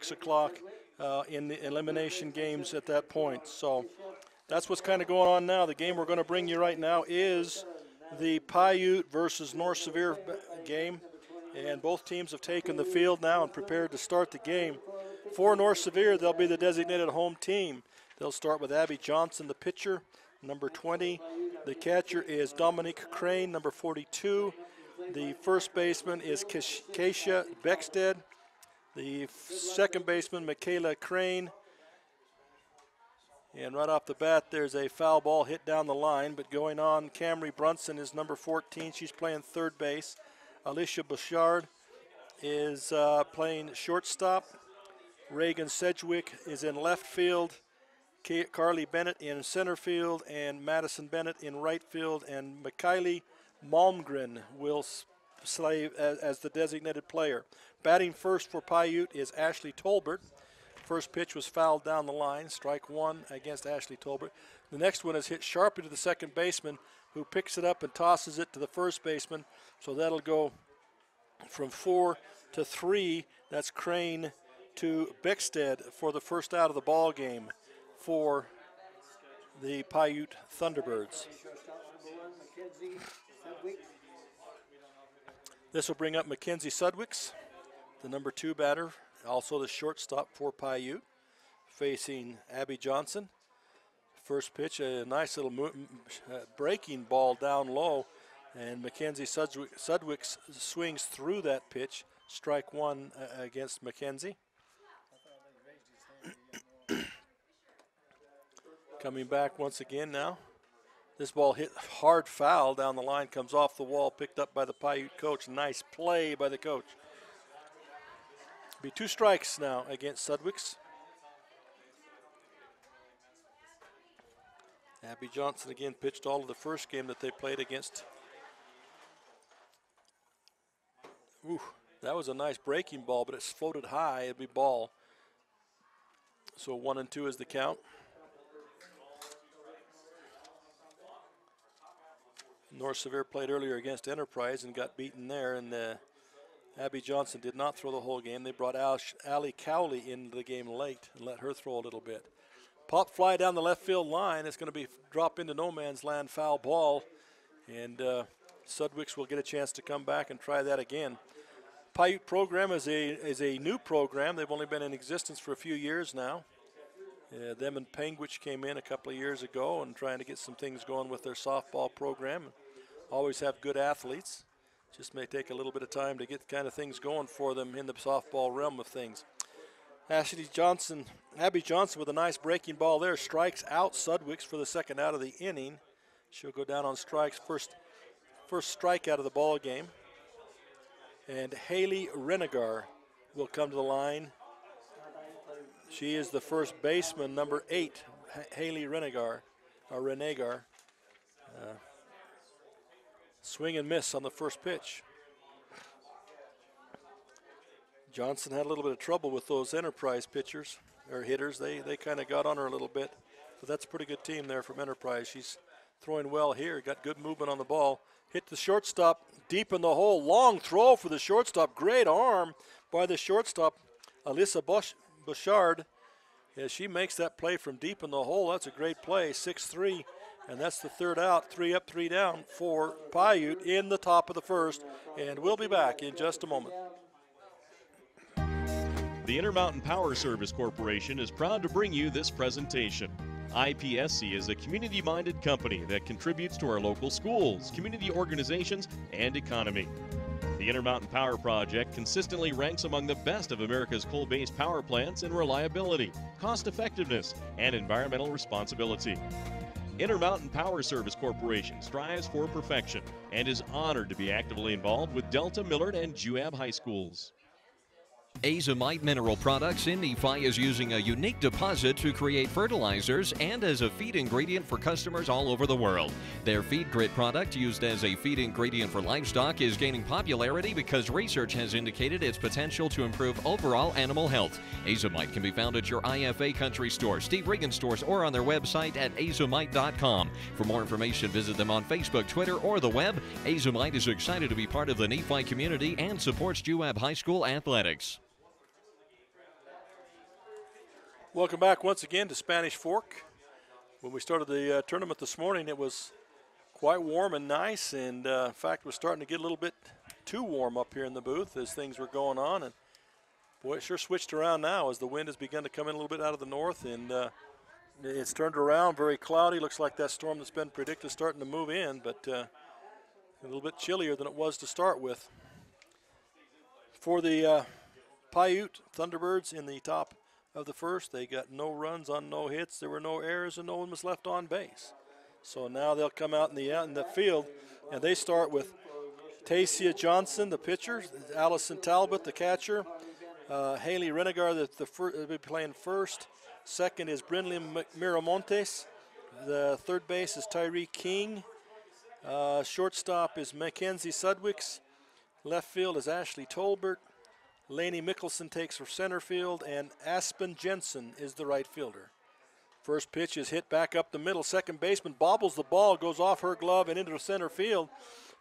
6 o'clock in the elimination games at that point. So that's what's kind of going on now. The game we're going to bring you right now is the Piute versus North Sevier game. And both teams have taken the field now and prepared to start the game. For North Sevier, they'll be the designated home team. They'll start with Abby Johnson, the pitcher, number 20. The catcher is Dominique Crane, number 42. The first baseman is Keisha Beckstead. The second baseman, Michaela Crane. And right off the bat, there's a foul ball hit down the line. But going on, Camry Brunson is number 14. She's playing third base. Alicia Bouchard is playing shortstop. Reagan Sedgwick is in left field. Carly Bennett in center field, and Madison Bennett in right field, and Mikhaili Malmgren will play as the designated player. Batting first for Piute is Ashley Tolbert. First pitch was fouled down the line, strike one against Ashley Tolbert. The next one is hit sharply to the second baseman, who picks it up and tosses it to the first baseman. So that'll go from 4 to 3. That's Crane to Beckstead for the first out of the ball game for the Piute Thunderbirds. This will bring up Mackenzie Sudwicks, the number 2 batter, also the shortstop for Piute, facing Abby Johnson. First pitch, a nice little breaking ball down low, and Mackenzie Sudwicks swings through that pitch. Strike one against Mackenzie. Coming back once again now. This ball hit hard foul down the line, comes off the wall, picked up by the Piute coach. Nice play by the coach. Be 2 strikes now against Sudwicks. Abby Johnson again pitched all of the first game that they played against. Ooh, that was a nice breaking ball, but it's floated high. It'd be ball. So 1-2 is the count. North Sevier played earlier against Enterprise and got beaten there, and Abby Johnson did not throw the whole game. They brought Allie Cowley into the game late and let her throw a little bit. Pop fly down the left field line. It's going to be drop into no man's land, foul ball, and Sudwicks will get a chance to come back and try that again. Piute program is a new program. They've only been in existence for a few years now. Them and Panguitch came in a couple of years ago and trying to get some things going with their softball program. Always have good athletes. Just may take a little bit of time to get kind of things going for them in the softball realm of things. Abby Johnson with a nice breaking ball there, strikes out Sudwicks for the second out of the inning. She'll go down on strikes, first strike out of the ball game. And Haley Renegar will come to the line. She is the first baseman, number 8, Haley Renegar. Swing and miss on the first pitch. Johnson had a little bit of trouble with those Enterprise pitchers, or hitters. They kind of got on her a little bit. But that's a pretty good team there from Enterprise. She's throwing well here, got good movement on the ball. Hit the shortstop deep in the hole. Long throw for the shortstop. Great arm by the shortstop, Alyssa Bouchard. As she makes that play from deep in the hole, that's a great play, 6-3. And that's the third out, 3 up, 3 down for Piute in the top of the first. And we'll be back in just a moment. The Intermountain Power Service Corporation is proud to bring you this presentation. IPSC is a community-minded company that contributes to our local schools, community organizations, and economy. The Intermountain Power Project consistently ranks among the best of America's coal-based power plants in reliability, cost-effectiveness, and environmental responsibility. Intermountain Power Service Corporation strives for perfection and is honored to be actively involved with Delta, Millard, and Juab High Schools. Azomite Mineral Products in Nephi is using a unique deposit to create fertilizers and as a feed ingredient for customers all over the world. Their Feed Grit product, used as a feed ingredient for livestock, is gaining popularity because research has indicated its potential to improve overall animal health. Azomite can be found at your IFA Country Store, Steve Regan stores, or on their website at azomite.com. For more information, visit them on Facebook, Twitter, or the web. Azomite is excited to be part of the Nephi community and supports Juab High School athletics. Welcome back once again to Spanish Fork. When we started the tournament this morning, it was quite warm and nice, and in fact, it was starting to get a little bit too warm up here in the booth as things were going on. And boy, it sure switched around now as the wind has begun to come in a little bit out of the north, and it's turned around, very cloudy. Looks like that storm that's been predicted is starting to move in, but a little bit chillier than it was to start with. For the Piute Thunderbirds in the top of the first, they got no runs on no hits. There were no errors, and no one was left on base. So now they'll come out in the field, and they start with Tasia Johnson, the pitcher, Allison Talbot, the catcher, Haley Renegar, will be playing first. Second is Brindley Miramontes. The third base is Tyree King. Shortstop is Mackenzie Sudwicks. Left field is Ashley Tolbert. Lainey Mickelson takes for center field, and Aspen Jensen is the right fielder. First pitch is hit back up the middle. Second baseman bobbles the ball, goes off her glove and into center field.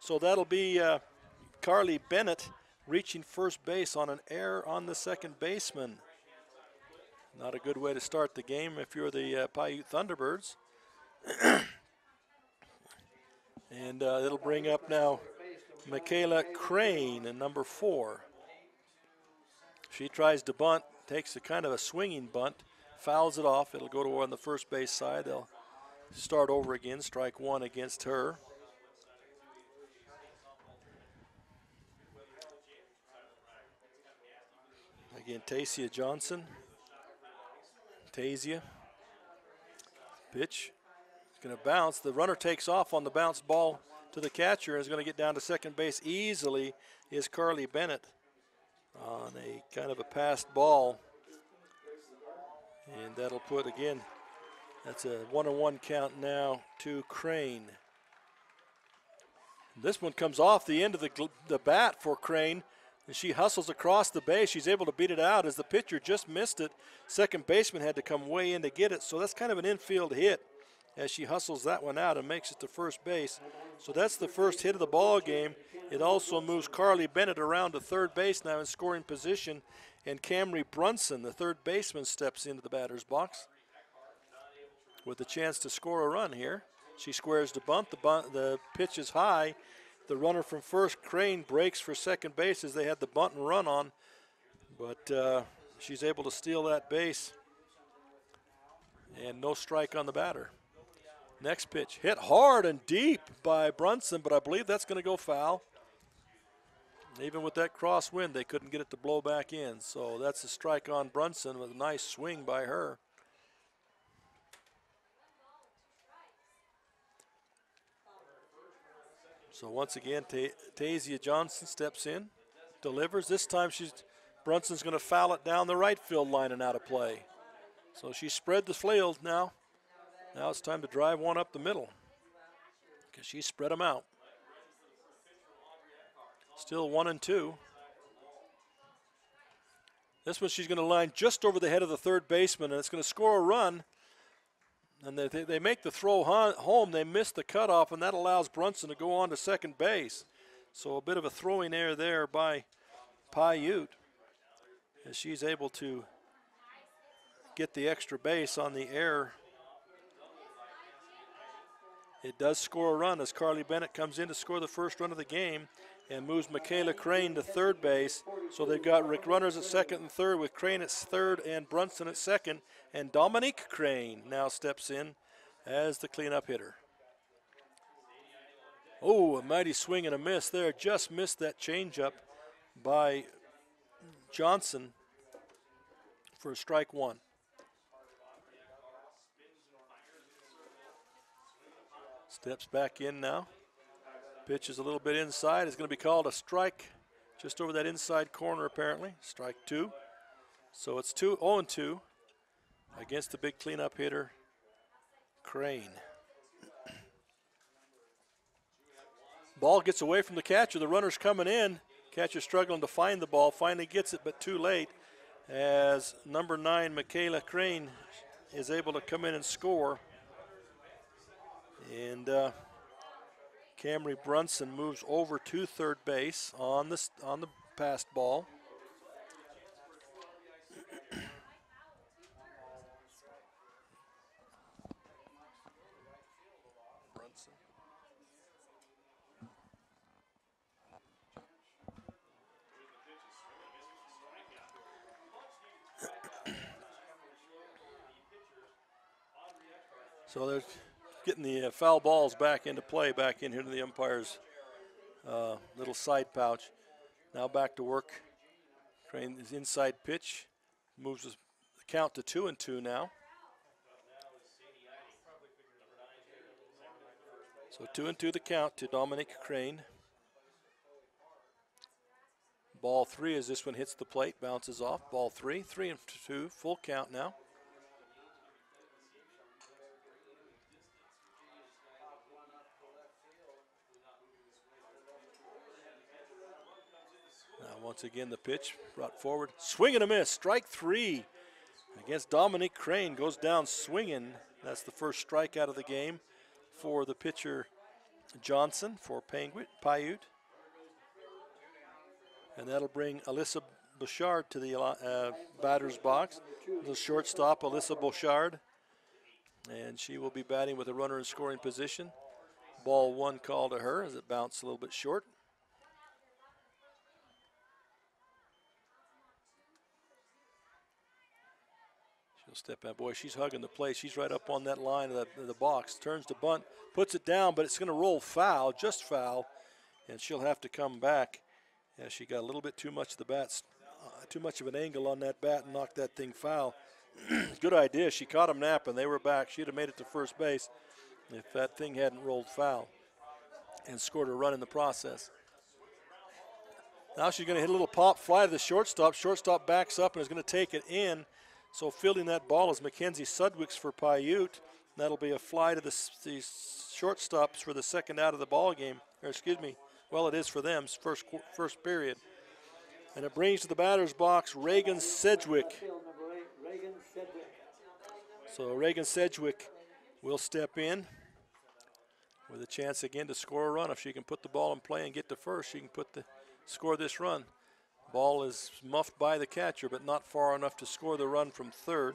So that'll be Carly Bennett reaching first base on an error on the second baseman. Not a good way to start the game if you're the Piute Thunderbirds. And it'll bring up now Michaela Crane in number 4. She tries to bunt, takes a kind of a swinging bunt, fouls it off. It'll go to her on the first base side. They'll start over again, strike one against her. Again, Tasia Johnson. Tasia. Pitch. It's going to bounce. The runner takes off on the bounced ball to the catcher and is going to get down to second base easily is Carly Bennett on a kind of a passed ball. And that'll put, again, that's a 1-1 count now to Crane. This one comes off the end of the bat for Crane, and she hustles across the base. She's able to beat it out as the pitcher just missed it. Second baseman had to come way in to get it, so that's kind of an infield hit as she hustles that one out and makes it to first base. So that's the first hit of the ball game. It also moves Carly Bennett around to third base now in scoring position, and Camry Brunson, the third baseman, steps into the batter's box with a chance to score a run here. She squares the bunt. The pitch is high. The runner from first, Crane, breaks for second base as they had the bunt and run on, but she's able to steal that base, and no strike on the batter. Next pitch, hit hard and deep by Brunson, but I believe that's going to go foul. Even with that crosswind, they couldn't get it to blow back in. So that's a strike on Brunson with a nice swing by her. So once again, Tasia Johnson steps in, delivers. This time Brunson's going to foul it down the right field line and out of play. So she spread the field now. Now it's time to drive one up the middle because she spread them out. Still 1-2. This one she's going to line just over the head of the third baseman, and it's going to score a run. And they make the throw home. They miss the cutoff, and that allows Brunson to go on to second base. So a bit of a throwing error there by Piute as she's able to get the extra base on the error. It does score a run as Carly Bennett comes in to score the first run of the game and moves Michaela Crane to third base. So they've got runners at second and third with Crane at third and Brunson at second. And Dominique Crane now steps in as the cleanup hitter. Oh, a mighty swing and a miss there. Just missed that changeup by Johnson for strike one. Steps back in now. Pitch is a little bit inside. It's going to be called a strike just over that inside corner apparently. Strike two. So it's 0-2 against the big cleanup hitter, Crane. Ball gets away from the catcher. The runner's coming in. Catcher struggling to find the ball. Finally gets it, but too late as number 9, Michaela Crane, is able to come in and score. And Camry Brunson moves over to third base on the passed ball. So they're getting the foul balls back into play, back in here to the umpire's little side pouch. Now back to work. Crane is inside pitch. Moves the count to 2-2 now. So 2-2 the count to Dominic Crane. Ball 3 as this one hits the plate, bounces off. Ball 3, 3-2, full count now. Now once again the pitch brought forward. Swing and a miss, strike 3 against Dominic Crane. Goes down swinging. That's the first strikeout of the game for the pitcher Johnson for Piute. And that'll bring Alyssa Bouchard to the batter's box. The shortstop, Alyssa Bouchard. And she will be batting with a runner in scoring position. Ball 1 call to her as it bounced a little bit short. She'll step out. Boy, she's hugging the plate. She's right up on that line of the box. Turns to bunt, puts it down, but it's going to roll foul, just foul. And she'll have to come back. Yeah, she got a little bit too much of the bat, too much of an angle on that bat and knocked that thing foul. Good idea. She caught them napping. They were back. She'd have made it to first base if that thing hadn't rolled foul and scored a run in the process. Now she's going to hit a little pop fly to the shortstop. Shortstop backs up and is going to take it in. So fielding that ball is Mackenzie Sudwicks for Piute. That'll be a fly to the shortstops for the second out of the ball game. Or excuse me. Well, it is for them, first period. And it brings to the batter's box Reagan Sedgwick. So Reagan Sedgwick will step in with a chance again to score a run. If she can put the ball in play and get to first, she can score this run. Ball is muffed by the catcher, but not far enough to score the run from third.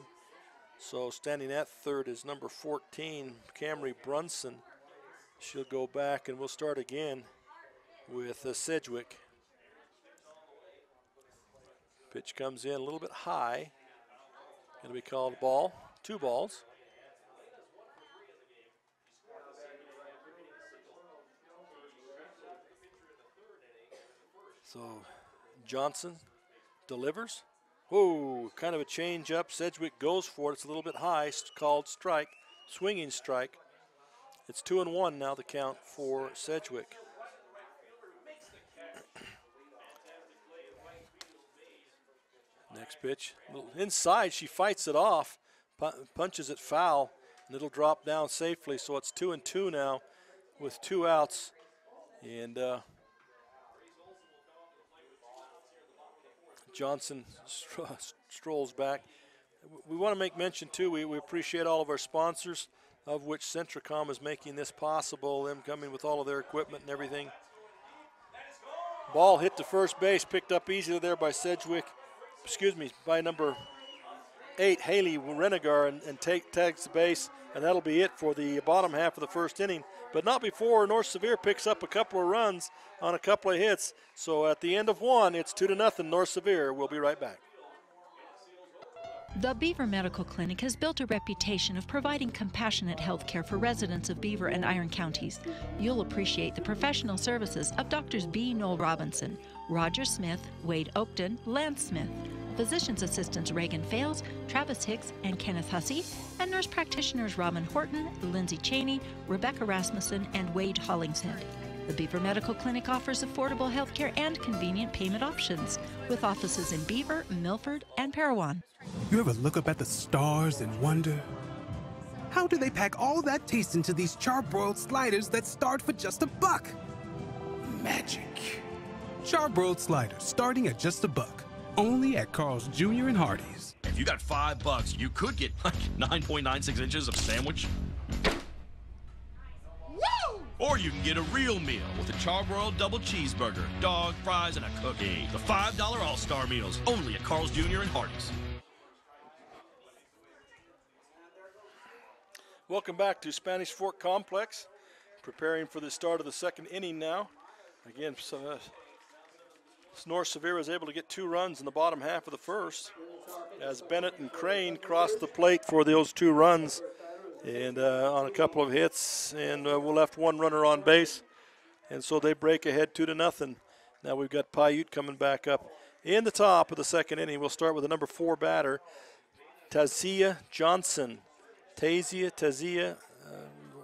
So standing at third is number 14, Camry Brunson. She'll go back and we'll start again with Sedgwick. Pitch comes in a little bit high. Going to be called a ball. 2 balls. So Johnson delivers. Whoa, kind of a change up. Sedgwick goes for it. It's a little bit high. Called strike. Swinging strike. It's 2-1 now the count for Sedgwick. Next pitch, inside, she fights it off, punches it foul, and it'll drop down safely. So it's 2-2 now with 2 outs. And Johnson strolls back. We want to make mention, too, we appreciate all of our sponsors, of which Centricom is making this possible, them coming with all of their equipment and everything. Ball hit to first base, picked up easily there by Sedgwick. By number 8, Haley Renegar, and tags the base, and that'll be it for the bottom half of the first inning. But not before North Sevier picks up a couple of runs on a couple of hits. So at the end of 1, it's 2-0 North Sevier. We'll be right back. The Beaver Medical Clinic has built a reputation of providing compassionate health care for residents of Beaver and Iron counties. You'll appreciate the professional services of Doctors B. Noel Robinson, Roger Smith, Wade Oakton, Lance Smith, physician's assistants Reagan Fales, Travis Hicks, and Kenneth Hussey, and nurse practitioners Robin Horton, Lindsay Cheney, Rebecca Rasmussen, and Wade Hollingshead. The Beaver Medical Clinic offers affordable health care and convenient payment options, with offices in Beaver, Milford, and Parowan. You ever look up at the stars and wonder, how do they pack all that taste into these charbroiled sliders that start for just $1? Magic. Charbroiled sliders starting at just $1. Only at Carl's Jr. and Hardee's. If you got $5, you could get like 9.96 inches of sandwich. Woo! Or you can get a real meal with a charbroiled double cheeseburger, dog, fries, and a cookie. The $5 All-Star Meals, only at Carl's Jr. and Hardee's. Welcome back to Spanish Fork Complex. Preparing for the start of the second inning now. Again, North Sevier was able to get 2 runs in the bottom half of the first as Bennett and Crane crossed the plate for those 2 runs and on a couple of hits, and we left one runner on base, and so they break ahead 2-0. Now we've got Piute coming back up in the top of the second inning. We'll start with the number 4 batter, Tazia Johnson. Tazia,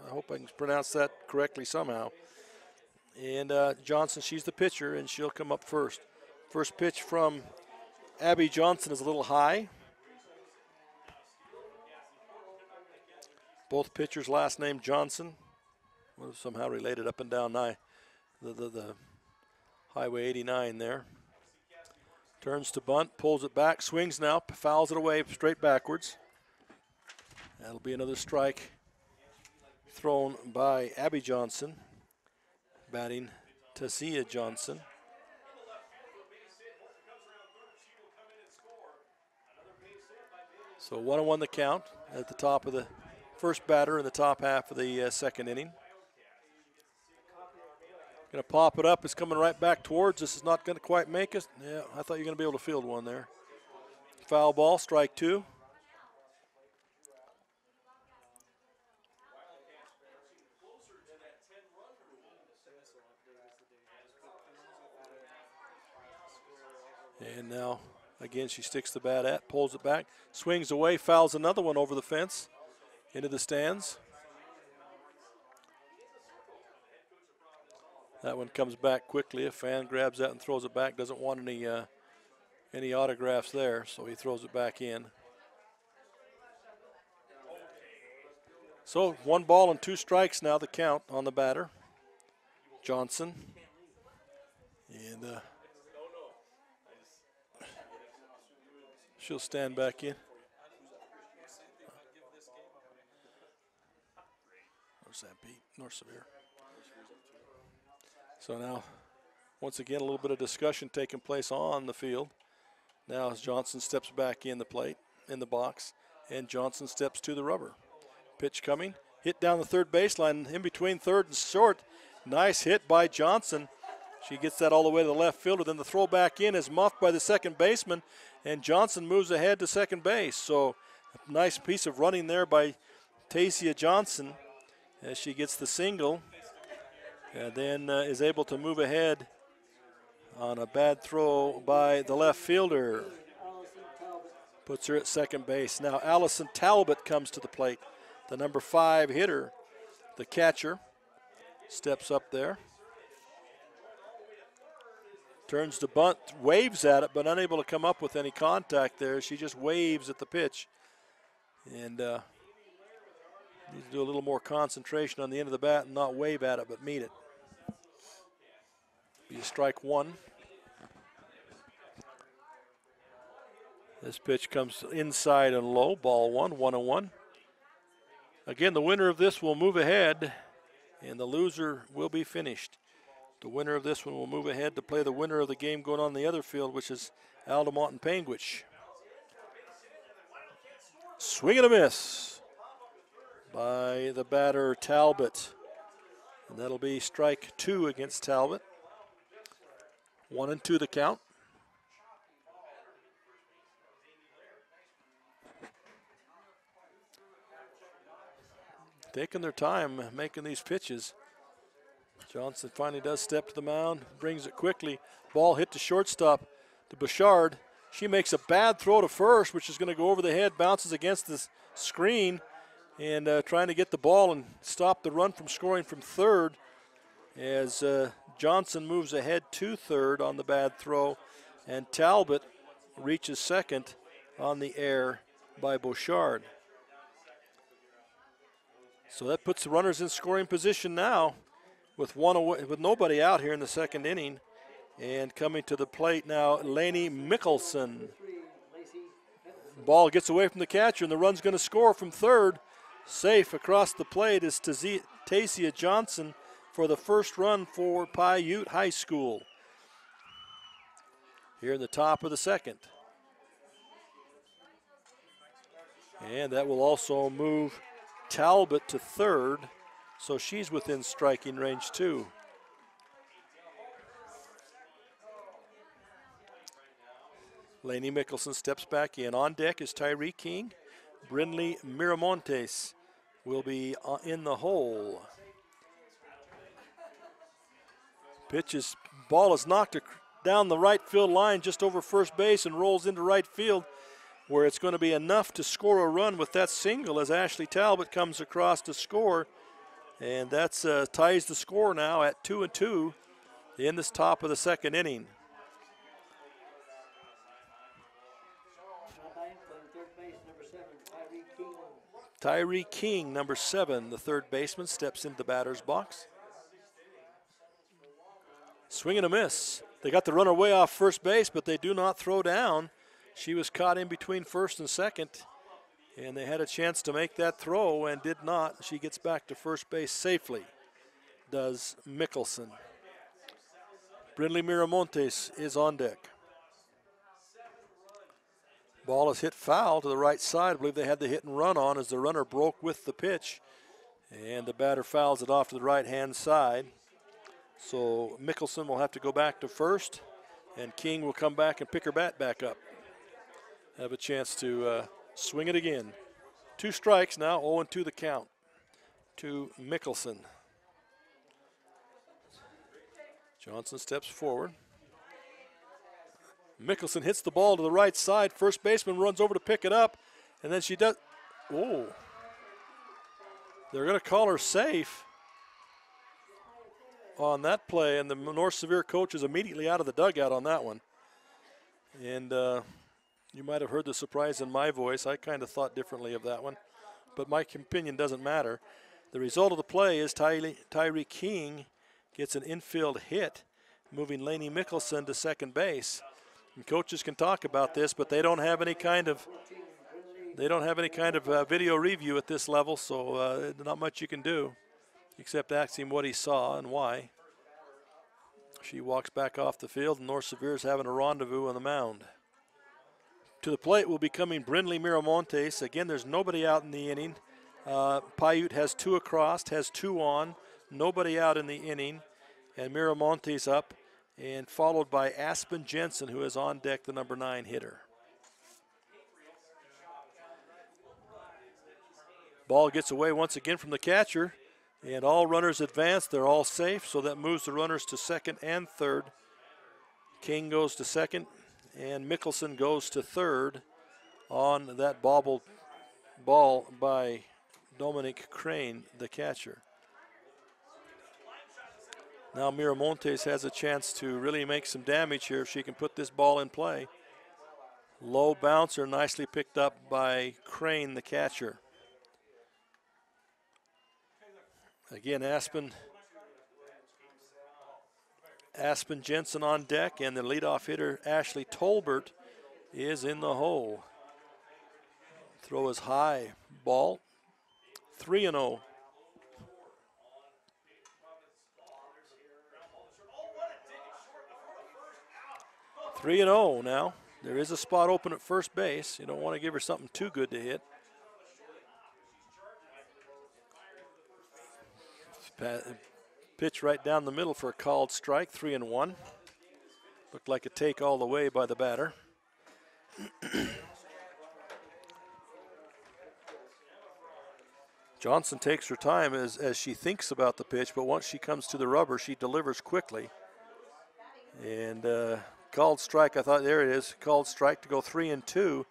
I hope I can pronounce that correctly somehow. And Johnson, she's the pitcher, and she'll come up first. First pitch from Abby Johnson is a little high. Both pitchers' last name Johnson. Well, somehow related up and down the Highway 89 there. Turns to bunt, pulls it back, swings now, fouls it away straight backwards. That'll be another strike thrown by Abby Johnson, batting Tazia Johnson. So 1-1 the count at the top of the first batter in the top half of the second inning. Going to pop it up. It's coming right back towards us. It's not going to quite make it. Yeah, I thought you were going to be able to field one there. Foul ball, strike 2. And now, again, she sticks the bat at, pulls it back, swings away, fouls another one over the fence into the stands. That one comes back quickly. A fan grabs that and throws it back. Doesn't want any autographs there, so he throws it back in. So 1 ball and 2 strikes now the count on the batter, Johnson. And she'll stand back in. Where's that beat? North Sevier. So now, once again, a little bit of discussion taking place on the field. Now as Johnson steps back in the box, and Johnson steps to the rubber. Pitch coming, hit down the third baseline, in between third and short. Nice hit by Johnson. She gets that all the way to the left fielder. Then the throw back in is muffed by the second baseman, and Johnson moves ahead to second base. So a nice piece of running there by Tasia Johnson as she gets the single, and then is able to move ahead on a bad throw by the left fielder. Puts her at second base. Now Allison Talbot comes to the plate. The number 5 hitter, the catcher, steps up there. Turns to bunt, waves at it, but unable to come up with any contact there. She just waves at the pitch. And needs to do a little more concentration on the end of the bat and not wave at it, but meet it. Be a strike 1. This pitch comes inside and low, ball 1, 1-1. Again, the winner of this will move ahead, and the loser will be finished. The winner of this one will move ahead to play the winner of the game going on the other field, which is Altamont and Panguitch. Swing and a miss by the batter Talbot. And that'll be strike 2 against Talbot. 1-2 the count. Taking their time making these pitches. Johnson finally does step to the mound, brings it quickly. Ball hit to shortstop to Bouchard. She makes a bad throw to first, which is going to go over the head, bounces against the screen, and trying to get the ball and stop the run from scoring from third as Johnson moves ahead to third on the bad throw, and Talbot reaches second on the error by Bouchard. So that puts the runners in scoring position now with one away, with nobody out here in the second inning. And coming to the plate now, Lainey Mickelson. Ball gets away from the catcher, and the run's going to score from third. Safe across the plate is Tasia Johnson for the first run for Piute High School. Here in the top of the second. And that will also move Talbot to third, so she's within striking range too. Lainey Mickelson steps back in. On deck is Tyree King, Brindley Miramontes, will be in the hole. Ball is knocked down the right field line just over first base and rolls into right field, where it's going to be enough to score a run with that single as Ashley Talbot comes across to score. And that's ties the score now at 2-2 in this top of the second inning. Tyree King, number 7, the third baseman, steps into the batter's box. Swing and a miss. They got the runner way off first base, but they do not throw down. She was caught in between first and second, and they had a chance to make that throw and did not. She gets back to first base safely, does Mickelson. Brindley Miramontes is on deck. Ball is hit foul to the right side. I believe they had the hit and run on as the runner broke with the pitch, and the batter fouls it off to the right-hand side. So Mickelson will have to go back to first, and King will come back and pick her bat back up. Have a chance to swing it again. 2 strikes now, 0-2 the count to Mickelson. Johnson steps forward. Mickelson hits the ball to the right side. First baseman runs over to pick it up, and then she does. Oh. They're going to call her safe on that play, and the North Sevier coach is immediately out of the dugout on that one. And you might have heard the surprise in my voice. I kind of thought differently of that one, but my opinion doesn't matter. The result of the play is Tyree King gets an infield hit, moving Lainey Mickelson to second base. And coaches can talk about this, but they don't have any kind of video review at this level, so not much you can do except ask him what he saw and why. She walks back off the field, and North Sevier is having a rendezvous on the mound. To the plate will be coming Brindley Miramontes. Again, there's nobody out in the inning. Piute has 2 across, has 2 on, nobody out in the inning, and Miramontes up, and followed by Aspen Jensen, who is on deck, the number 9 hitter. Ball gets away once again from the catcher, and all runners advance. They're all safe, so that moves the runners to second and third. King goes to second, and Mickelson goes to third on that bobbled ball by Dominic Crane, the catcher. Now Miramontes has a chance to really make some damage here if she can put this ball in play. Low bouncer, nicely picked up by Crane, the catcher. Again, Aspen Jensen on deck, and the leadoff hitter, Ashley Tolbert, is in the hole. Throw is high. Ball. 3-0. Now. There is a spot open at first base. You don't want to give her something too good to hit. Pitch right down the middle for a called strike, 3-1. Looked like a take all the way by the batter. Johnson takes her time as she thinks about the pitch, but once she comes to the rubber, she delivers quickly. And called strike, I thought, there it is, called strike to go 3-2.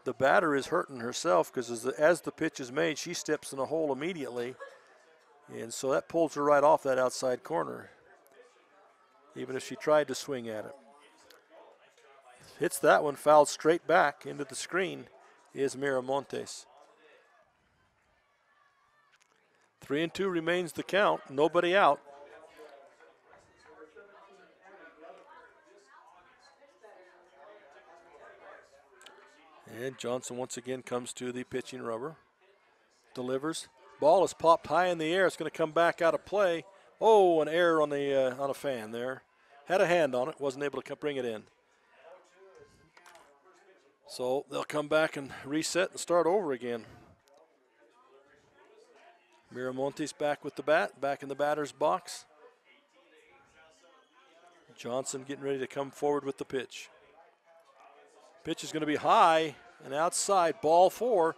The batter is hurting herself because as the pitch is made, she steps in the hole immediately. And so that pulls her right off that outside corner, even if she tried to swing at it. Hits that one, fouled straight back into the screen, is Miramontes. 3-2 remains the count, nobody out. And Johnson once again comes to the pitching rubber. Delivers. Ball is popped high in the air. It's going to come back out of play. Oh, an error on a fan there. Had a hand on it. Wasn't able to bring it in. So they'll come back and reset and start over again. Miramontes back with the bat. Back in the batter's box. Johnson getting ready to come forward with the pitch. Pitch is going to be high and outside. Ball 4.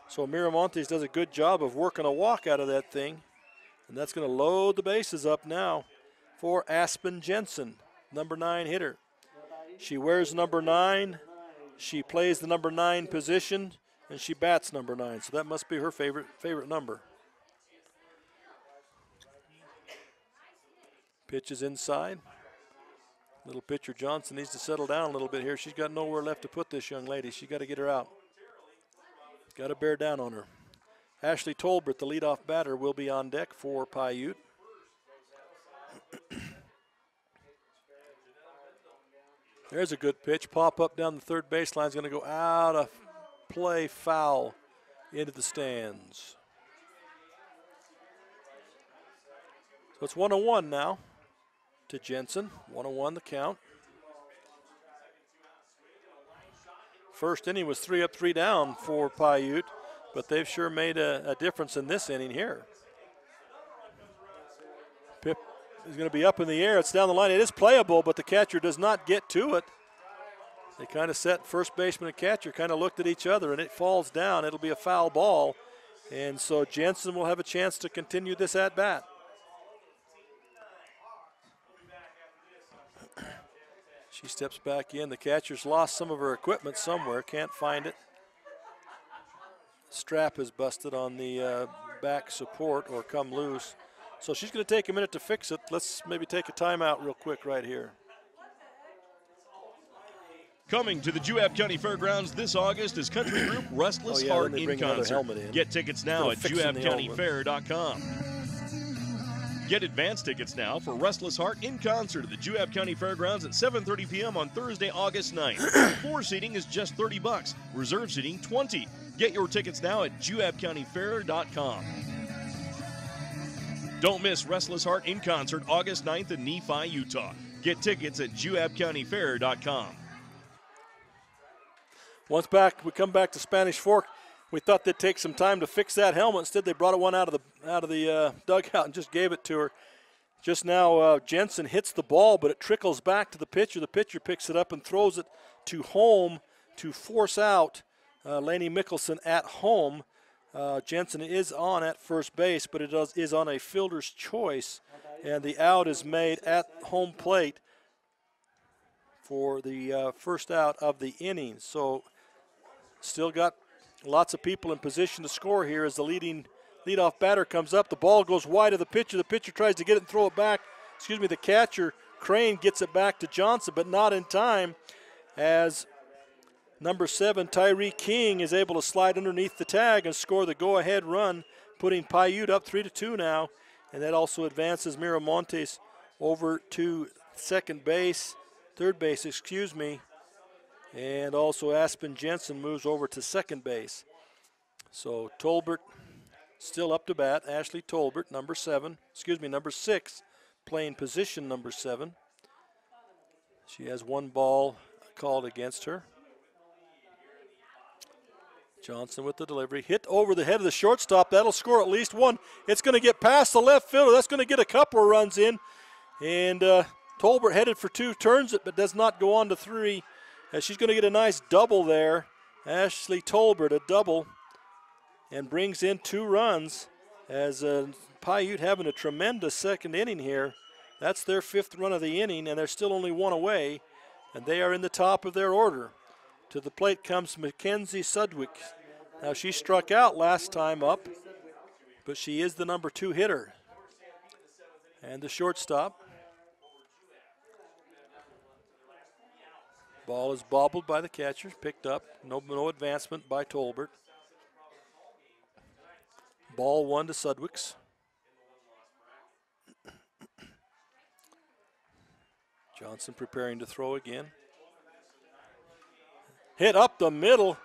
So Miramontes does a good job of working a walk out of that thing. And that's going to load the bases up now for Aspen Jensen, number 9 hitter. She wears number 9. She plays the number 9 position, and she bats number 9. So that must be her favorite number. Pitch is inside. Little pitcher Johnson needs to settle down a little bit here. She's got nowhere left to put this young lady. She's got to get her out. Got to bear down on her. Ashley Tolbert, the leadoff batter, will be on deck for Piute. There's a good pitch. Pop up down the third baseline is going to go out of play, foul into the stands. So it's 1-1 now to Jensen. 1-1 the count. First inning was 3 up, 3 down for Piute, but they've sure made a difference in this inning here. Pip is going to be up in the air. It's down the line. It is playable, but the catcher does not get to it. They kind of set first baseman and catcher, kind of looked at each other, and it falls down. It'll be a foul ball, and so Jensen will have a chance to continue this at-bat. She steps back in. The catcher's lost some of her equipment somewhere. Can't find it. Strap is busted on the back support or come loose. So she's going to take a minute to fix it. Let's maybe take a timeout real quick right here. Coming to the Juab County Fairgrounds this August is country group Restless Heart in concert. Get tickets now at juabcountyfair.com. Get advance tickets now for Restless Heart in concert at the Juab County Fairgrounds at 7:30 p.m. on Thursday, August 9th. Floor seating is just $30. Reserve seating $20. Get your tickets now at juabcountyfair.com. Don't miss Restless Heart in concert August 9th in Nephi, Utah. Get tickets at juabcountyfair.com. Once back, we come back to Spanish Fork. We thought they'd take some time to fix that helmet. Instead, they brought one out of the dugout and just gave it to her. Just now, Jensen hits the ball, but it trickles back to the pitcher. The pitcher picks it up and throws it to home to force out Lainey Mickelson at home. Jensen is on at first base, but it is on a fielder's choice, and the out is made at home plate for the first out of the inning. So still got lots of people in position to score here as the leadoff batter comes up. The ball goes wide of the pitcher. The pitcher tries to get it and throw it back. The catcher, Crane, gets it back to Johnson, but not in time as number 7, Tyree King, is able to slide underneath the tag and score the go-ahead run, putting Piute up 3-2 now. And that also advances Miramontes over to third base, and also Aspen Jensen moves over to second base. So Tolbert still up to bat. Ashley Tolbert, number 6, playing position number 7. She has one ball called against her. Johnson with the delivery. Hit over the head of the shortstop. That'll score at least one. It's going to get past the left fielder. That's going to get a couple of runs in. And Tolbert headed for 2, turns it, but does not go on to 3. As she's going to get a nice double there. Ashley Tolbert, a double, and brings in 2 runs as Piute having a tremendous second inning here. That's their 5th run of the inning, and they're still only 1 away, and they are in the top of their order. To the plate comes Mackenzie Sudwick. Now, she struck out last time up, but she is the number 2 hitter. And the shortstop. Ball is bobbled by the catcher, picked up. No advancement by Tolbert. Ball 1 to Sudwicks. Johnson preparing to throw again. Hit up the middle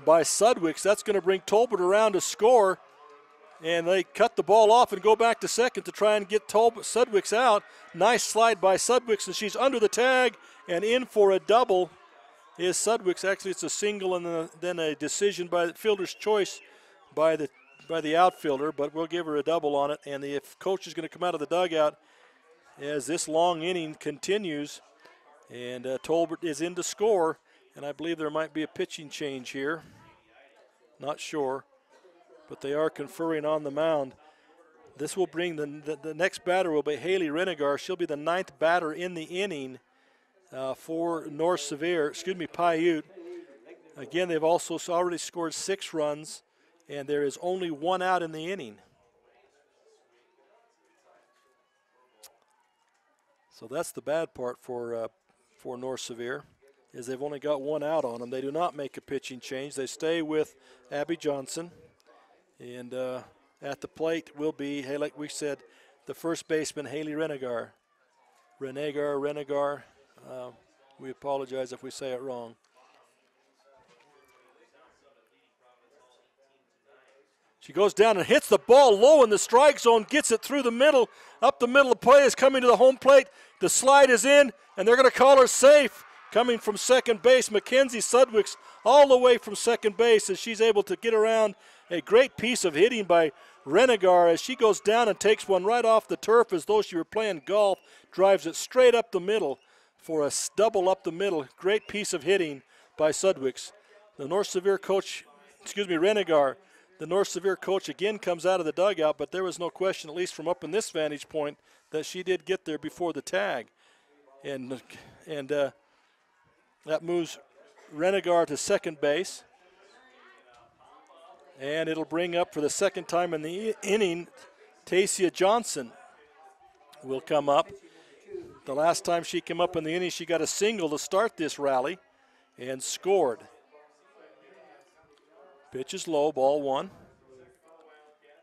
by Sudwicks. That's going to bring Tolbert around to score. And they cut the ball off and go back to second to try and get Sudwicks out. Nice slide by Sudwicks, and she's under the tag and in for a double is Sudwicks. Actually, it's a single and then a decision by the fielder's choice by the outfielder, but we'll give her a double on it. And the coach is going to come out of the dugout as this long inning continues. And Tolbert is in to score, and I believe there might be a pitching change here. Not sure. but they are conferring on the mound. This will bring the next batter will be Haley Renegar. She'll be the 9th batter in the inning for Piute. Again, they've also already scored 6 runs, and there is only 1 out in the inning. So that's the bad part for North Sevier, is they've only got 1 out on them. They do not make a pitching change. They stay with Abby Johnson, and at the plate will be, hey, like we said, the first baseman, Haley Renegar. Renegar. We apologize if we say it wrong. She goes down and hits the ball low in the strike zone, gets it through the middle, up the middle. The play is coming to the home plate. The slide is in, and they're going to call her safe. Coming from second base, Mackenzie Sudwicks all the way from second base as she's able to get around. A great piece of hitting by Renegar as she goes down and takes one right off the turf as though she were playing golf, drives it straight up the middle for a double up the middle. Great piece of hitting by Sudwicks. The North Sevier coach, Renegar, the North Sevier coach again comes out of the dugout, but there was no question, at least from up in this vantage point, that she did get there before the tag. And that moves Renegar to second base. And it'll bring up for the second time in the inning, Tasia Johnson will come up. The last time she came up in the inning, she got a single to start this rally and scored. Pitch is low, ball 1.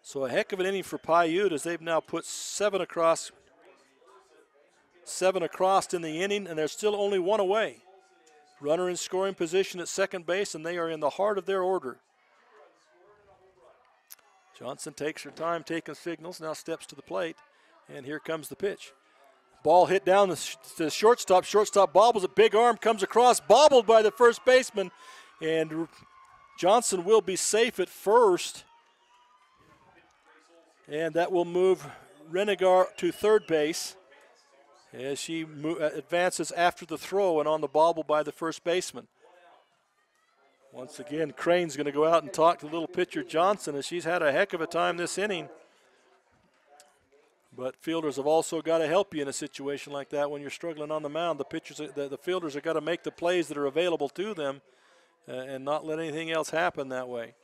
So a heck of an inning for Piute as they've now put 7 across in the inning, and there's still only 1 away. Runner in scoring position at second base, and they are in the heart of their order. Johnson takes her time, taking signals, now steps to the plate, and here comes the pitch. Ball hit down to the shortstop. Shortstop bobbles it, big arm comes across, bobbled by the first baseman, and Johnson will be safe at first, and that will move Renegar to third base as she advances after the throw and on the bobble by the first baseman. Once again, Crane's going to go out and talk to little pitcher Johnson as she's had a heck of a time this inning. But fielders have also got to help you in a situation like that when you're struggling on the mound. The fielders have got to make the plays that are available to them and not let anything else happen that way.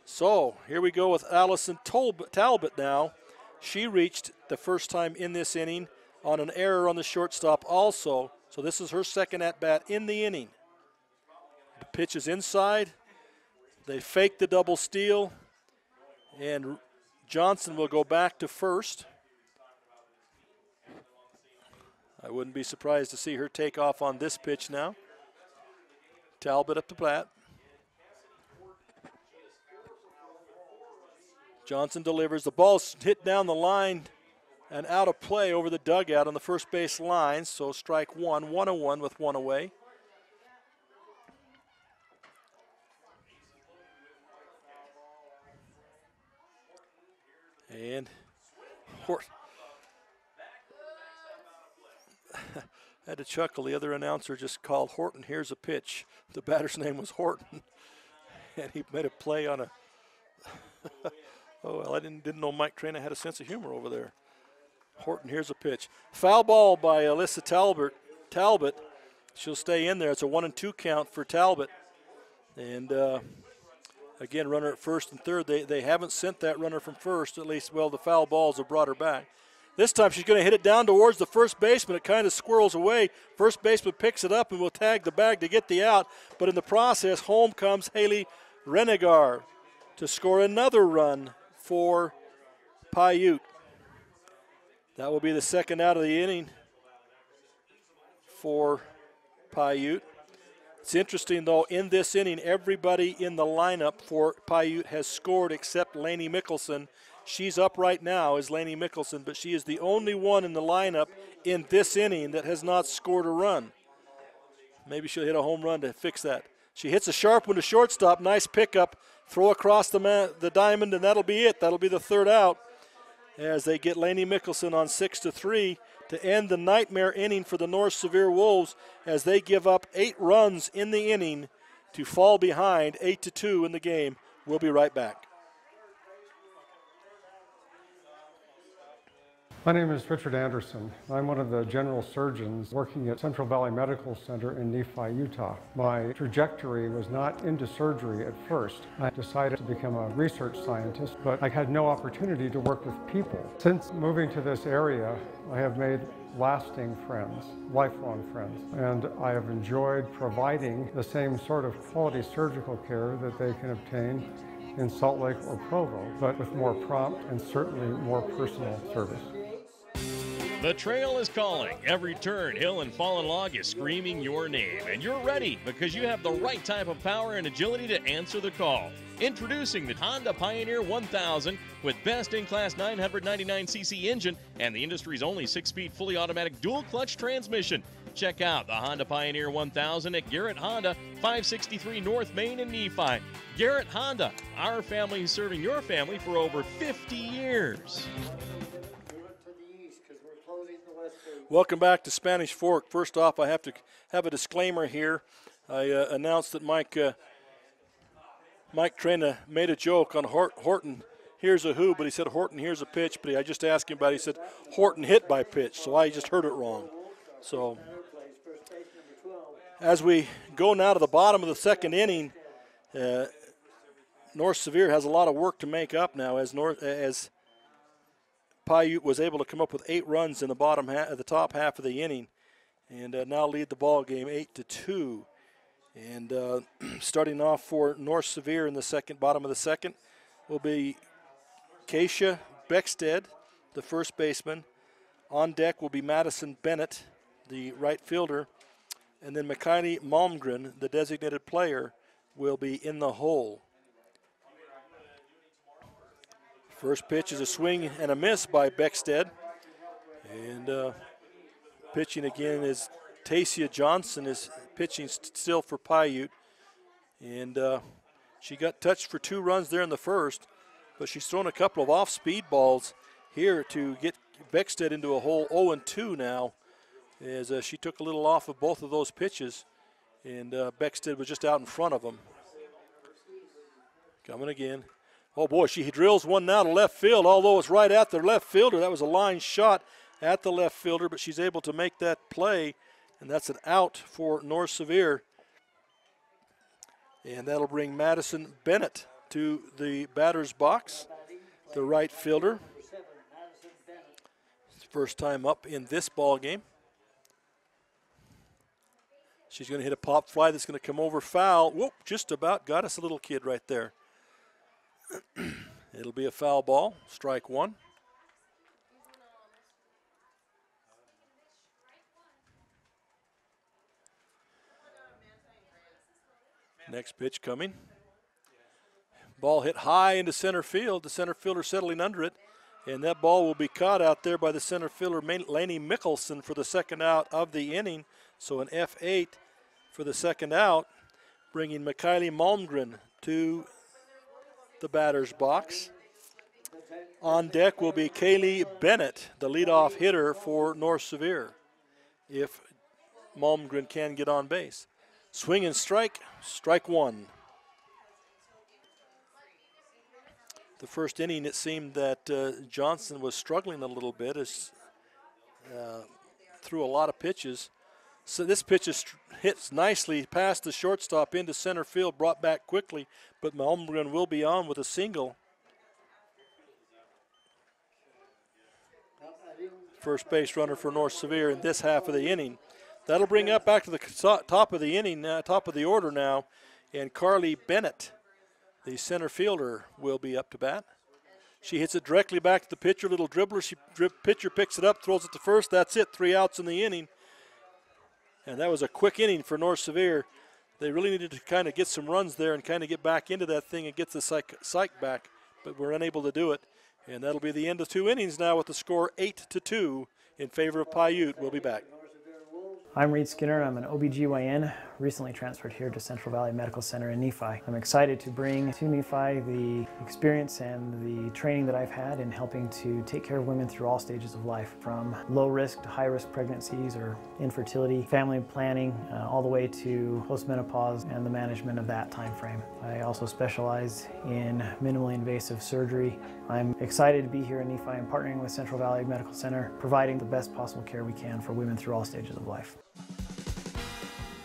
So here we go with Allison Talbot now. She reached the first time in this inning on an error on the shortstop also. So this is her second at-bat in the inning. The pitch is inside. They fake the double steal, and Johnson will go back to first. I wouldn't be surprised to see her take off on this pitch now. Talbot up to bat. Johnson delivers. The ball's hit down the line and out of play over the dugout on the first base line. So strike 1, 1-1 with 1 away. And I had to chuckle. The other announcer just called Horton, here's a pitch. The batter's name was Horton. And he made a play on a oh, well, I didn't know Mike Crane had a sense of humor over there. Horton, here's a pitch. Foul ball by Alyssa Talbot. She'll stay in there. It's a 1-2 count for Talbot. And again, runner at first and third. They haven't sent that runner from first, at least. Well, the foul balls have brought her back. This time she's going to hit it down towards the first baseman. It kind of squirrels away. First baseman picks it up and will tag the bag to get the out. But in the process, home comes Haley Renegar to score another run for Piute. That will be the second out of the inning for Piute. It's interesting, though, in this inning, everybody in the lineup for Piute has scored except Lainey Mickelson. She's up right now as Lainey Mickelson, but she is the only one in the lineup in this inning that has not scored a run. Maybe she'll hit a home run to fix that. She hits a sharp one to shortstop. Nice pickup. Throw across the diamond, and that'll be it. That'll be the third out as they get Lainey Mickelson on 6-3 to end the nightmare inning for the North Sevier Wolves as they give up 8 runs in the inning to fall behind 8-2 in the game. We'll be right back. My name is Richard Anderson. I'm one of the general surgeons working at Central Valley Medical Center in Nephi, Utah. My trajectory was not into surgery at first. I decided to become a research scientist, but I had no opportunity to work with people. Since moving to this area, I have made lasting friends, lifelong friends, and I have enjoyed providing the same sort of quality surgical care that they can obtain in Salt Lake or Provo, but with more prompt and certainly more personal service. The trail is calling. Every turn, hill, and fallen log is screaming your name. And you're ready because you have the right type of power and agility to answer the call. Introducing the Honda Pioneer 1000 with best-in-class 999cc engine and the industry's only 6-speed fully automatic dual-clutch transmission. Check out the Honda Pioneer 1000 at Garrett Honda, 563 North Main in Nephi. Garrett Honda, our family is serving your family for over 50 years. Welcome back to Spanish Fork. First off, I have to have a disclaimer here. I announced that Mike Trena made a joke on Horton. Here's a who, but he said Horton, here's a pitch. But I just asked him about it. He said Horton hit by pitch, so I just heard it wrong. So as we go now to the bottom of the second inning, North Sevier has a lot of work to make up now as Piute was able to come up with 8 runs in the the top half of the inning, and now lead the ball game 8-2. And starting off for North Sevier in the bottom of the second, will be Keisha Beckstead, the first baseman. On deck will be Madison Bennett, the right fielder, and then Mikhaili Malmgren, the designated player, will be in the hole. First pitch is a swing and a miss by Beckstead. And pitching again is Tasia Johnson is pitching still for Piute. And she got touched for 2 runs there in the first, but she's thrown a couple of off-speed balls here to get Beckstead into a hole 0-2 now, as she took a little off of both of those pitches, and Beckstead was just out in front of him. Coming again. Oh, boy, she drills one now to left field, although it's right at the left fielder. That was a line shot at the left fielder, but she's able to make that play, and that's an out for North Sevier. And that'll bring Madison Bennett to the batter's box, the right fielder. First time up in this ball game. She's going to hit a pop fly that's going to come over foul. Whoop, just about got us a little kid right there. It'll be a foul ball, strike 1. Next pitch coming. Ball hit high into center field. The center fielder settling under it. And that ball will be caught out there by the center fielder, Laney Mickelson, for the second out of the inning. So an F8 for the second out, bringing Mikhaili Malmgren to the batter's box. On deck will be Kaylee Bennett, the leadoff hitter for North Sevier, if Malmgren can get on base. Swing and strike, strike 1. The first inning, it seemed that Johnson was struggling a little bit as threw a lot of pitches. So this pitch hits nicely past the shortstop into center field, brought back quickly, but Malmgren will be on with a single. First base runner for North Sevier in this half of the inning. That'll bring up back to the top of the inning, top of the order now, and Carly Bennett, the center fielder, will be up to bat. She hits it directly back to the pitcher, little dribbler. Pitcher picks it up, throws it to first. That's it, 3 outs in the inning. And that was a quick inning for North Sevier. They really needed to kind of get some runs there and kind of get back into that thing and get the psych back, but were unable to do it. And that'll be the end of 2 innings now with the score 8-2 in favor of Piute. We'll be back. I'm Reed Skinner. I'm an OBGYN recently transferred here to Central Valley Medical Center in Nephi. I'm excited to bring to Nephi the experience and the training that I've had in helping to take care of women through all stages of life, from low risk to high risk pregnancies or infertility, family planning, all the way to postmenopause and the management of that time frame. I also specialize in minimally invasive surgery. I'm excited to be here in Nephi and partnering with Central Valley Medical Center, providing the best possible care we can for women through all stages of life.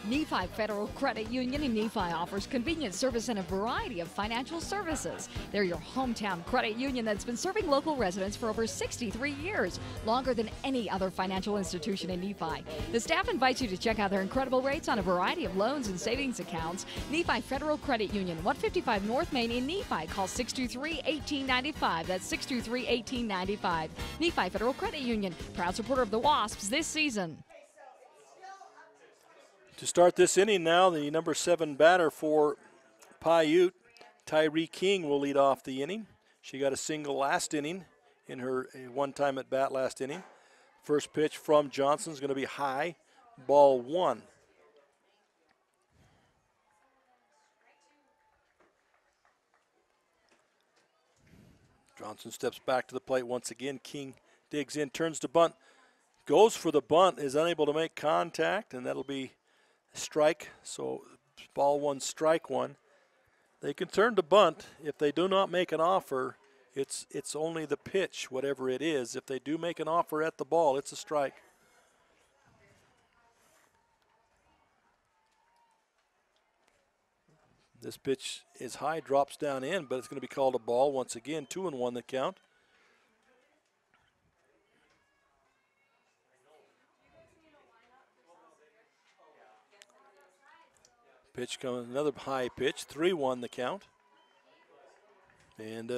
Nephi Federal Credit Union in Nephi offers convenient service and a variety of financial services. They're your hometown credit union that's been serving local residents for over 63 years, longer than any other financial institution in Nephi. The staff invites you to check out their incredible rates on a variety of loans and savings accounts. Nephi Federal Credit Union, 155 North Main in Nephi. Call 623-1895. That's 623-1895. Nephi Federal Credit Union, proud supporter of the Wasps this season. To start this inning now, the number 7 batter for Piute, Tyree King, will lead off the inning. She got a single last inning in her one-time at bat last inning. First pitch from Johnson is going to be high, ball 1. Johnson steps back to the plate once again. King digs in, turns to bunt, goes for the bunt, is unable to make contact, and that'll be strike. So ball 1, strike 1. They can turn to bunt. If they do not make an offer, it's only the pitch, whatever it is. If they do make an offer at the ball, it's a strike. This pitch is high, drops down in, but it's going to be called a ball once again. 2-1 the count. Pitch coming, another high pitch, 3-1 the count. And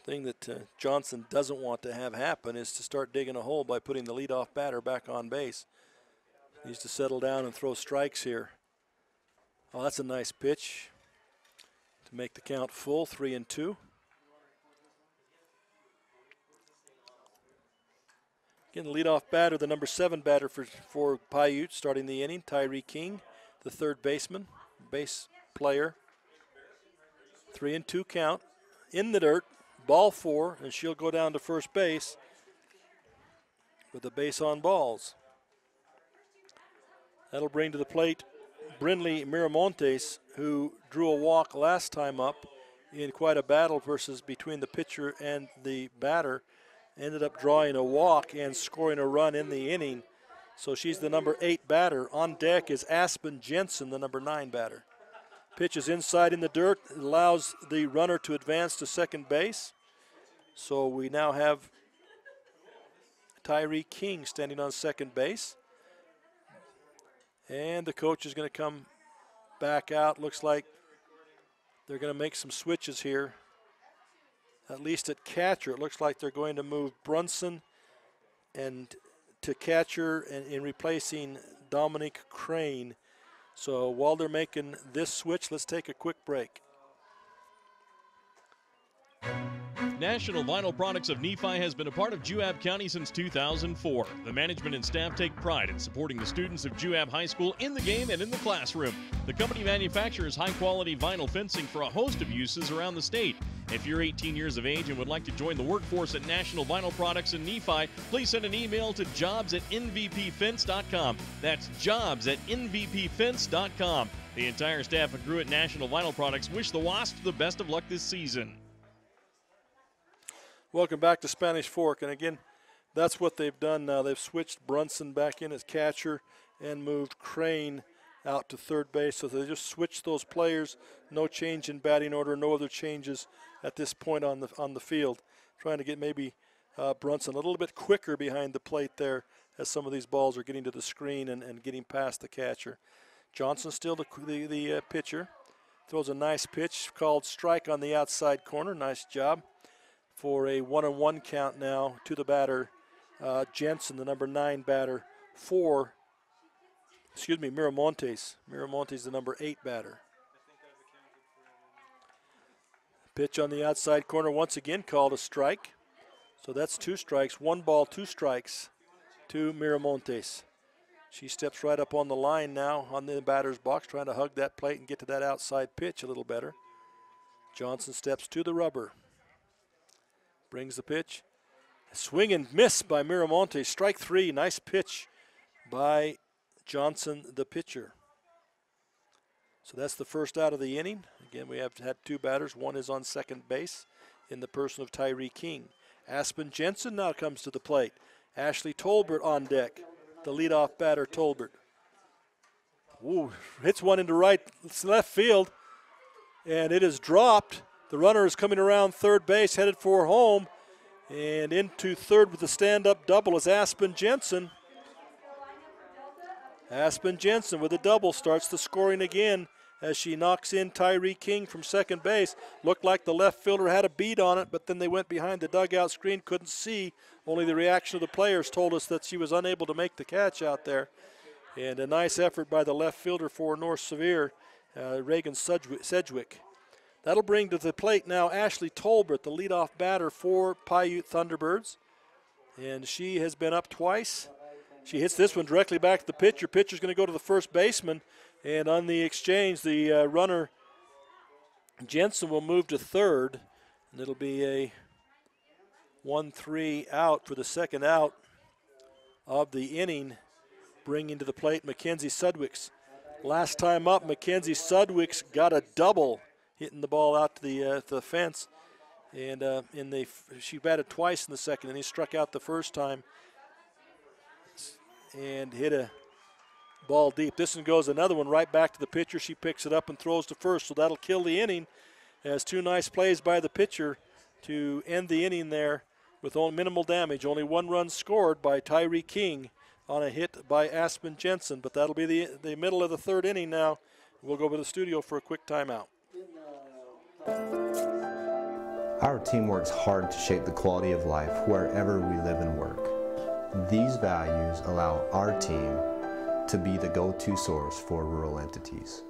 thing that Johnson doesn't want to have happen is to start digging a hole by putting the leadoff batter back on base. Needs to settle down and throw strikes here. Oh, that's a nice pitch to make the count full, 3-2. Again, the leadoff batter, the number 7 batter for Piute, starting the inning, Tyree King, the third baseman, base player. 3-2 count. In the dirt, ball 4, and she'll go down to first base with the base on balls. That'll bring to the plate Brindley Miramontes, who drew a walk last time up in quite a battle between the pitcher and the batter. Ended up drawing a walk and scoring a run in the inning. So she's the number 8 batter. On deck is Aspen Jensen, the number 9 batter. Pitch is inside in the dirt. It allows the runner to advance to second base. So we now have Tyree King standing on second base. And the coach is going to come back out. Looks like they're going to make some switches here. At least at catcher, it looks like they're going to move Brunson and to catcher and in replacing Dominique Crane. So while they're making this switch, let's take a quick break. National Vinyl Products of Nephi has been a part of Juab County since 2004. The management and staff take pride in supporting the students of Juab High School in the game and in the classroom. The company manufactures high-quality vinyl fencing for a host of uses around the state. If you're 18 years of age and would like to join the workforce at National Vinyl Products in Nephi, please send an email to jobs@nvpfence.com. That's jobs@nvpfence.com. The entire staff and crew at National Vinyl Products wish the Wasps the best of luck this season. Welcome back to Spanish Fork, and again, that's what they've done now. They've switched Brunson back in as catcher and moved Crane out to third base. So they just switched those players. No change in batting order, no other changes at this point on the field. Trying to get maybe Brunson a little bit quicker behind the plate there as some of these balls are getting to the screen and getting past the catcher. Johnson still the pitcher. Throws a nice pitch called strike on the outside corner. Nice job. For a 1-1 count now to the batter, Jensen, the number 9 batter for, Miramontes. Miramontes, the number 8 batter. Pitch on the outside corner, once again called a strike. So that's 2 strikes, 1 ball, 2 strikes to Miramontes. She steps right up on the line now on the batter's box, trying to hug that plate and get to that outside pitch a little better. Johnson steps to the rubber. Brings the pitch. Swing and miss by Miramonte. Strike 3. Nice pitch by Johnson, the pitcher. So that's the first out of the inning. Again, we have had 2 batters. One is on second base in the person of Tyree King. Aspen Jensen now comes to the plate. Ashley Tolbert on deck. The leadoff batter, Tolbert. Ooh, hits one into left field, and it is dropped. The runner is coming around third base, headed for home, and into third with the stand-up double is Aspen Jensen. Aspen Jensen with a double starts the scoring again as she knocks in Tyree King from second base. Looked like the left fielder had a beat on it, but then they went behind the dugout screen, couldn't see. Only the reaction of the players told us that she was unable to make the catch out there. And a nice effort by the left fielder for North Sevier, Reagan Sedgwick. That'll bring to the plate now Ashley Tolbert, the leadoff batter for Piute Thunderbirds. And she has been up twice. She hits this one directly back to the pitcher. Pitcher's going to go to the first baseman. And on the exchange, the runner, Jensen, will move to third. And it'll be a 1-3 out for the second out of the inning, bringing to the plate Mackenzie Sudwicks. Last time up, Mackenzie Sudwicks got a double, hitting the ball out to the fence. And she batted twice in the second, and he struck out the first time and hit a ball deep. This one goes another one right back to the pitcher. She picks it up and throws to first, so that'll kill the inning. As 2 nice plays by the pitcher to end the inning there with only minimal damage. Only 1 run scored by Tyree King on a hit by Aspen Jensen, but that'll be the middle of the third inning now. We'll go to the studio for a quick timeout. Our team works hard to shape the quality of life wherever we live and work. These values allow our team to be the go-to source for rural entities.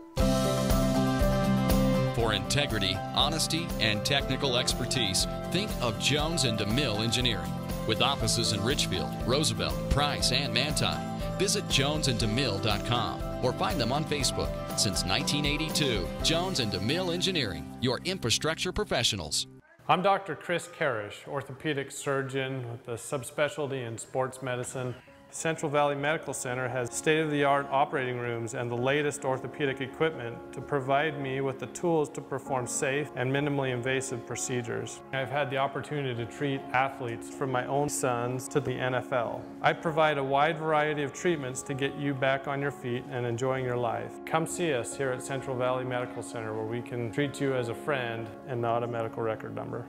For integrity, honesty, and technical expertise, think of Jones and DeMille Engineering. With offices in Richfield, Roosevelt, Price, and Manti, visit jonesandemille.com or find them on Facebook. Since 1982, Jones and DeMille Engineering, your infrastructure professionals. I'm Dr. Chris Karish, orthopedic surgeon with a subspecialty in sports medicine. Central Valley Medical Center has state-of-the-art operating rooms and the latest orthopedic equipment to provide me with the tools to perform safe and minimally invasive procedures. I've had the opportunity to treat athletes from my own sons to the NFL. I provide a wide variety of treatments to get you back on your feet and enjoying your life. Come see us here at Central Valley Medical Center, where we can treat you as a friend and not a medical record number.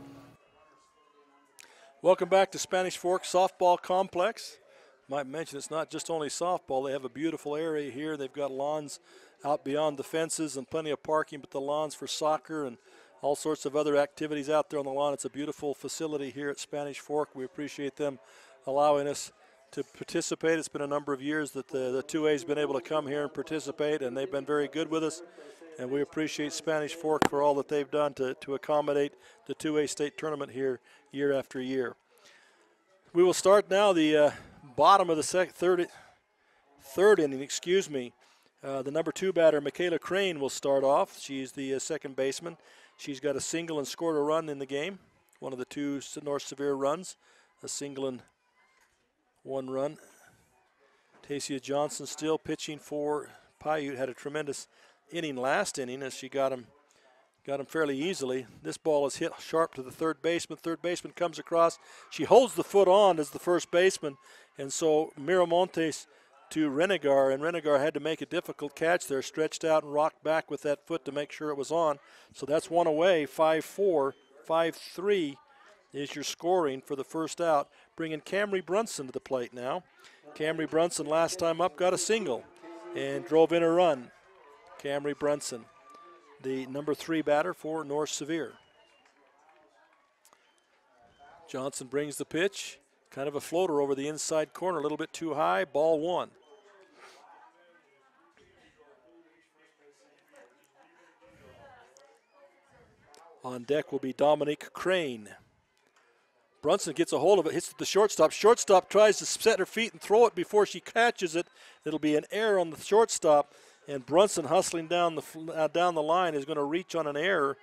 Welcome back to Spanish Fork Softball Complex. Might mention it's not just only softball. They have a beautiful area here. They've got lawns out beyond the fences and plenty of parking, but the lawns for soccer and all sorts of other activities out there on the lawn. It's a beautiful facility here at Spanish Fork. We appreciate them allowing us to participate. It's been a number of years that the 2A's been able to come here and participate, and they've been very good with us. And we appreciate Spanish Fork for all that they've done to accommodate the 2A state tournament here year after year. We will start now the bottom of the third inning, excuse me. The number 2 batter, Michaela Crane, will start off. She's the second baseman. She's got a single and scored a run in the game. One of the 2 North Sevier runs, a single and 1 run. Tasia Johnson still pitching for Piute. Had a tremendous inning last inning as she got him fairly easily. This ball is hit sharp to the third baseman. Third baseman comes across. She holds the foot on as the first baseman, and so Miramontes to Renegar, and Renegar had to make a difficult catch there, stretched out and rocked back with that foot to make sure it was on. So that's 1 away, 5-4, 5-3 is your scoring for the first out. Bringing Camry Brunson to the plate now. Camry Brunson last time up got a single and drove in a run. Camry Brunson, the number 3 batter for North Sevier. Johnson brings the pitch. Kind of a floater over the inside corner, a little bit too high, ball 1. On deck will be Dominique Crane. Brunson gets a hold of it, hits the shortstop. Shortstop tries to set her feet and throw it before she catches it. It'll be an error on the shortstop, and Brunson hustling down the line is going to reach on an error.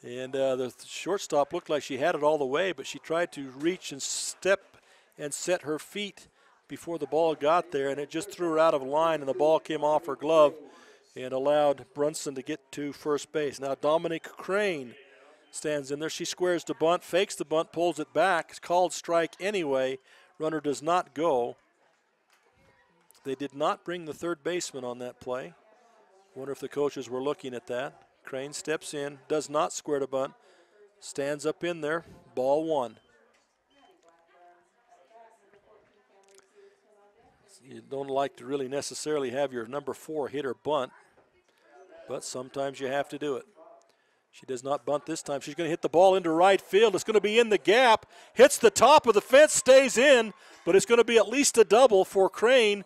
And the shortstop looked like she had it all the way, but she tried to reach and step and set her feet before the ball got there, and it just threw her out of line, and the ball came off her glove and allowed Brunson to get to first base. Now Dominique Crane stands in there. She squares the bunt, fakes the bunt, pulls it back. It's called strike anyway. Runner does not go. They did not bring the third baseman on that play. Wonder if the coaches were looking at that. Crane steps in, does not square the bunt, stands up in there, ball one. You don't like to really necessarily have your number 4 hit or bunt, but sometimes you have to do it. She does not bunt this time. She's going to hit the ball into right field. It's going to be in the gap, hits the top of the fence, stays in, but it's going to be at least a double for Crane.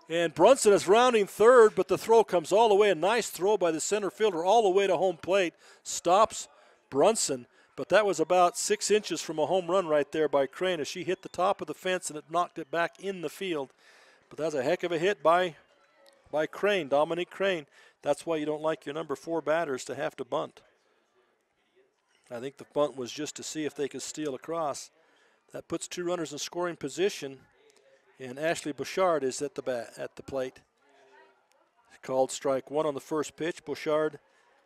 And Brunson is rounding third, but the throw comes all the way. A nice throw by the center fielder all the way to home plate. Stops Brunson, but that was about 6 inches from a home run right there by Crane as she hit the top of the fence and it knocked it back in the field. But that's a heck of a hit by Crane, Dominique Crane. That's why you don't like your number 4 batters to have to bunt. I think the bunt was just to see if they could steal across. That puts 2 runners in scoring position. And Ashley Bouchard is at the plate. Called strike one on the first pitch. Bouchard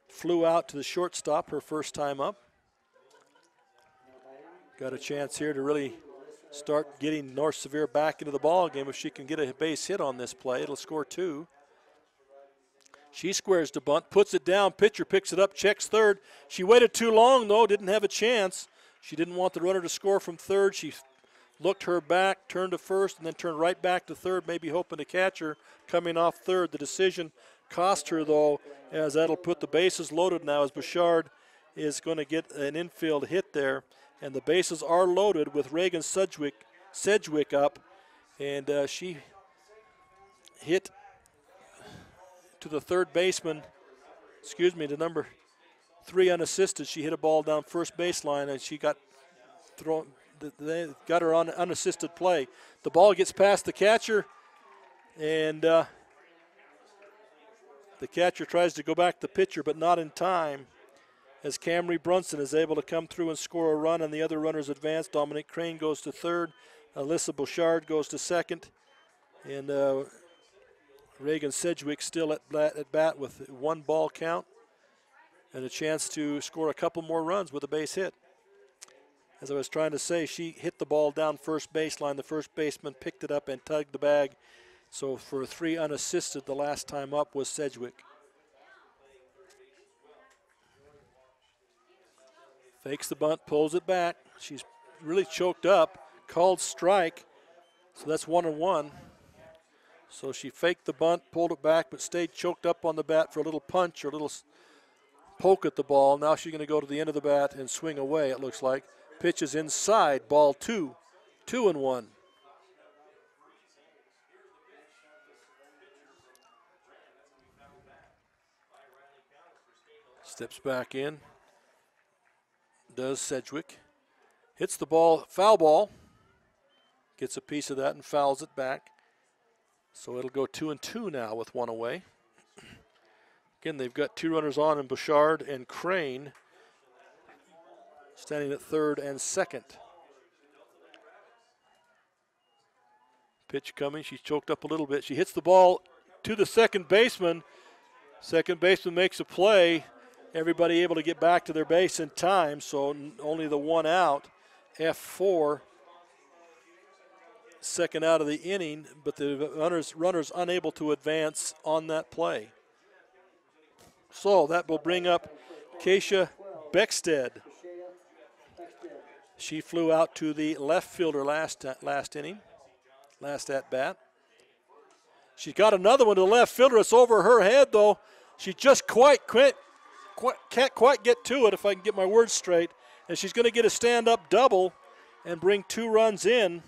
flew out to the shortstop her first time up. Got a chance here to really start getting North Sevier back into the ball game. If she can get a base hit on this play, it'll score 2. She squares the bunt, puts it down. Pitcher picks it up, checks third. She waited too long, though, didn't have a chance. She didn't want the runner to score from third. She looked her back, turned to first, and then turned right back to third, maybe hoping to catch her coming off third. The decision cost her, though, as that'll put the bases loaded now as Bouchard is going to get an infield hit there. And the bases are loaded with Reagan Sedgwick up, and she hit to the third baseman, the number 3 unassisted. She hit a ball down first baseline, and she got thrown. They got her on unassisted play. The ball gets past the catcher, and the catcher tries to go back to the pitcher, but not in time, as Camry Brunson is able to come through and score a run, and the other runners advance. Dominique Crane goes to third. Alyssa Bouchard goes to second. And Reagan Sedgwick still at bat with 1 ball count and a chance to score a couple more runs with a base hit. As I was trying to say, she hit the ball down first baseline. The first baseman picked it up and tugged the bag. So for 3 unassisted, the last time up was Sedgwick. Fakes the bunt, pulls it back. She's really choked up, called strike. So that's 1-1. So she faked the bunt, pulled it back, but stayed choked up on the bat for a little punch or a little poke at the ball. Now she's going to go to the end of the bat and swing away, it looks like. Pitch is inside, ball 2, 2-1. Steps back in, does Sedgwick. Hits the ball, foul ball. Gets a piece of that and fouls it back. So it'll go 2-2 now with 1 away. Again, they've got 2 runners on in Bouchard and Crane, standing at third and second. Pitch coming, she's choked up a little bit. She hits the ball to the second baseman. Second baseman makes a play. Everybody able to get back to their base in time, so only the 1 out. F4, second out of the inning, but the runners unable to advance on that play. So that will bring up Keisha Beckstead. She flew out to the left fielder last inning, last at bat. She got another one to the left fielder. It's over her head, though. She just can't quite get to it, if I can get my words straight. And she's going to get a stand-up double and bring 2 runs in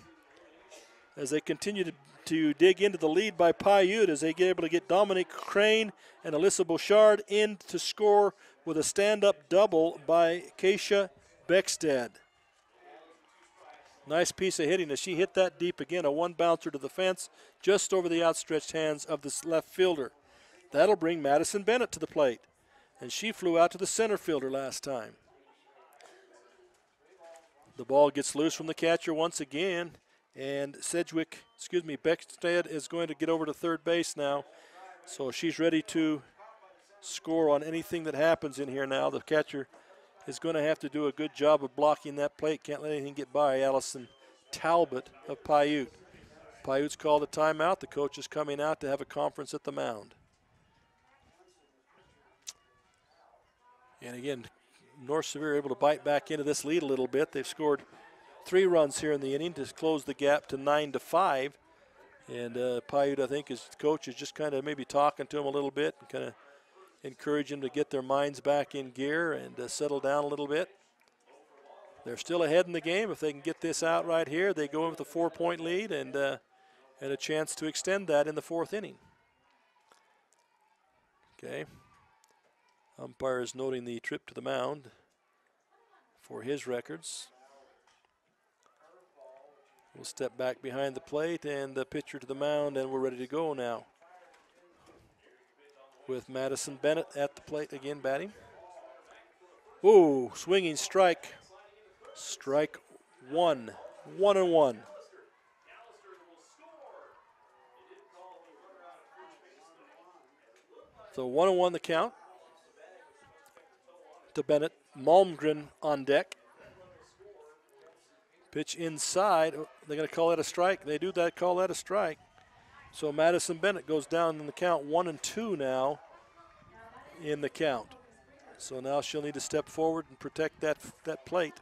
as they continue to dig into the lead by Piute, as they get able to get Dominique Crane and Alyssa Bouchard in to score with a stand-up double by Keisha Beckstead. Nice piece of hitting as she hit that deep again. A one bouncer to the fence just over the outstretched hands of this left fielder. That'll bring Madison Bennett to the plate. And she flew out to the center fielder last time. The ball gets loose from the catcher once again. And Beckstead is going to get over to third base now. So she's ready to score on anything that happens in here now. The catcher is going to have to do a good job of blocking that plate. Can't let anything get by Allison Talbot of Piute. Piute's called a timeout. The coach is coming out to have a conference at the mound. And again, North Sevier able to bite back into this lead a little bit. They've scored 3 runs here in the inning to close the gap to 9-5. And Piute, I think, his coach is just kind of maybe talking to him a little bit and kind of encourage them to get their minds back in gear and settle down a little bit. They're still ahead in the game. If they can get this out right here, they go in with a 4-point lead and a chance to extend that in the 4th inning. Okay. Umpire is noting the trip to the mound for his records. We'll step back behind the plate and the pitcher to the mound, and we're ready to go now. With Madison Bennett at the plate again batting. Ooh, swinging strike. Strike 1. 1-1. So 1-1 the count to Bennett. Malmgren on deck. Pitch inside. Oh, they're going to call that a strike. They do that, call that a strike. So Madison Bennett goes down in the count 1-2 now in the count. So now she'll need to step forward and protect that plate.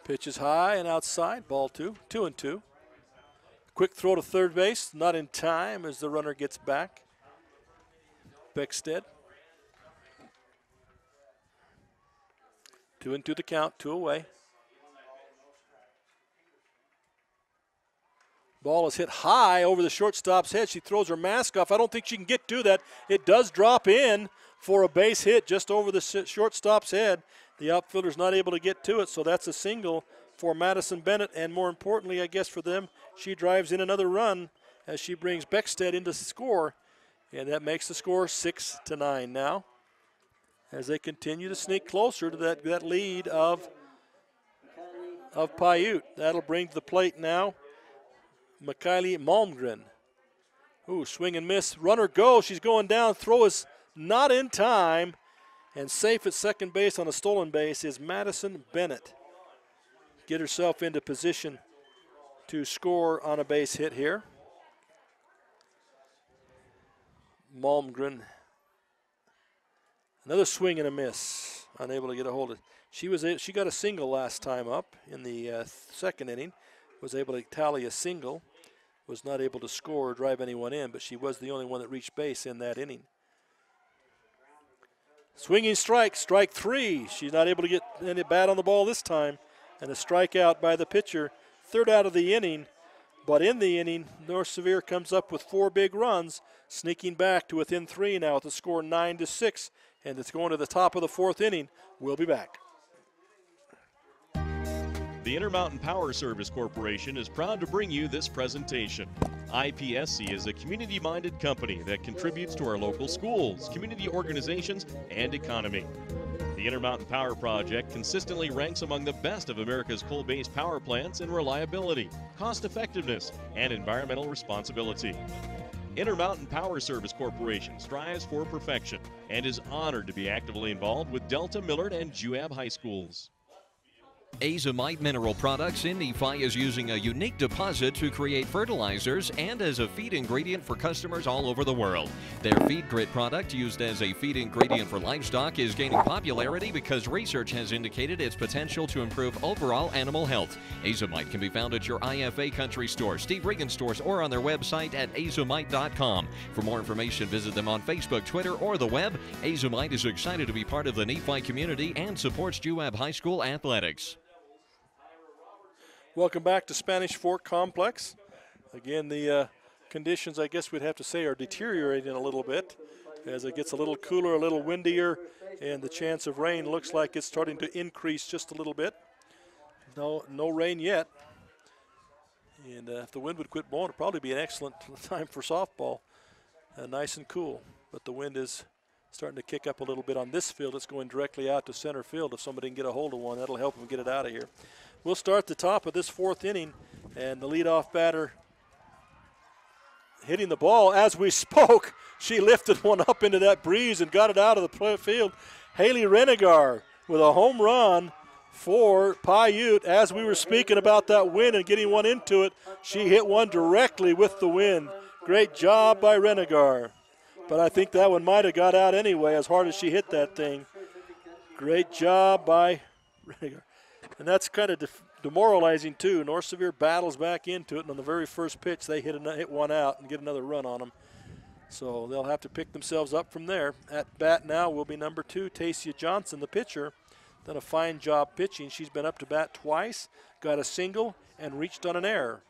Pitch is high and outside, ball 2, 2-2. Quick throw to third base, not in time as the runner gets back. Beckstead. 2-2 the count, 2 away. Ball is hit high over the shortstop's head. She throws her mask off. I don't think she can get to that. It does drop in for a base hit just over the shortstop's head. The outfielder's not able to get to it, so that's a single for Madison Bennett. And more importantly, I guess for them, she drives in another run as she brings Beckstead into the score. And that makes the score 6-9 now as they continue to sneak closer to that lead of Piute. That'll bring to the plate now Mikhaili Malmgren. Ooh, swing and miss. Runner goes. She's going down. Throw is not in time. And safe at second base on a stolen base is Madison Bennett. Get herself into position to score on a base hit here. Malmgren. Another swing and a miss. Unable to get a hold of it. She got a single last time up in the second inning. Was able to tally a single. Was not able to score or drive anyone in, but she was the only one that reached base in that inning. Swinging strike, strike 3. She's not able to get any bat on the ball this time. And a strikeout by the pitcher. 3rd out of the inning. But in the inning, North Sevier comes up with 4 big runs, sneaking back to within 3 now with the score 9-6. And it's going to the top of the 4th inning. We'll be back. The Intermountain Power Service Corporation is proud to bring you this presentation. IPSC is a community-minded company that contributes to our local schools, community organizations, and economy. The Intermountain Power Project consistently ranks among the best of America's coal-based power plants in reliability, cost-effectiveness, and environmental responsibility. Intermountain Power Service Corporation strives for perfection and is honored to be actively involved with Delta, Millard, and Juab High Schools. Azomite Mineral Products in Nephi is using a unique deposit to create fertilizers and as a feed ingredient for customers all over the world. Their Feed Grit product, used as a feed ingredient for livestock, is gaining popularity because research has indicated its potential to improve overall animal health. Azomite can be found at your IFA Country Store, Steve Regan stores, or on their website at azomite.com. For more information, visit them on Facebook, Twitter, or the web. Azomite is excited to be part of the Nephi community and supports Juab High School athletics. Welcome back to Spanish Fork Complex. Again, the conditions, I guess we'd have to say, are deteriorating a little bit. as it gets a little cooler, a little windier, and the chance of rain looks like it's starting to increase just a little bit. No rain yet. And if the wind would quit blowing, it'd probably be an excellent time for softball. Nice and cool, but the wind is starting to kick up a little bit on this field. It's going directly out to center field. If somebody can get a hold of one, that'll help them get it out of here. We'll start the top of this fourth inning, and the leadoff batter hitting the ball as we spoke. She lifted one up into that breeze and got it out of the field. Haley Renegar with a home run for Piute. As we were speaking about that wind and getting one into it, she hit one directly with the wind. Great job by Renegar. But I think that one might have got out anyway, as hard as she hit that thing. Great job by Renegar. And that's kind of demoralizing, too. North Sevier battles back into it, and on the very first pitch, they hit one out and get another run on them. So they'll have to pick themselves up from there. At bat now will be number 2, Tasia Johnson, the pitcher. Done a fine job pitching. She's been up to bat twice, got a single, and reached on an error.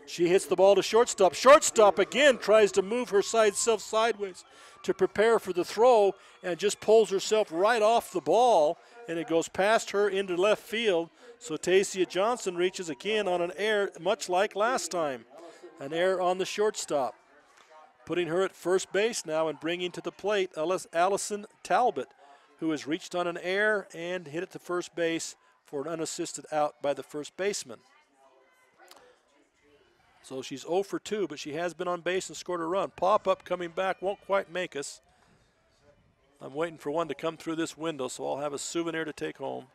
She hits the ball to shortstop. Shortstop again tries to move herself sideways to prepare for the throw and just pulls herself right off the ball, and it goes past her into left field. So Tasia Johnson reaches again on an error, much like last time. An error on the shortstop. Putting her at first base now and bringing to the plate Allison Talbot, who has reached on an error and hit it to first base for an unassisted out by the first baseman. So she's 0 for 2, but she has been on base and scored a run. Pop-up coming back, won't quite make us. I'm waiting for one to come through this window, so I'll have a souvenir to take home.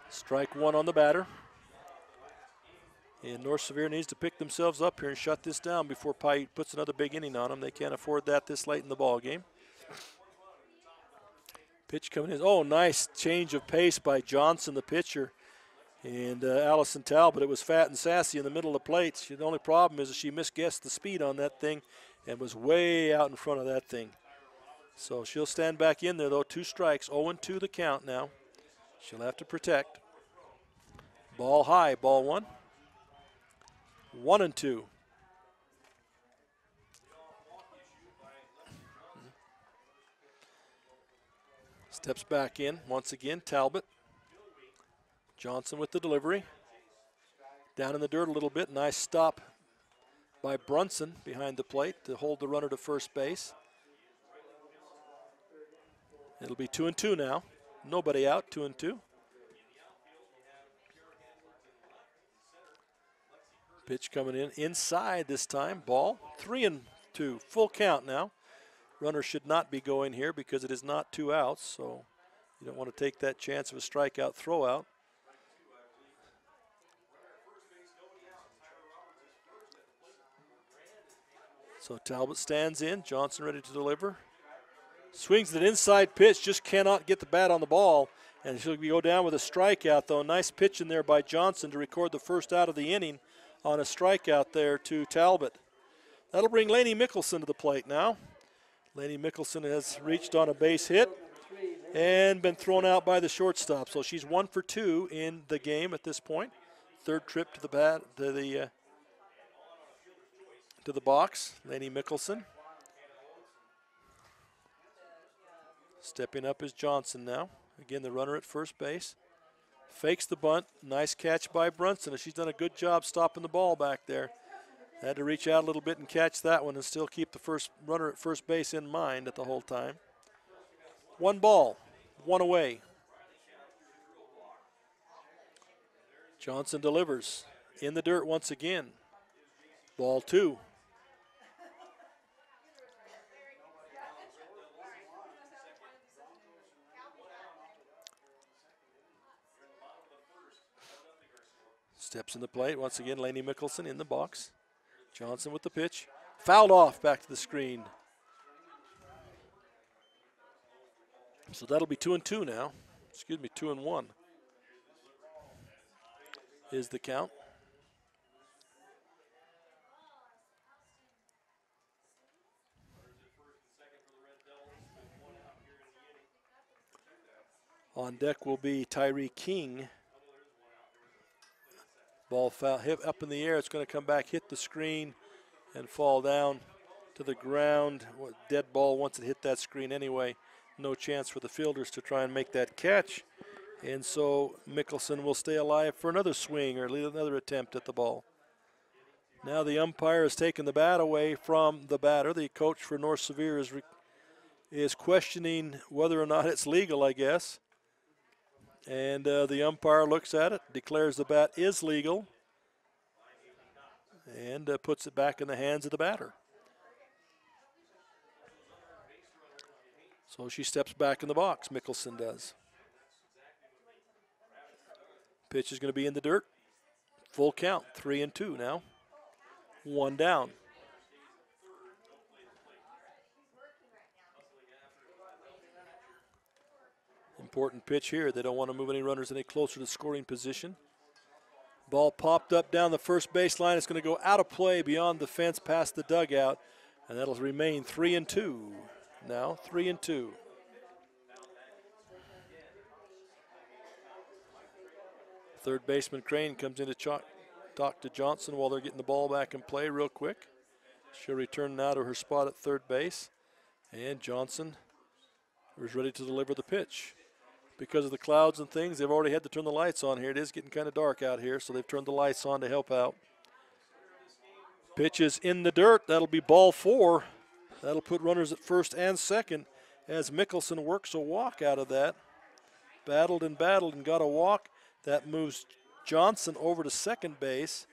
Strike one on the batter. And North Sevier needs to pick themselves up here and shut this down before Piute puts another big inning on them. They can't afford that this late in the ball game. Pitch coming in. Oh, nice change of pace by Johnson, the pitcher. And Allison Talbot, it was fat and sassy in the middle of the plate. The only problem is that she misguessed the speed on that thing and was way out in front of that thing. So she'll stand back in there, though. 2 strikes, 0-2 the count now. She'll have to protect. Ball high, ball 1. 1-2. Steps back in once again, Talbot. Johnson with the delivery. Down in the dirt a little bit. Nice stop by Brunson behind the plate to hold the runner to first base. It'll be 2-2 now. Nobody out, 2-2. Pitch coming in inside this time. Ball 3-2. Full count now. Runner should not be going here because it is not 2 outs, so you don't want to take that chance of a strikeout throw out. So Talbot stands in. Johnson ready to deliver. Swings an inside pitch, just cannot get the bat on the ball. And she'll go down with a strikeout, though. Nice pitch in there by Johnson to record the first out of the inning on a strikeout there to Talbot. That'll bring Lainey Mickelson to the plate now. Lainey Mickelson has reached on a base hit and been thrown out by the shortstop. So she's 1 for 2 in the game at this point. Third trip to the bat, to the box, Lainey Mickelson. Stepping up is Johnson now. Again, the runner at first base. Fakes the bunt. Nice catch by Brunson. She's done a good job stopping the ball back there. Had to reach out a little bit and catch that one and still keep the first runner at first base in mind at the whole time. 1 ball, 1 away. Johnson delivers in the dirt once again. Ball 2. Steps in the plate. Once again, Lainey Mickelson in the box. Johnson with the pitch. Fouled off back to the screen. So that'll be 2-2 now. Excuse me, 2-1 is the count. On deck will be Tyree King. Ball foul, hit up in the air. It's going to come back, hit the screen, and fall down to the ground. Dead ball once it hit that screen anyway. No chance for the fielders to try and make that catch. And so Mickelson will stay alive for another swing or another attempt at the ball. Now the umpire has taken the bat away from the batter. The coach for North Sevier is questioning whether or not it's legal, I guess. And the umpire looks at it, declares the bat is legal, and puts it back in the hands of the batter. So she steps back in the box, Mickelson does. Pitch is going to be in the dirt. Full count, 3-2 now. 1 down. Important pitch here. They don't want to move any runners any closer to scoring position. Ball popped up down the first baseline. It's going to go out of play beyond the fence past the dugout, and that'll remain 3-2. Now 3-2. Third baseman Crane comes in to talk to Johnson while they're getting the ball back in play real quick. She'll return now to her spot at third base, and Johnson is ready to deliver the pitch. Because of the clouds and things, they've already had to turn the lights on here. It is getting kind of dark out here, so they've turned the lights on to help out. Pitch is in the dirt. That'll be ball 4. That'll put runners at first and second as Mickelson works a walk out of that. Battled and got a walk. That moves Johnson over to second base.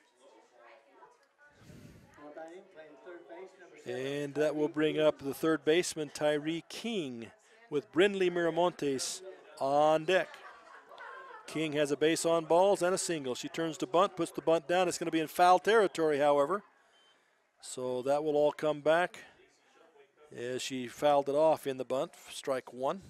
And that will bring up the third baseman, Tyree King, with Brindley Miramontes on deck. King has a base on balls and a single. She turns to bunt, puts the bunt down. It's going to be in foul territory, however. So that will all come back as she fouled it off in the bunt. Strike 1.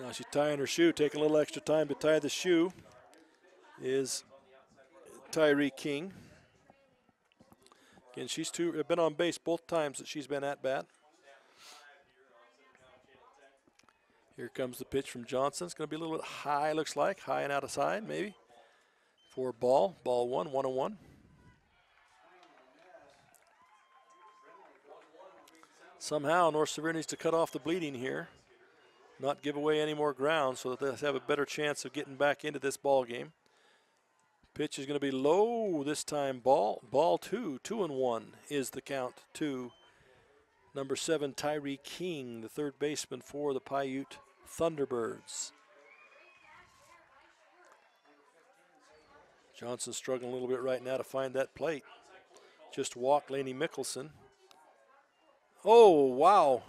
Now she's tying her shoe, taking a little extra time to tie the shoe, is Tyree King. Again, she's been on base both times that she's been at bat. Here comes the pitch from Johnson. It's going to be a little bit high, looks like. High and out of side, maybe. For ball 1, 1-1. Somehow North Sevier needs to cut off the bleeding here. Not give away any more ground so that they'll have a better chance of getting back into this ball game. Pitch is going to be low this time. Ball 2, 2-1 is the count to number 7, Tyree King, the third baseman for the Piute Thunderbirds. Johnson struggling a little bit right now to find that plate. Just walked Lainey Mickelson. Oh, wow.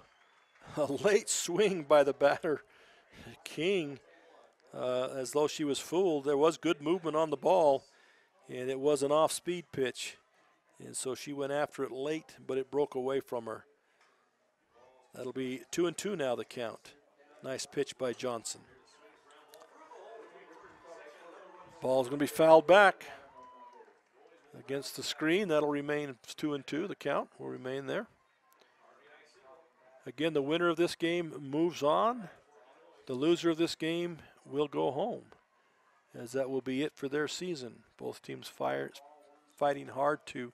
A late swing by the batter, King, as though she was fooled. There was good movement on the ball, and it was an off-speed pitch. And so she went after it late, but it broke away from her. That'll be 2-2 now, the count. Nice pitch by Johnson. Ball's going to be fouled back against the screen. That'll remain 2-2. The count will remain there. Again, the winner of this game moves on. The loser of this game will go home, as that will be it for their season. Both teams fighting hard to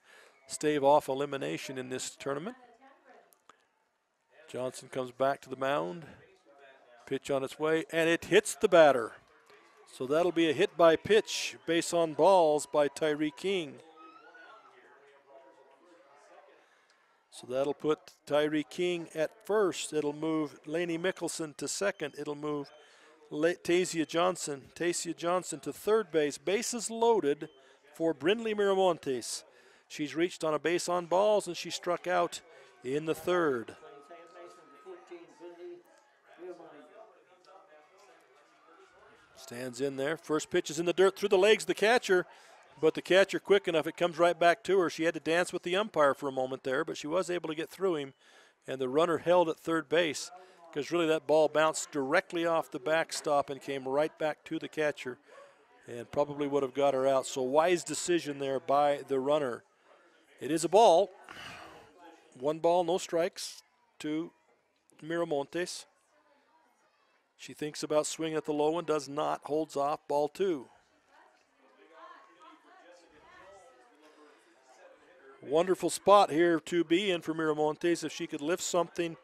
stave off elimination in this tournament. Johnson comes back to the mound. Pitch on its way, and it hits the batter. So that'll be a hit by pitch, base on balls by Tyree King. So that'll put Tyree King at first. It'll move Lainey Mickelson to second. It'll move Tasia Johnson to third base. Bases loaded for Brindley Miramontes. She's reached on a base on balls, and she struck out in the third. Stands in there. First pitch is in the dirt through the legs of the catcher. But the catcher quick enough, it comes right back to her. She had to dance with the umpire for a moment there, but she was able to get through him. And the runner held at third base because really that ball bounced directly off the backstop and came right back to the catcher and probably would have got her out. So wise decision there by the runner. It is a ball. 1 ball, no strikes to Miramontes. She thinks about swinging at the low one, does not, holds off, ball 2. Wonderful spot here to be in for Miramontes. If she could lift something,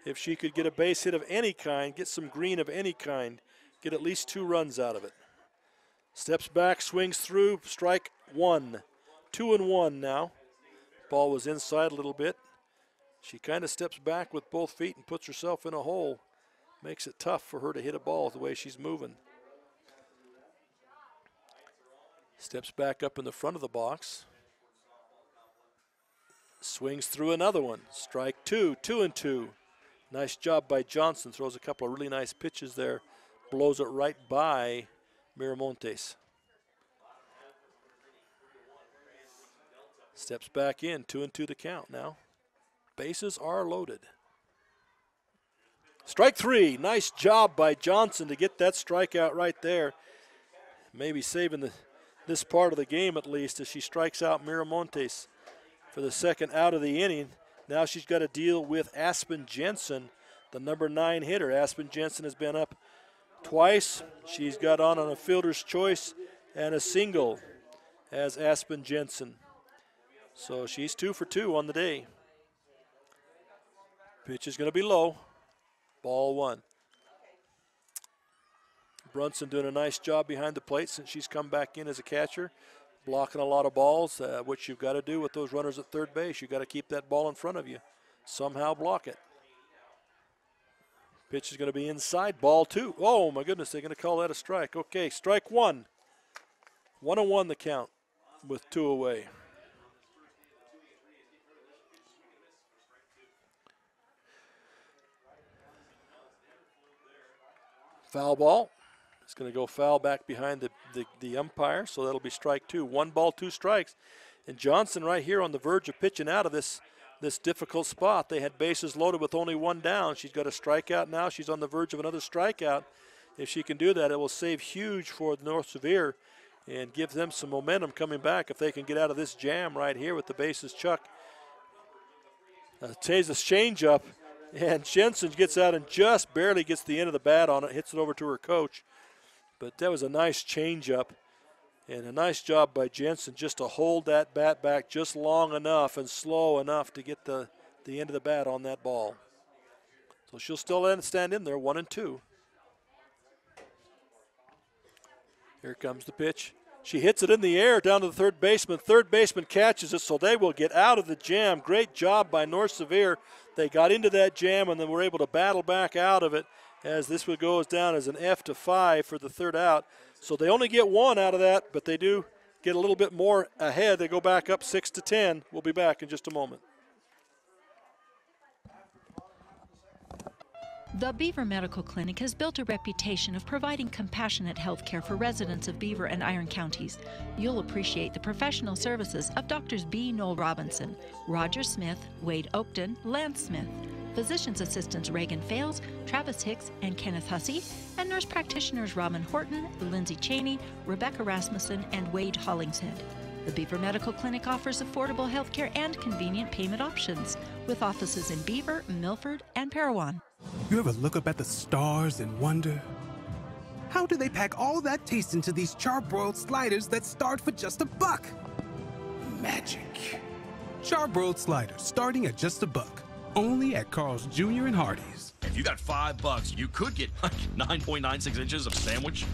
if she could get a base hit of any kind, get some green of any kind, get at least 2 runs out of it. Steps back, swings through, strike 1. 2-1 now. Ball was inside a little bit. She kind of steps back with both feet and puts herself in a hole. Makes it tough for her to hit a ball the way she's moving. Steps back up in the front of the box. Swings through another one. Strike 2, 2-2. Nice job by Johnson. Throws a couple of really nice pitches there. Blows it right by Miramontes. Steps back in, 2-2 the count now. Bases are loaded. Strike 3, nice job by Johnson to get that strikeout right there. Maybe saving this part of the game at least as she strikes out Miramontes for the second out of the inning. Now she's got to deal with Aspen Jensen, the number 9 hitter. Aspen Jensen has been up twice. She's got on a fielder's choice and a single as Aspen Jensen. So she's 2 for 2 on the day. Pitch is going to be low. Ball 1. Brunson doing a nice job behind the plate since she's come back in as a catcher, blocking a lot of balls, which you've got to do with those runners at third base. You've got to keep that ball in front of you. Somehow block it. Pitch is going to be inside. Ball 2. Oh, my goodness, they're going to call that a strike. Okay, strike 1. 1-1 the count with 2 away. Foul ball. It's going to go foul back behind the umpire, so that'll be strike 2. 1 ball, 2 strikes. And Johnson right here on the verge of pitching out of this difficult spot. They had bases loaded with only 1 down. She's got a strikeout now. She's on the verge of another strikeout. If she can do that, it will save huge for North Sevier and give them some momentum coming back if they can get out of this jam right here with the bases chuck. Tays a changeup. And Jensen gets out and just barely gets the end of the bat on it, hits it over to her coach. But that was a nice changeup and a nice job by Jensen just to hold that bat back just long enough and slow enough to get the end of the bat on that ball. So she'll still stand in there, 1-2. Here comes the pitch. She hits it in the air down to the third baseman. Third baseman catches it, so they will get out of the jam. Great job by North Sevier. They got into that jam and then were able to battle back out of it as this one goes down as an F-5 for the third out. So they only get 1 out of that, but they do get a little bit more ahead. They go back up 6-10. We'll be back in just a moment. The Beaver Medical Clinic has built a reputation of providing compassionate health care for residents of Beaver and Iron counties. You'll appreciate the professional services of Drs. B. Noel Robinson, Roger Smith, Wade Oakton, Lance Smith, physician's assistants Reagan Fales, Travis Hicks, and Kenneth Hussey, and nurse practitioners Robin Horton, Lindsay Cheney, Rebecca Rasmussen, and Wade Hollingshead. The Beaver Medical Clinic offers affordable health care and convenient payment options, with offices in Beaver, Milford, and Parowan. You ever look up at the stars and wonder, how do they pack all that taste into these charbroiled sliders that start for just $1? Magic. Charbroiled sliders starting at just $1. Only at Carl's Jr. and Hardee's. If you got $5, you could get 9.96 inches of sandwich.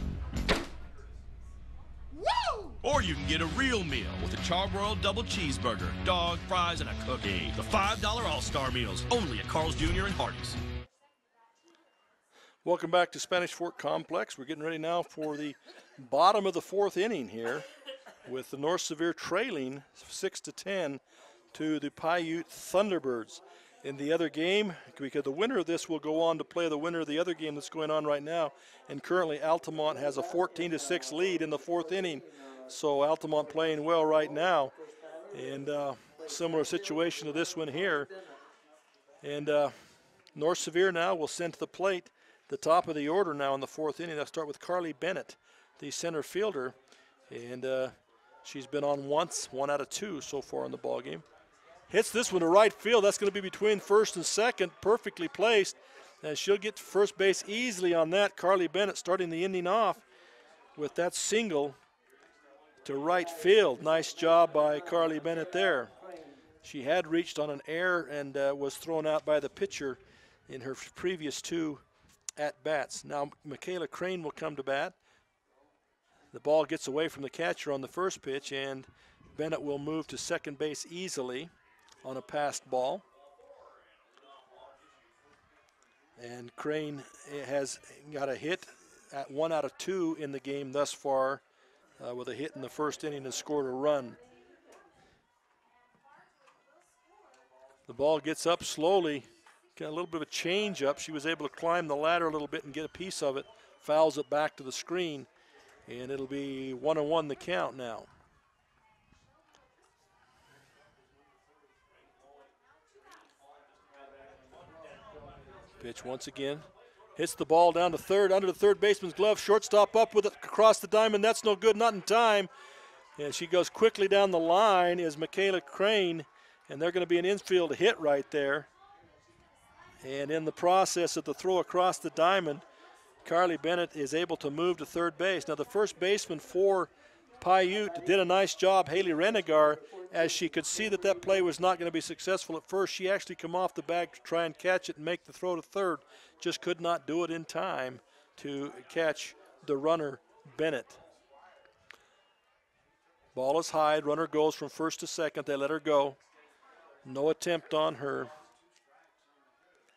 Woo! Or you can get a real meal with a charbroiled double cheeseburger, dog, fries, and a cookie. The $5 All-Star Meals, only at Carl's Jr. and Hardee's. Welcome back to Spanish Fort Complex. We're getting ready now for the bottom of the 4th inning here with the North Sevier trailing 6-10 to the Piute Thunderbirds. In the other game, because the winner of this will go on to play the winner of the other game that's going on right now, and currently Altamont has a 14-6 lead in the 4th inning. So Altamont playing well right now, and similar situation to this one here. And North Sevier now will send to the plate the top of the order now in the 4th inning. I'll start with Carly Bennett, the center fielder, and she's been on once, 1 out of 2 so far in the ball game. Hits this one to right field. That's going to be between first and second, perfectly placed. And she'll get to first base easily on that. Carly Bennett starting the inning off with that single to right field. Nice job by Carly Bennett there. She had reached on an error and was thrown out by the pitcher in her previous 2 at-bats. Now Michaela Crane will come to bat. The ball gets away from the catcher on the first pitch, and Bennett will move to second base easily on a passed ball. And Crane has got a hit at 1 out of 2 in the game thus far with a hit in the first inning and scored a run. The ball gets up slowly, got a little bit of a change up. She was able to climb the ladder a little bit and get a piece of it, fouls it back to the screen, and it'll be 1-1 the count now. Pitch once again. Hits the ball down to third, under the third baseman's glove. Shortstop up with it across the diamond. That's no good, not in time. And she goes quickly down the line is Michaela Crane, and they're going to be an infield hit right there. And in the process of the throw across the diamond, Carly Bennett is able to move to third base. Now the first baseman for Piute did a nice job, Haley Renegar, as she could see that that play was not going to be successful at first. She actually come off the bag to try and catch it and make the throw to third. Just could not do it in time to catch the runner, Bennett. Ball is high, runner goes from first to second. They let her go. No attempt on her.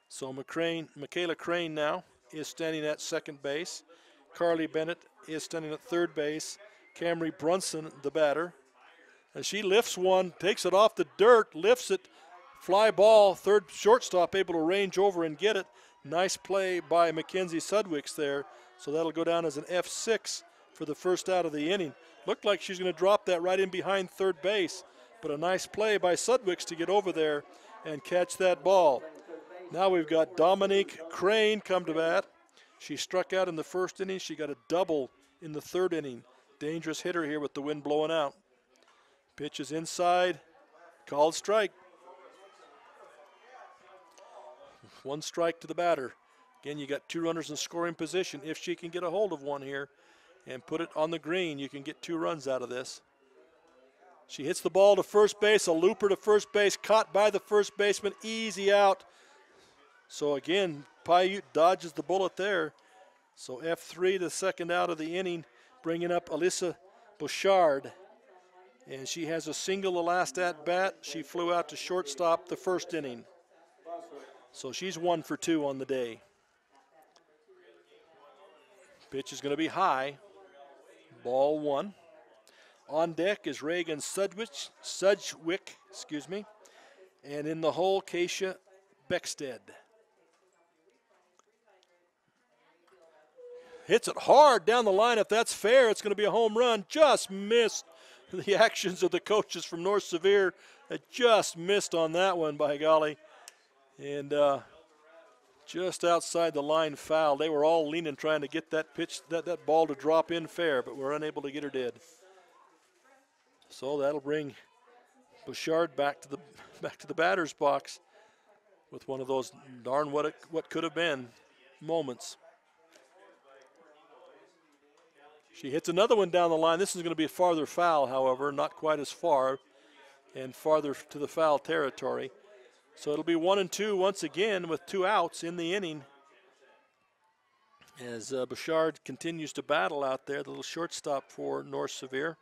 So Michaela Crane now is standing at second base. Carly Bennett is standing at third base. Camry Brunson, the batter. And she lifts one, takes it off the dirt, lifts it, fly ball, third shortstop able to range over and get it. Nice play by Mackenzie Sudwicks there. So that'll go down as an F6 for the first out of the inning. Looked like she's going to drop that right in behind third base, but a nice play by Sudwicks to get over there and catch that ball. Now we've got Dominique Crane come to bat. She struck out in the first inning. She got a double in the third inning. Dangerous hitter here with the wind blowing out. Pitch is inside, called strike. 1 strike to the batter. Again, you got 2 runners in scoring position. If she can get a hold of one here and put it on the green, you can get 2 runs out of this. She hits the ball to first base, a looper to first base, caught by the first baseman, easy out. So again, Piute dodges the bullet there. So F3, the second out of the inning, bringing up Alyssa Bouchard. And she has a single the last at bat. She flew out to shortstop the first inning. So she's 1 for 2 on the day. Pitch is going to be high. Ball 1. On deck is Reagan Sudwick, and in the hole, Keisha Beckstead. Hits it hard down the line. If that's fair, it's going to be a home run. Just missed the actions of the coaches from North Sevier. Just missed on that one, by golly. And just outside the line foul. They were all leaning trying to get that pitch, that ball to drop in fair, but were unable to get her dead. So that'll bring Bouchard back to the batter's box with one of those darn what could have been moments. She hits another one down the line. This is going to be a farther foul, however, not quite as far and farther to the foul territory. So it'll be 1-2 once again with 2 outs in the inning as Bouchard continues to battle out there, the little shortstop for North Sevier.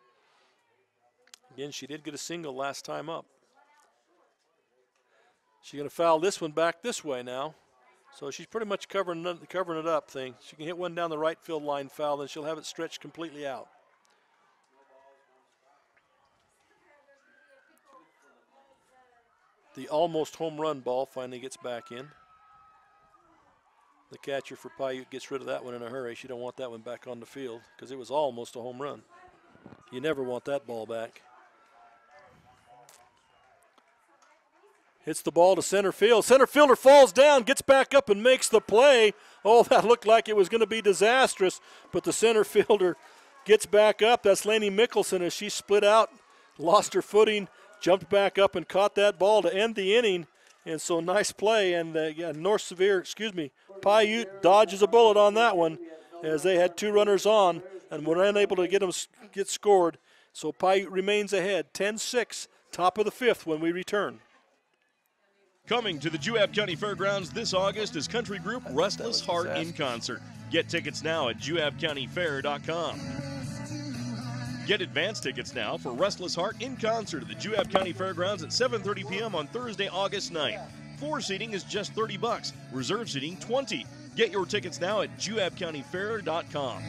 Again, she did get a single last time up. She's going to foul this one back this way now. So she's pretty much covering it up thing. She can hit one down the right field line foul, then she'll have it stretched completely out. The almost home run ball finally gets back in. The catcher for Piute gets rid of that one in a hurry. She don't want that one back on the field because it was almost a home run. You never want that ball back. Hits the ball to center field. Center fielder falls down, gets back up and makes the play. Oh, that looked like it was going to be disastrous, but the center fielder gets back up. That's Lainey Mickelson as she split out, lost her footing, jumped back up and caught that ball to end the inning. And so nice play, and Piute dodges a bullet on that one as they had 2 runners on and were unable to get scored. So Piute remains ahead, 10-6, top of the 5th when we return. Coming to the Juab County Fairgrounds this August is country group Restless Heart in concert. Get tickets now at juabcountyfair.com. Get advance tickets now for Restless Heart in concert at the Juab County Fairgrounds at 7:30 p.m. on Thursday, August 9th. Floor seating is just $30. Reserve seating $20. Get your tickets now at juabcountyfair.com.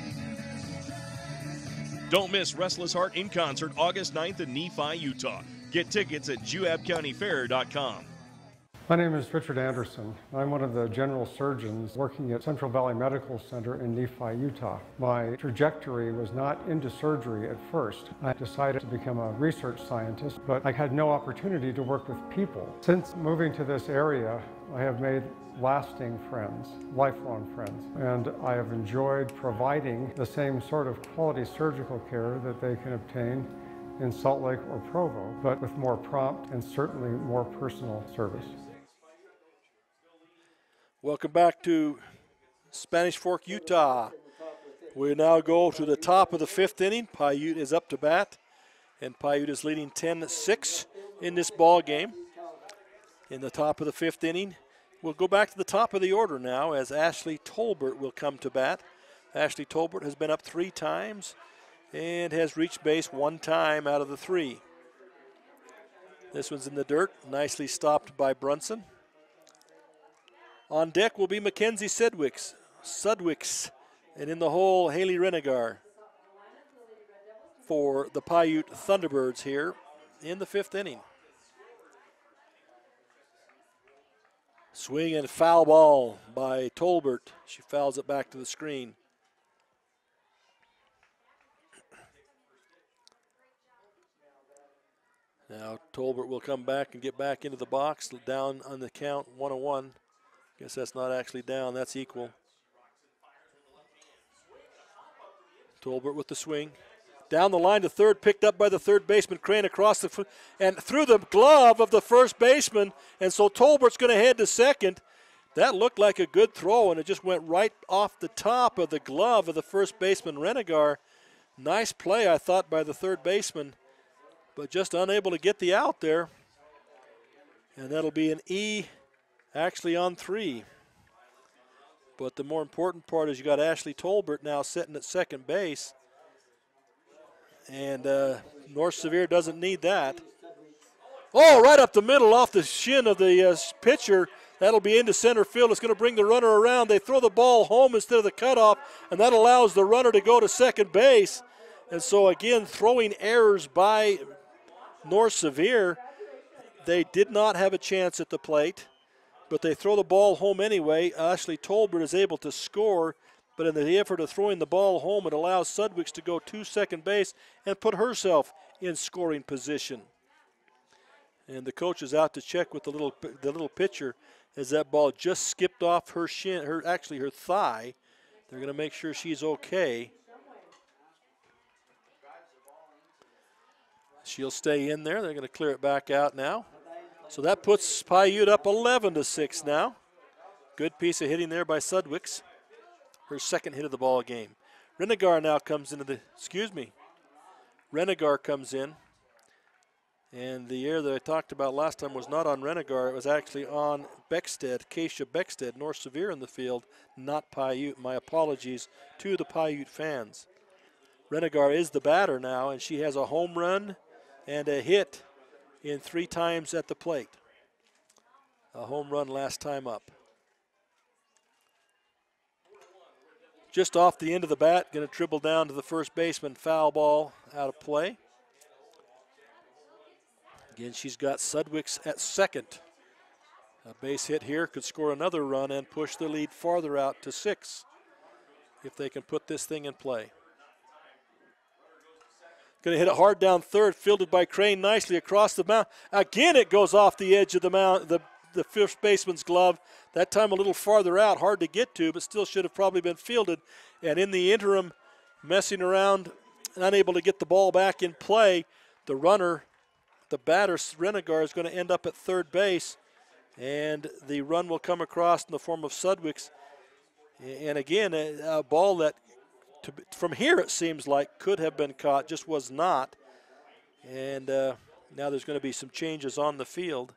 Don't miss Restless Heart in concert August 9th in Nephi, Utah. Get tickets at juabcountyfair.com. My name is Richard Anderson. I'm one of the general surgeons working at Central Valley Medical Center in Nephi, Utah. My trajectory was not into surgery at first. I decided to become a research scientist, but I had no opportunity to work with people. Since moving to this area, I have made lasting friends, lifelong friends, and I have enjoyed providing the same sort of quality surgical care that they can obtain in Salt Lake or Provo, but with more prompt and certainly more personal service. Welcome back to Spanish Fork, Utah. We now go to the top of the 5th inning. Piute is up to bat, and Piute is leading 10-6 in this ball game. In the top of the 5th inning, we'll go back to the top of the order now as Ashley Tolbert will come to bat. Ashley Tolbert has been up 3 times and has reached base 1 time out of the 3. This one's in the dirt, nicely stopped by Brunson. On deck will be Mackenzie Sudwicks, and in the hole, Haley Renegar for the Piute Thunderbirds here in the 5th inning. Swing and foul ball by Tolbert. She fouls it back to the screen. Now Tolbert will come back and get back into the box, down on the count, 1-1. Guess that's not actually down, that's equal. Tolbert with the swing. Down the line to third, picked up by the third baseman, Crane across the and through the glove of the first baseman, and so Tolbert's going to head to second. That looked like a good throw, and it just went right off the top of the glove of the first baseman, Renegar. Nice play, I thought, by the third baseman, but just unable to get the out there. And that'll be an E actually on 3. But the more important part is you got Ashley Tolbert now sitting at second base. And North Sevier doesn't need that. Oh, right up the middle off the shin of the pitcher. That'll be into center field. It's going to bring the runner around. They throw the ball home instead of the cutoff, and that allows the runner to go to second base. And so, again, throwing errors by North Sevier. They did not have a chance at the plate, but they throw the ball home anyway. Ashley Tolbert is able to score, but in the effort of throwing the ball home, it allows Sudwicks to go to second base and put herself in scoring position. And the coach is out to check with the little pitcher as that ball just skipped off her shin, her thigh. They're going to make sure she's okay. She'll stay in there. They're going to clear it back out now. So that puts Piute up 11-6 now. Good piece of hitting there by Sudwicks. Her second hit of the ball game. Renegar now comes into the, Renegar comes in. And the error that I talked about last time was not on Renegar. It was actually on Beckstead, Keisha Beckstead, North Sevier in the field, not Piute. My apologies to the Piute fans. Renegar is the batter now, and she has a home run and a hit in 3 times at the plate. A home run last time up. Just off the end of the bat, going to dribble down to the first baseman, foul ball out of play. Again, she's got Sudwicks at second. A base hit here could score another run and push the lead farther out to 6 if they can put this thing in play. Going to hit it hard down third, fielded by Crane nicely across the mound. Again, it goes off the edge of the mound, the first baseman's glove. That time a little farther out, hard to get to, but still should have probably been fielded. And in the interim, messing around, unable to get the ball back in play, the runner, the batter, Renegar, is going to end up at third base. And the run will come across in the form of Sudwick's. And again, a ball that from here it seems like could have been caught, just was not. And now there's going to be some changes on the field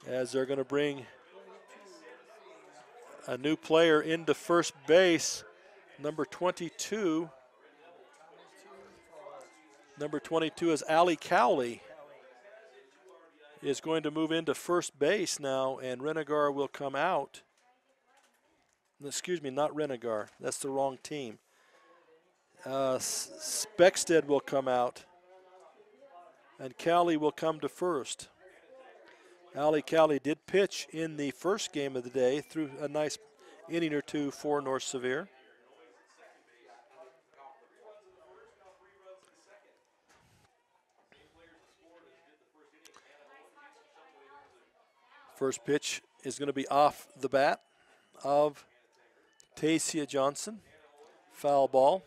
as they're going to bring a new player into first base, number 22. Number 22 is Allie Cowley is going to move into first base now, and Renegar will come out. Excuse me, not Renegar. That's the wrong team. Speckstead will come out, and Cowley will come to first. Allie Cowley did pitch in the first game of the day, threw a nice inning or two for North Sevier. First pitch is going to be off the bat of Tasia Johnson. Foul ball.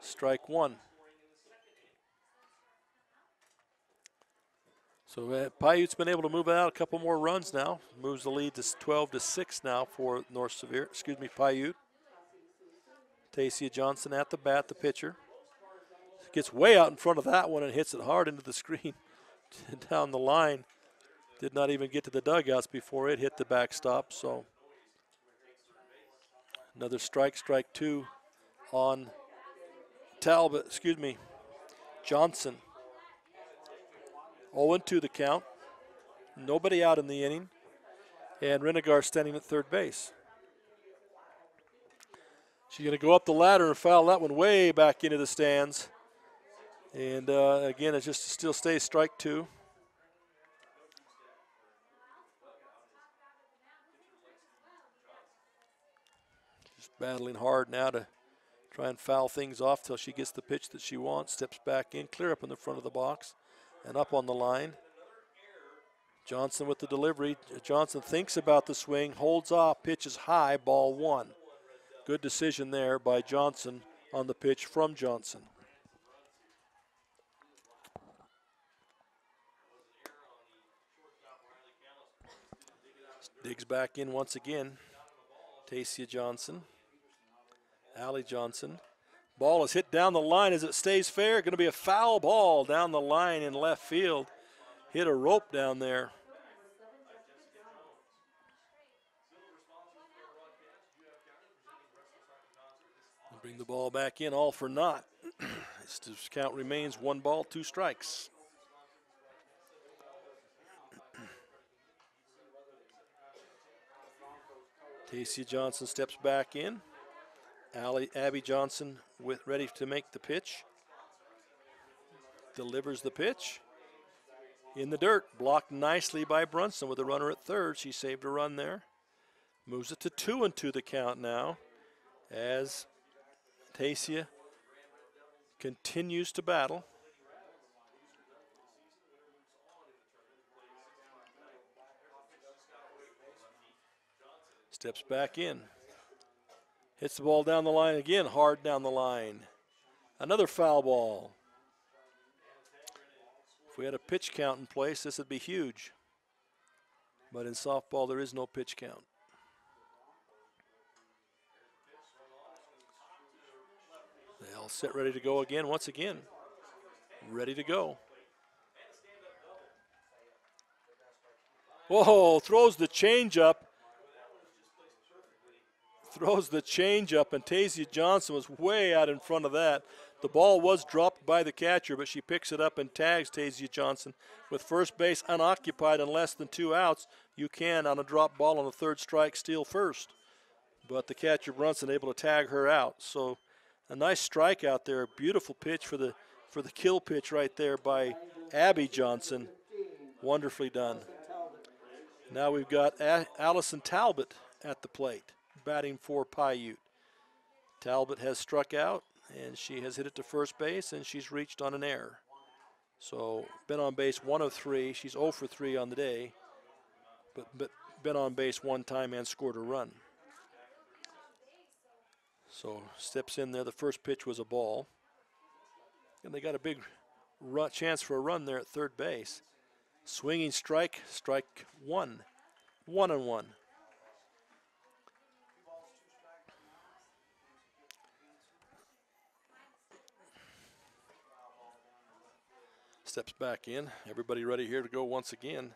Strike one. So Piute's been able to move out a couple more runs now. Moves the lead to 12-6 now for North Sevier. Excuse me, Piute. Tasia Johnson at the bat, the pitcher. Gets way out in front of that one and hits it hard into the screen down the line. Did not even get to the dugouts before it hit the backstop. So another strike two on Johnson. 0-2 the count. Nobody out in the inning. And Renegar standing at third base. She's going to go up the ladder and foul that one way back into the stands. And again, it just still stays strike two. Battling hard now to try and foul things off till she gets the pitch that she wants. Steps back in, clear up in the front of the box and up on the line. Johnson with the delivery. Johnson thinks about the swing, holds off, pitches high, ball one. Good decision there by Johnson on the pitch from Johnson. Digs back in once again. Tasia Johnson. Allie Johnson. Ball is hit down the line as it stays fair. Going to be a foul ball down the line in left field. Hit a rope down there. Bring the ball back in, all for naught. This count remains 1 ball, 2 strikes. Tasia Johnson steps back in. Abby Johnson ready to make the pitch. Delivers the pitch. In the dirt, blocked nicely by Brunson with a runner at third. She saved a run there. Moves it to 2-2 the count now as Tasia continues to battle. Steps back in. Hits the ball down the line again, hard down the line. Another foul ball. If we had a pitch count in place, this would be huge. But in softball, there is no pitch count. They all set ready to go again, once again. Ready to go. Whoa, throws the changeup. Throws the changeup, and Tasia Johnson was way out in front of that. The ball was dropped by the catcher, but she picks it up and tags Tasia Johnson. With first base unoccupied and less than 2 outs, you can, on a drop ball on the third strike, steal first. But the catcher Brunson able to tag her out. So a nice strike out there. Beautiful pitch for the kill pitch right there by Abby Johnson. Wonderfully done. Now we've got Allison Talbot at the plate, batting for Piute. Talbot has struck out, and she has hit it to first base, and she's reached on an error. So been on base 1 of 3. She's 0 for 3 on the day, but been on base 1 time and scored a run. So steps in there. The first pitch was a ball. And they got a big chance for a run there at third base. Swinging strike, strike one. 1-1. Steps back in. Everybody ready here to go once again.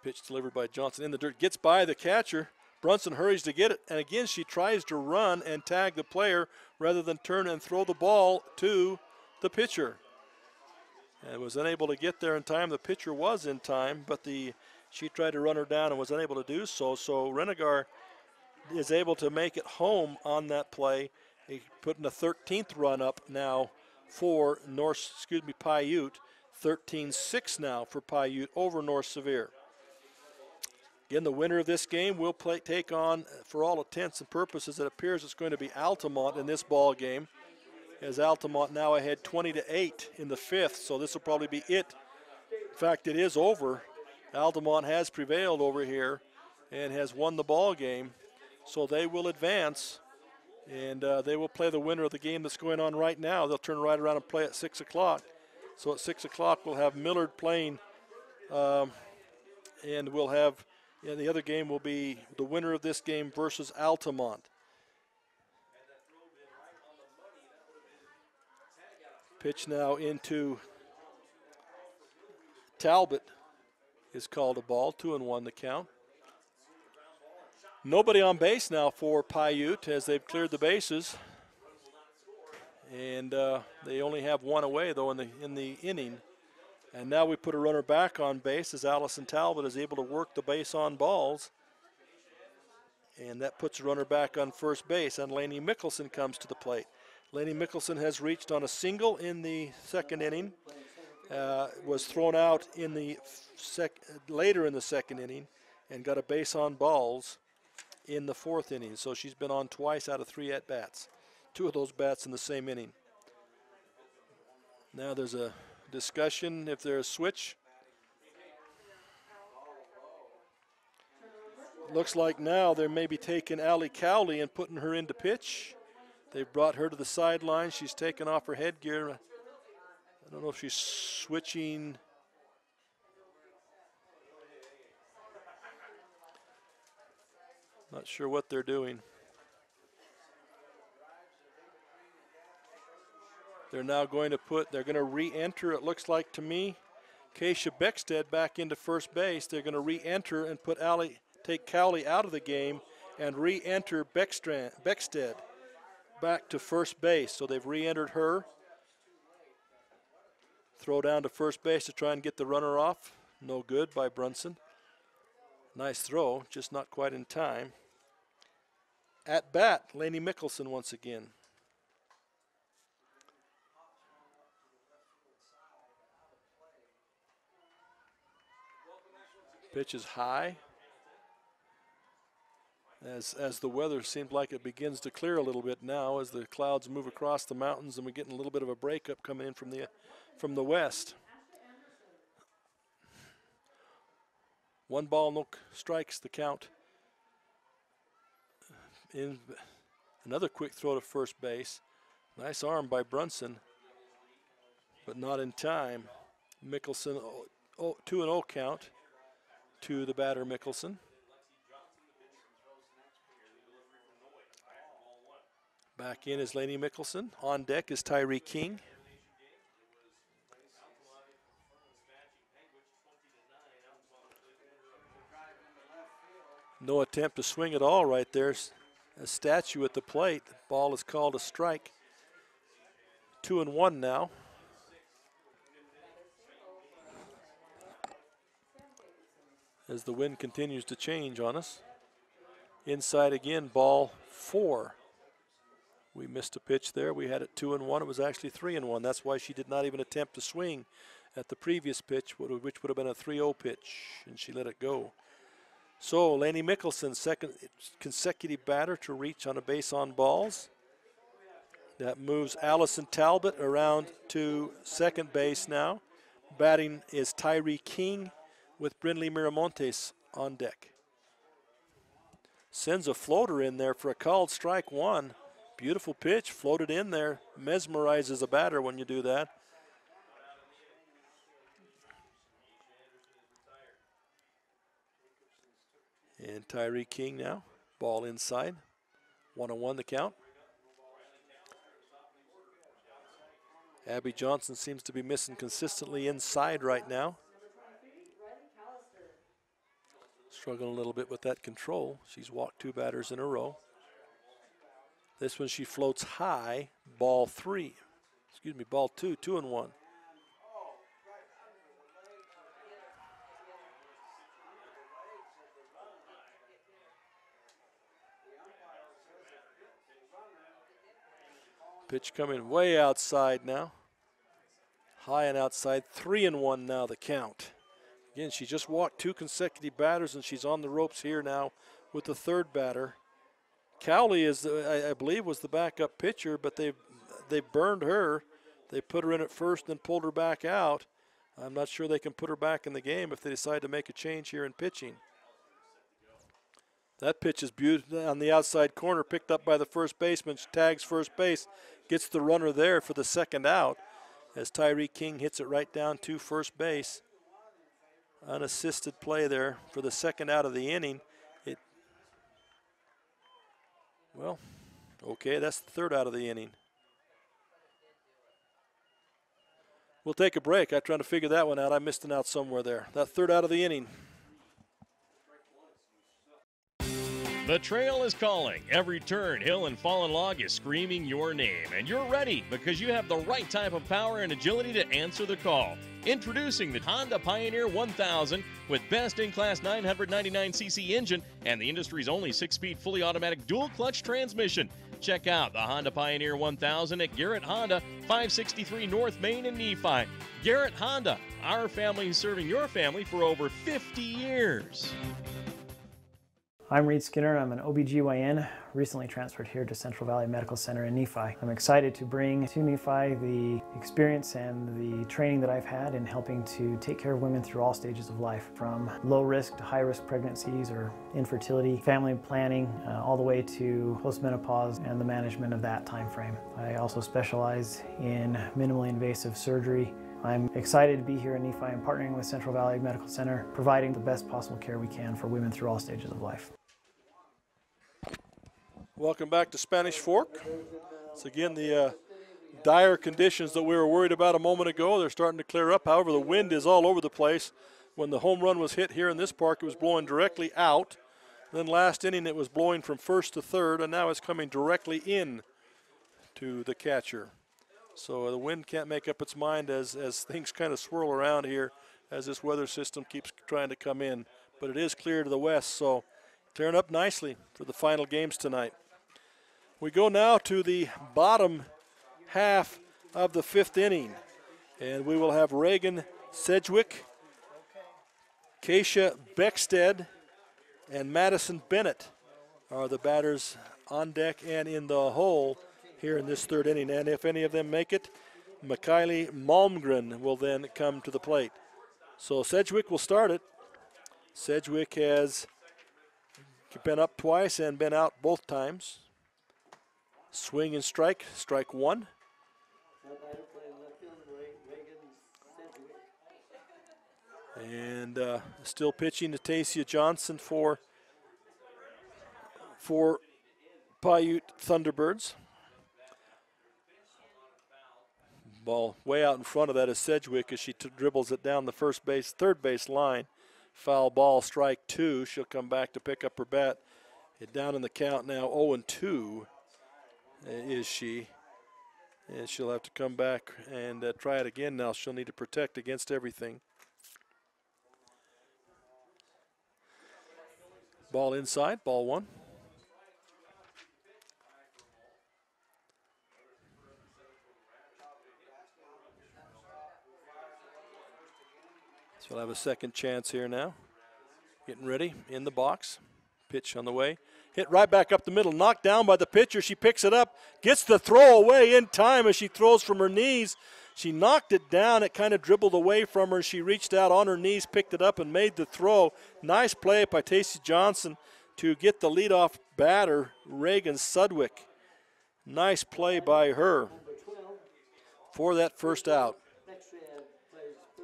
Pitch delivered by Johnson in the dirt. Gets by the catcher. Brunson hurries to get it. And again, she tries to run and tag the player rather than turn and throw the ball to the pitcher. And was unable to get there in time. The pitcher was in time, but she tried to run her down and was unable to do so. So Renegar is able to make it home on that play. He's putting a 13th run up now for Piute. 13-6 now for Piute over North Sevier. Again, the winner of this game will take on, for all intents and purposes, it appears it's going to be Altamont in this ball game, as Altamont now ahead 20-8 in the 5th, so this will probably be it. In fact, it is over. Altamont has prevailed over here and has won the ball game, so they will advance. And they will play the winner of the game that's going on right now. They'll turn right around and play at 6 o'clock. So at 6 o'clock, we'll have Millard playing, and we'll have, the other game will be the winner of this game versus Altamont. Pitch now into Talbot is called a ball. 2-1 the count. Nobody on base now for Piute as they've cleared the bases, and they only have one away though in the inning. And now we put a runner back on base as Allison Talbot is able to work the base on balls, and that puts a runner back on first base. And Lainey Mickelson comes to the plate. Lainey Mickelson has reached on a single in the second inning, was thrown out in the later in the second inning, and got a base on balls in the 4th inning. So she's been on twice out of 3 at-bats. 2 of those bats in the same inning. Now there's a discussion if there's a switch. Looks like now they're maybe taking Allie Cowley and putting her into pitch. They've brought her to the sideline. She's taken off her headgear. I don't know if she's switching. Not sure what they're doing. They're now going to they're going to re-enter, it looks like to me, Keisha Beckstead back into first base. They're going to re-enter and take Cowley out of the game and re-enter Beckstead back to first base. So they've re-entered her. Throw down to first base to try and get the runner off. No good by Brunson. Nice throw, just not quite in time. At bat, Lainey Mickelson once again. Pitch is high. As the weather seems like it begins to clear a little bit now as the clouds move across the mountains and we're getting a little bit of a breakup coming in from the west. 1 ball, no strikes, the count. In another quick throw to first base. Nice arm by Brunson, but not in time. Mickelson, 2-0 count to the batter Mickelson. Back in is Lainey Mickelson. On deck is Tyree King. No attempt to swing at all right there. A statue at the plate. The ball is called a strike. 2-1 now. As the wind continues to change on us. Inside again, ball 4. We missed a pitch there. We had it 2-1. It was actually 3-1. That's why she did not even attempt to swing at the previous pitch, which would have been a 3-0 pitch, and she let it go. So Lainey Mickelson, second consecutive batter to reach on a base on balls. That moves Allison Talbot around to second base now. Batting is Tyree King with Brindley Miramontes on deck. Sends a floater in there for a called strike 1. Beautiful pitch, floated in there. Mesmerizes a batter when you do that. And Tyree King now, ball inside. 1-1 the count. Abby Johnson seems to be missing consistently inside right now. Struggling a little bit with that control. She's walked 2 batters in a row. This one she floats high, ball 2, 2-1. Pitch coming way outside now. High and outside, 3-1 now the count. Again, she just walked 2 consecutive batters, and she's on the ropes here now with the 3rd batter. Cowley is, I believe, was the backup pitcher, but they burned her. They put her in at first, then pulled her back out. I'm not sure they can put her back in the game if they decide to make a change here in pitching. That pitch is beautiful on the outside corner, picked up by the first baseman. She tags first base, gets the runner there for the 2nd out as Tyree King hits it right down to first base. Unassisted play there for the 2nd out of the inning. Okay, that's the 3rd out of the inning. We'll take a break. I'm trying to figure that one out. I missed an out somewhere there. That 3rd out of the inning. The trail is calling. Every turn, hill, and fallen log is screaming your name. And you're ready because you have the right type of power and agility to answer the call. Introducing the Honda Pioneer 1000 with best-in-class 999cc engine and the industry's only 6-speed fully automatic dual-clutch transmission. Check out the Honda Pioneer 1000 at Garrett Honda, 563 North Main in Nephi. Garrett Honda, our family serving your family for over 50 years. I'm Reed Skinner. I'm an OBGYN, recently transferred here to Central Valley Medical Center in Nephi. I'm excited to bring to Nephi the experience and the training that I've had in helping to take care of women through all stages of life, from low risk to high risk pregnancies or infertility, family planning, all the way to postmenopause and the management of that time frame. I also specialize in minimally invasive surgery. I'm excited to be here in Nephi and partnering with Central Valley Medical Center, providing the best possible care we can for women through all stages of life. Welcome back to Spanish Fork. So again, the dire conditions that we were worried about a moment ago, they're starting to clear up. However, the wind is all over the place. When the home run was hit here in this park, it was blowing directly out. Then last inning, it was blowing from 1st to 3rd, and now it's coming directly in to the catcher. So the wind can't make up its mind as things kind of swirl around here as this weather system keeps trying to come in. But it is clear to the west, so clearing up nicely for the final games tonight. We go now to the bottom half of the 5th inning, and we will have Reagan Sedgwick, Keisha Beckstead, and Madison Bennett are the batters on deck and in the hole here in this 3rd inning. And if any of them make it, Mikhaili Malmgren will then come to the plate. So Sedgwick will start it. Sedgwick has been up twice and been out both times. Swing and strike, strike 1. And still pitching to Tasia Johnson for Piute Thunderbirds. Ball way out in front of that is Sedgwick as she dribbles it down the third base line. Foul ball, strike 2. She'll come back to pick up her bat. It down in the count now, 0-2 is she. And she'll have to come back and try it again now. She'll need to protect against everything. Ball inside, ball 1. So we'll have a second chance here now. Getting ready in the box. Pitch on the way. Hit right back up the middle. Knocked down by the pitcher. She picks it up. Gets the throw away in time as she throws from her knees. She knocked it down. It kind of dribbled away from her. She reached out on her knees, picked it up, and made the throw. Nice play by Tacy Johnson to get the leadoff batter, Reagan Sedgwick. Nice play by her for that first out.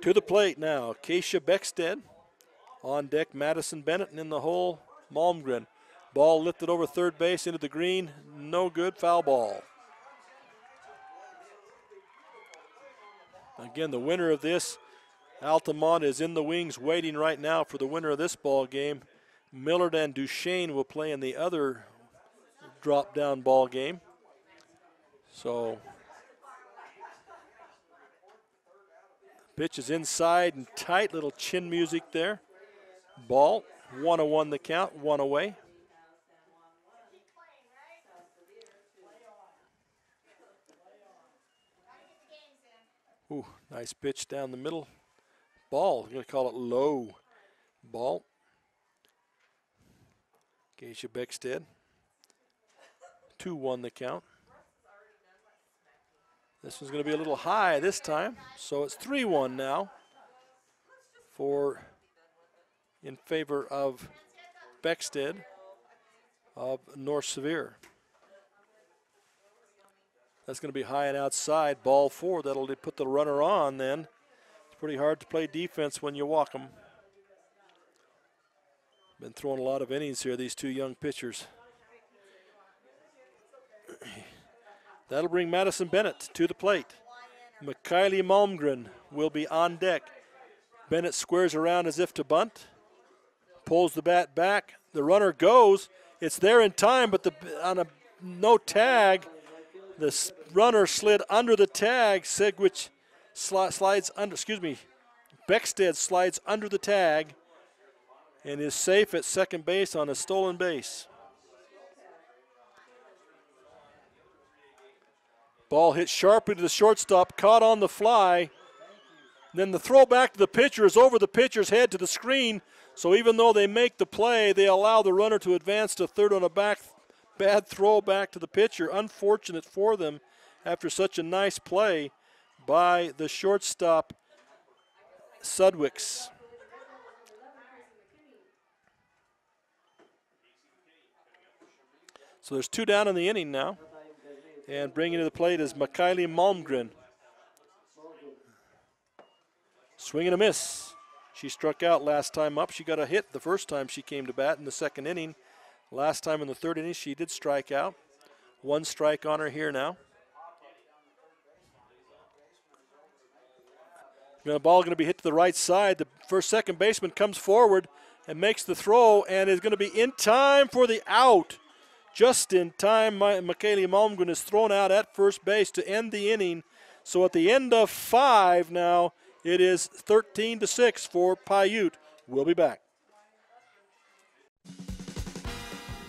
To the plate now, Keisha Beckstead. On deck, Madison Bennett, and in the hole, Malmgren. Ball lifted over third base into the green. No good, foul ball. Again, the winner of this, Altamont, is in the wings waiting right now for the winner of this ball game. Millard and Duchesne will play in the other drop-down ball game. So, pitch is inside and tight, little chin music there. Ball, 1-1 the count, one away. Ooh, nice pitch down the middle. Ball, I'm going to call it low. Ball. Geisha Beckstead. 2-1 the count. This one's going to be a little high this time, so it's 3-1 now in favor of Beckstead of North Sevier. That's going to be high and outside, ball 4. That'll put the runner on then. It's pretty hard to play defense when you walk them. Been throwing a lot of innings here, these two young pitchers. That'll bring Madison Bennett to the plate. Mikhaili Malmgren will be on deck. Bennett squares around as if to bunt. Pulls the bat back. The runner goes. It's there in time, but on a no tag, the runner slid under the tag. Segwich slides under, Beckstead slides under the tag and is safe at second base on a stolen base. Ball hit sharply to the shortstop, caught on the fly. Then the throw back to the pitcher is over the pitcher's head to the screen. So even though they make the play, they allow the runner to advance to third on a bad throw back to the pitcher. Unfortunate for them after such a nice play by the shortstop, Sudwicks. So there's 2 down in the inning now. And bringing to the plate is Mikhaili Malmgren. Swing and a miss. She struck out last time up. She got a hit the first time she came to bat in the second inning. Last time in the third inning, she did strike out. 1 strike on her here now. The ball going to be hit to the right side. The second baseman comes forward and makes the throw and is going to be in time for the out. Just in time, Mikhaili Malmgren is thrown out at first base to end the inning. So at the end of 5 now, it is 13-6 for Piute. We'll be back.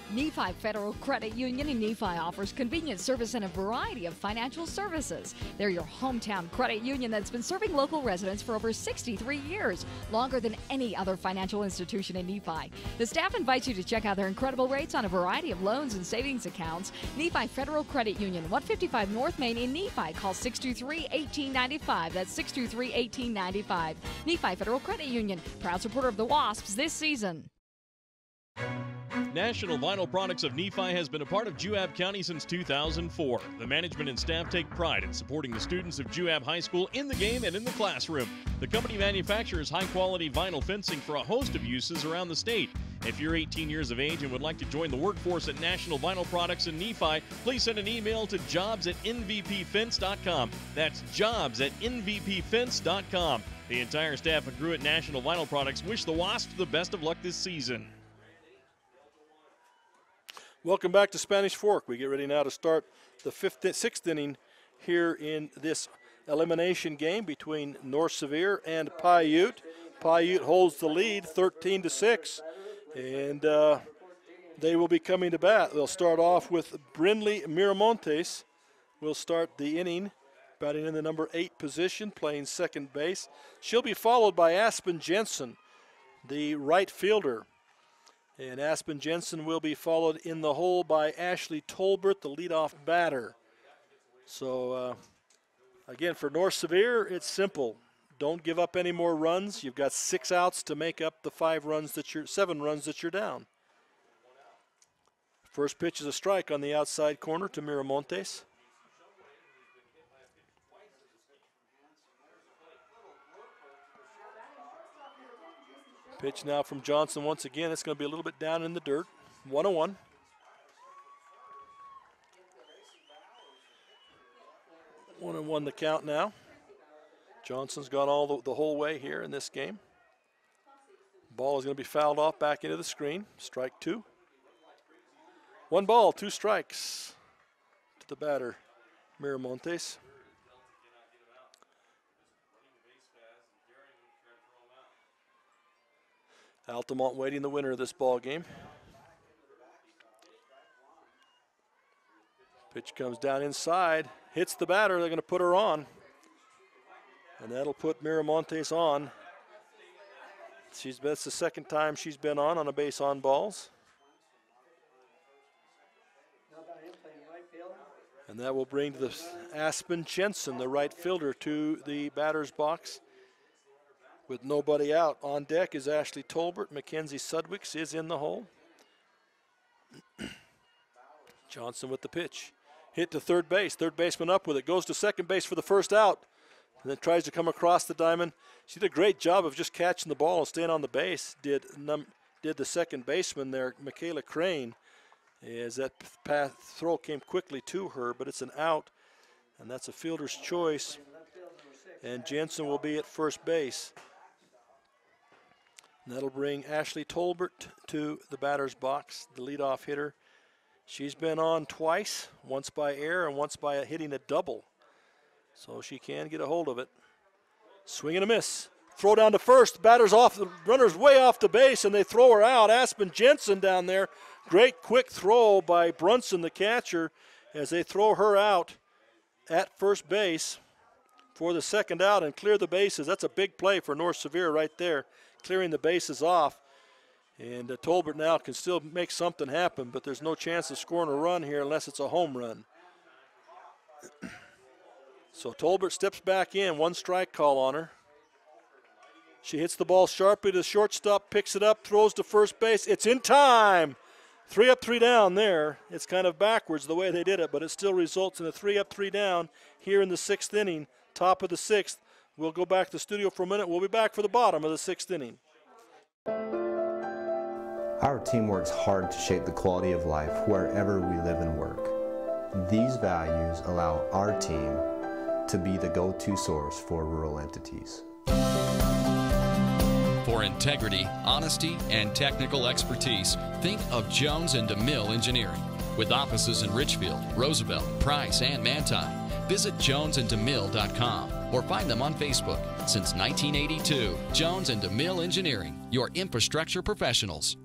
Nephi Federal Credit Union in Nephi offers convenient service and a variety of financial services. They're your hometown credit union that's been serving local residents for over 63 years, longer than any other financial institution in Nephi. The staff invites you to check out their incredible rates on a variety of loans and savings accounts. Nephi Federal Credit Union, 155 North Main in Nephi. Call 623-1895. That's 623-1895. Nephi Federal Credit Union, proud supporter of the Wasps this season. National Vinyl Products of Nephi has been a part of Juab County since 2004. The management and staff take pride in supporting the students of Juab High School in the game and in the classroom. The company manufactures high-quality vinyl fencing for a host of uses around the state. If you're 18 years of age and would like to join the workforce at National Vinyl Products in Nephi, please send an email to jobs@nvpfence.com. That's jobs@nvpfence.com. The entire staff and crew at National Vinyl Products wish the Wasps the best of luck this season. Welcome back to Spanish Fork. We get ready now to start the 6th inning here in this elimination game between North Sevier and Piute. Piute holds the lead 13-6, and they will be coming to bat. They'll start off with Brindley Miramontes. Will start the inning, batting in the number 8 position, playing second base. She'll be followed by Aspen Jensen, the right fielder. And Aspen Jensen will be followed in the hole by Ashley Tolbert, the leadoff batter. So, again, for North Sevier, it's simple. Don't give up any more runs. You've got 6 outs to make up the 7 runs that you're down. First pitch is a strike on the outside corner to Miramontes. Pitch now from Johnson once again. It's going to be a little bit down in the dirt. 1-1. 1-1 the count now. Johnson's gone all the whole way here in this game. Ball is going to be fouled off back into the screen. Strike 2. 1 ball, 2 strikes to the batter, Miramontes. Altamont waiting the winner of this ball game. Pitch comes down inside, hits the batter. They're going to put her on, and that'll put Miramontes on. That's the second time she's been on a base on balls. And that will bring the Aspen Jensen, the right fielder, to the batter's box. With nobody out, on deck is Ashley Tolbert. Mackenzie Sudwicks is in the hole. Johnson with the pitch. Hit to third base. Third baseman up with it. Goes to second base for the first out. And then tries to come across the diamond. She did a great job of just catching the ball and staying on the base. Did the second baseman there, Michaela Crane. As that throw came quickly to her, but it's an out. And that's a fielder's choice. And Jensen will be at first base. And that'll bring Ashley Tolbert to the batter's box, the leadoff hitter. She's been on twice, once by air and once by hitting a double. So she can get a hold of it. Swing and a miss. Throw down to first. Batter's off, the runner's way off the base, and they throw her out. Aspen Jensen down there. Great quick throw by Brunson, the catcher, as they throw her out at first base for the second out and clear the bases. That's a big play for North Sevier right there, clearing the bases off. And Tolbert now can still make something happen, but there's no chance of scoring a run here unless it's a home run. So Tolbert steps back in, 1 strike call on her. She hits the ball sharply to the shortstop, picks it up, throws to first base. It's in time. 3 up, 3 down there. It's kind of backwards the way they did it, but it still results in a 3 up, 3 down here in the 6th inning, top of the 6th. We'll go back to the studio for a minute. We'll be back for the bottom of the 6th inning. Our team works hard to shape the quality of life wherever we live and work. These values allow our team to be the go-to source for rural entities. For integrity, honesty, and technical expertise, think of Jones and DeMille Engineering. With offices in Richfield, Roosevelt, Price, and Manti, visit jonesanddemille.com or find them on Facebook. Since 1982, Jones and DeMille Engineering, your infrastructure professionals.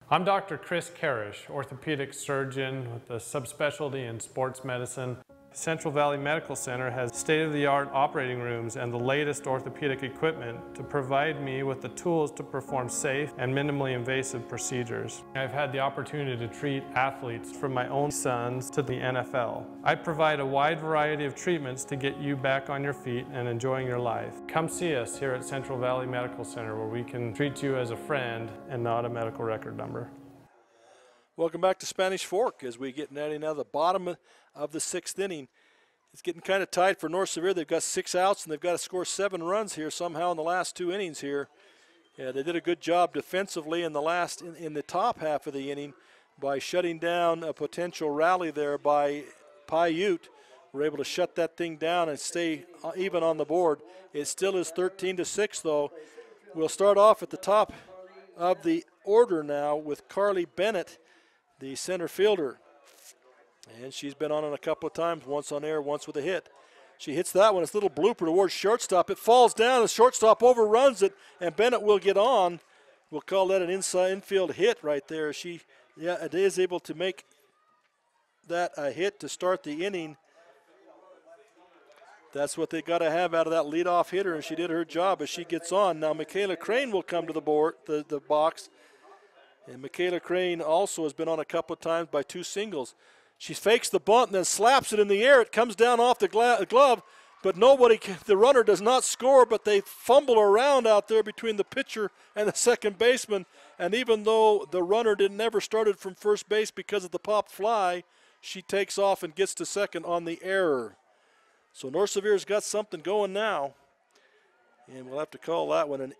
I'm Dr. Chris Karish, orthopedic surgeon with a subspecialty in sports medicine. Central Valley Medical Center has state-of-the-art operating rooms and the latest orthopedic equipment to provide me with the tools to perform safe and minimally invasive procedures. I've had the opportunity to treat athletes from my own sons to the NFL. I provide a wide variety of treatments to get you back on your feet and enjoying your life. Come see us here at Central Valley Medical Center, where we can treat you as a friend and not a medical record number. Welcome back to Spanish Fork as we get now the bottom of the 6th inning. It's getting kind of tight for North Sevier. They've got 6 outs and they've got to score 7 runs here somehow in the last 2 innings here. Yeah, they did a good job defensively in the top half of the inning by shutting down a potential rally there by Piute. We're able to shut that thing down and stay even on the board. It still is 13-6 though. We'll start off at the top of the order now with Carly Bennett, the center fielder. And she's been on it a couple of times, once on air, once with a hit. She hits that one. It's a little blooper towards shortstop. It falls down. The shortstop overruns it, and Bennett will get on. We'll call that an infield hit right there. She is able to make that a hit to start the inning. That's what they got to have out of that leadoff hitter, and she did her job as she gets on. Now Michaela Crane will come to the box. And Michaela Crane also has been on a couple of times by 2 singles. She fakes the bunt and then slaps it in the air. It comes down off the glove, but the runner does not score, but they fumble around out there between the pitcher and the second baseman. And even though the runner never started from first base because of the pop fly, she takes off and gets to second on the error. So North Sevier's got something going now. And we'll have to call that one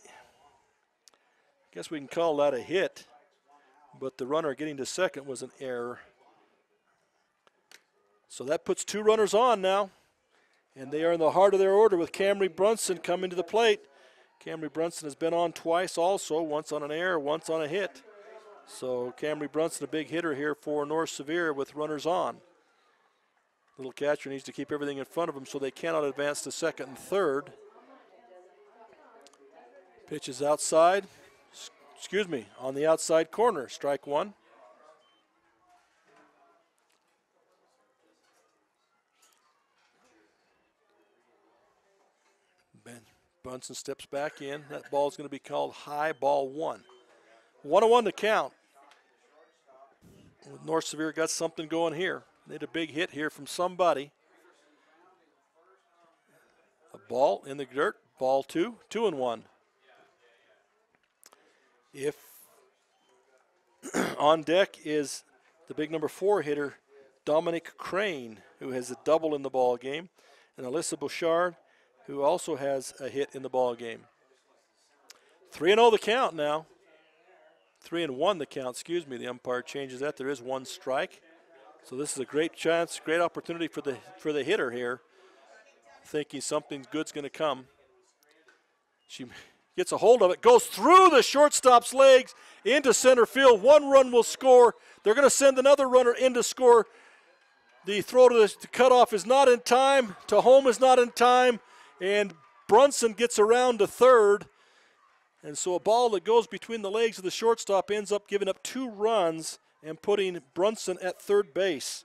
Guess we can call that a hit, but the runner getting to second was an error. So that puts 2 runners on now, and they are in the heart of their order with Camry Brunson coming to the plate. Camry Brunson has been on twice also, once on an error, once on a hit. So Camry Brunson, a big hitter here for North Sevier with runners on. Little catcher needs to keep everything in front of him so they cannot advance to second and third. Pitch is outside, on the outside corner, strike 1. Brunson steps back in. That ball is going to be called high, ball 1. 1-1 to count. North Sevier got something going here. They had a big hit here from somebody. A ball in the dirt, ball 2, 2-1. If on deck is the big number 4 hitter, Dominic Crane, who has a double in the ball game, and Alyssa Bouchard, who also has a hit in the ball game. 3-0 the count now. 3-1 the count, excuse me. The umpire changes that. There is 1 strike. So this is a great chance, great opportunity for the hitter here, thinking something good's going to come. She gets a hold of it, goes through the shortstop's legs into center field. 1 run will score. They're going to send another runner in to score. The throw to the cutoff is not in time. To home is not in time. And Brunson gets around to third. And so a ball that goes between the legs of the shortstop ends up giving up 2 runs and putting Brunson at third base.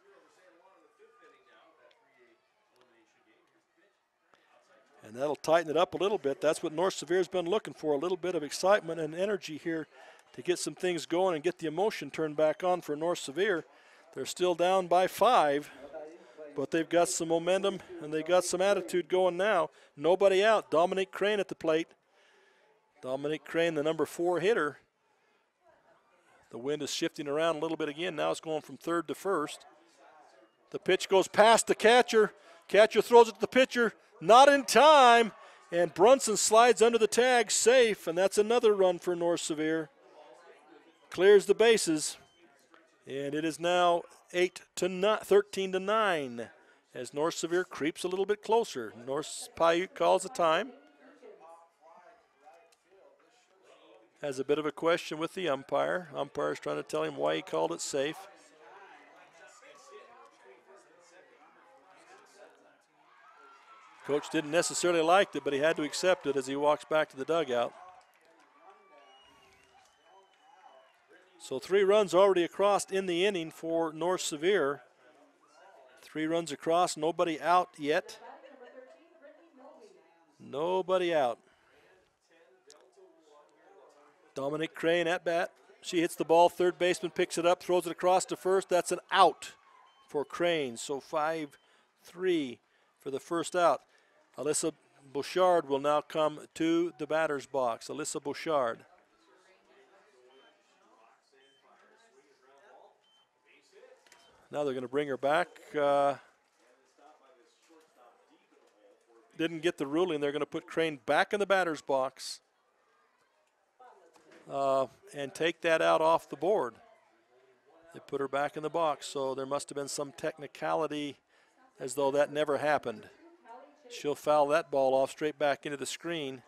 And that'll tighten it up a little bit. That's what North Sevier's been looking for, a little bit of excitement and energy here to get some things going and get the emotion turned back on for North Sevier. They're still down by 5, but they've got some momentum and they've got some attitude going now. Nobody out. Dominic Crane at the plate. Dominic Crane, the number 4 hitter. The wind is shifting around a little bit again. Now it's going from third to first. The pitch goes past the catcher. Catcher throws it to the pitcher. Not in time. And Brunson slides under the tag, safe. And that's another run for North Sevier. Clears the bases. And it is now 13-9 as North Sevier creeps a little bit closer. North Piute calls a time. Has a bit of a question with the umpire. Umpire's trying to tell him why he called it safe. Coach didn't necessarily like it, but he had to accept it as he walks back to the dugout. So 3 runs already across in the inning for North Sevier. 3 runs across, nobody out yet. Nobody out. Dominic Crane at bat. She hits the ball, third baseman picks it up, throws it across to first. That's an out for Crane. So 5-3 for the first out. Alyssa Bouchard will now come to the batter's box. Alyssa Bouchard. Now they're going to bring her back. Didn't get the ruling. They're going to put Crane back in the batter's box. And take that out off the board. They put her back in the box, so there must have been some technicality as though that never happened. She'll foul that ball off straight back into the screen.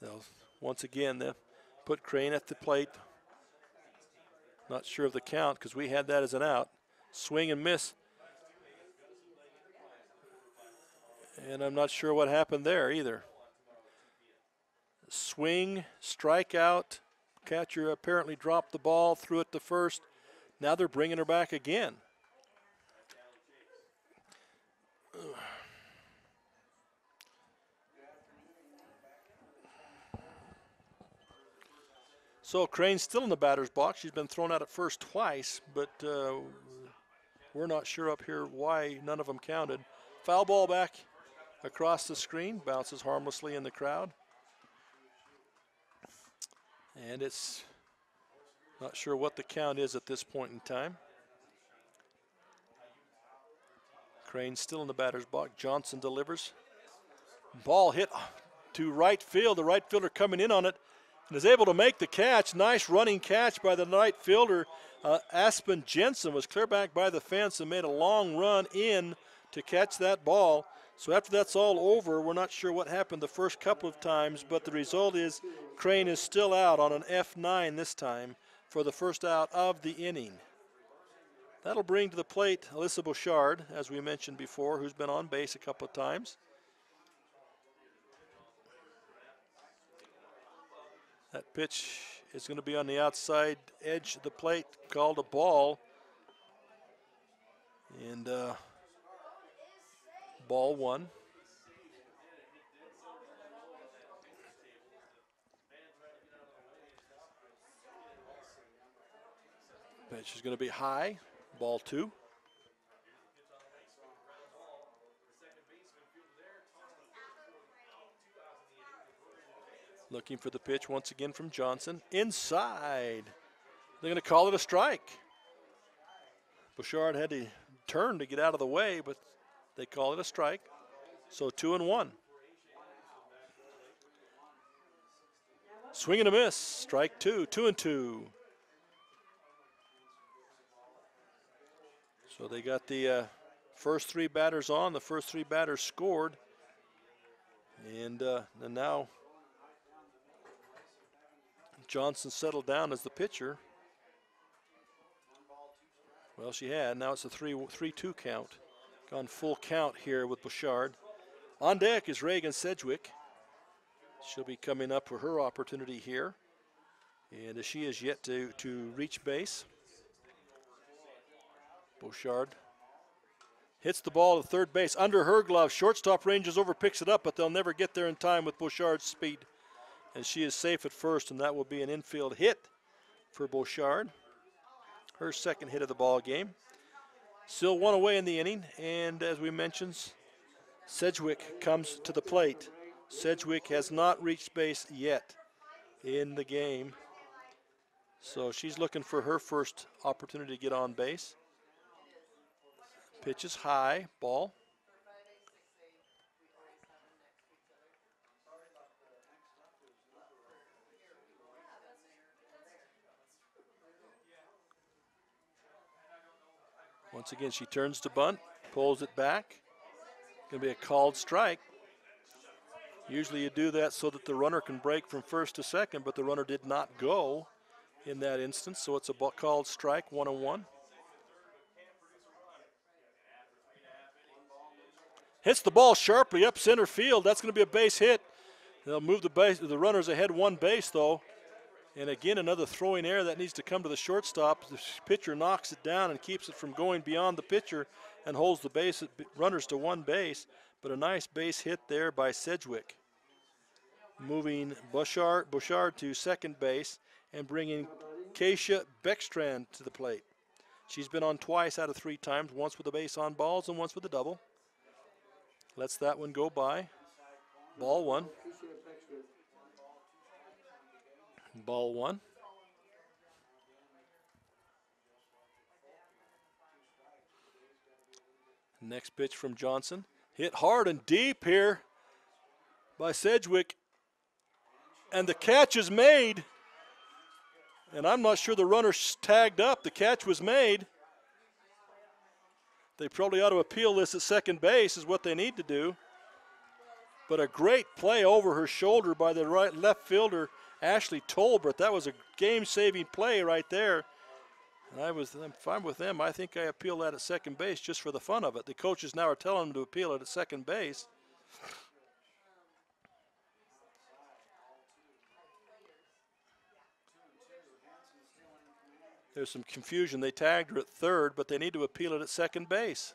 They'll, once again, they put Crane at the plate. Not sure of the count because we had that as an out. Swing and miss. And I'm not sure what happened there either. Swing, strikeout. Catcher apparently dropped the ball, threw it to first. Now they're bringing her back again. So Crane's still in the batter's box. She's been thrown out at first twice, but we're not sure up here why none of them counted. Foul ball back across the screen, bounces harmlessly in the crowd. And it's not sure what the count is at this point in time. Crane still in the batter's box. Johnson delivers. Ball hit to right field. The right fielder coming in on it and is able to make the catch. Nice running catch by the right fielder. Aspen Jensen was clear back by the fence and made a long run in to catch that ball. So after that's all over, we're not sure what happened the first couple of times, but the result is Crane is still out on an F9 this time for the first out of the inning. That'll bring to the plate Alyssa Bouchard, as we mentioned before, who's been on base a couple of times. That pitch is going to be on the outside edge of the plate, called a ball. And ball one. Pitch is going to be high, ball two. Looking for the pitch once again from Johnson. Inside. They're going to call it a strike. Bouchard had to turn to get out of the way, but they call it a strike. So 2-1. Swing and a miss. Strike two. 2-2. So they got the first three batters on. The first three batters scored. And now Johnson settled down as the pitcher. Well, she had. Now it's a 3-2 count. Gone full count here with Bouchard. On deck is Reagan Sedgwick. She'll be coming up for her opportunity here. And she is yet to reach base. Bouchard hits the ball to third base under her glove. Shortstop ranges over, picks it up, but they'll never get there in time with Bouchard's speed. And she is safe at first, and that will be an infield hit for Bouchard. Her second hit of the ball game. Still one away in the inning, and as we mentioned, Sedgwick comes to the plate. Sedgwick has not reached base yet in the game, so she's looking for her first opportunity to get on base. Pitch is high, ball. Once again, she turns to bunt, pulls it back. Going to be a called strike. Usually you do that so that the runner can break from first to second, but the runner did not go in that instance, so it's a called strike, 1-1. Hits the ball sharply up center field. That's going to be a base hit. They'll move the runners ahead one base, though. And again, another throwing error that needs to come to the shortstop. The pitcher knocks it down and keeps it from going beyond the pitcher and holds the runners to one base. But a nice base hit there by Sedgwick. Moving Bouchard to second base and bringing Keisha Beckstrand to the plate. She's been on twice out of three times, once with a base on balls and once with a double. Lets that one go by. Ball one. Ball one. Next pitch from Johnson. Hit hard and deep here by Sedgwick. And the catch is made. And I'm not sure the runner's tagged up. The catch was made. They probably ought to appeal this at second base is what they need to do. But a great play over her shoulder by the left fielder, Ashley Tolbert. That was a game-saving play right there. And I'm fine with them. I think I appeal that at second base just for the fun of it. The coaches now are telling them to appeal it at second base. There's some confusion. They tagged her at third, but they need to appeal it at second base.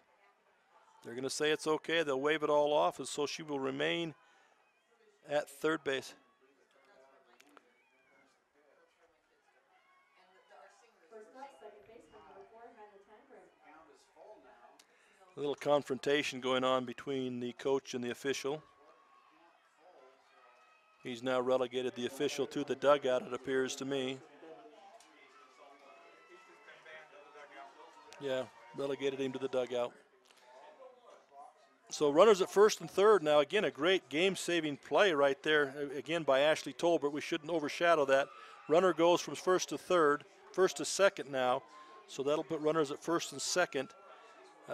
They're going to say it's okay. They'll wave it all off, and so she will remain at third base. A little confrontation going on between the coach and the official. He's now relegated the official to the dugout, it appears to me. Yeah, relegated him to the dugout. So runners at first and third. Now, again, a great game-saving play right there, again, by Ashley Tolbert. We shouldn't overshadow that. Runner goes from first to second now. So that'll put runners at first and second.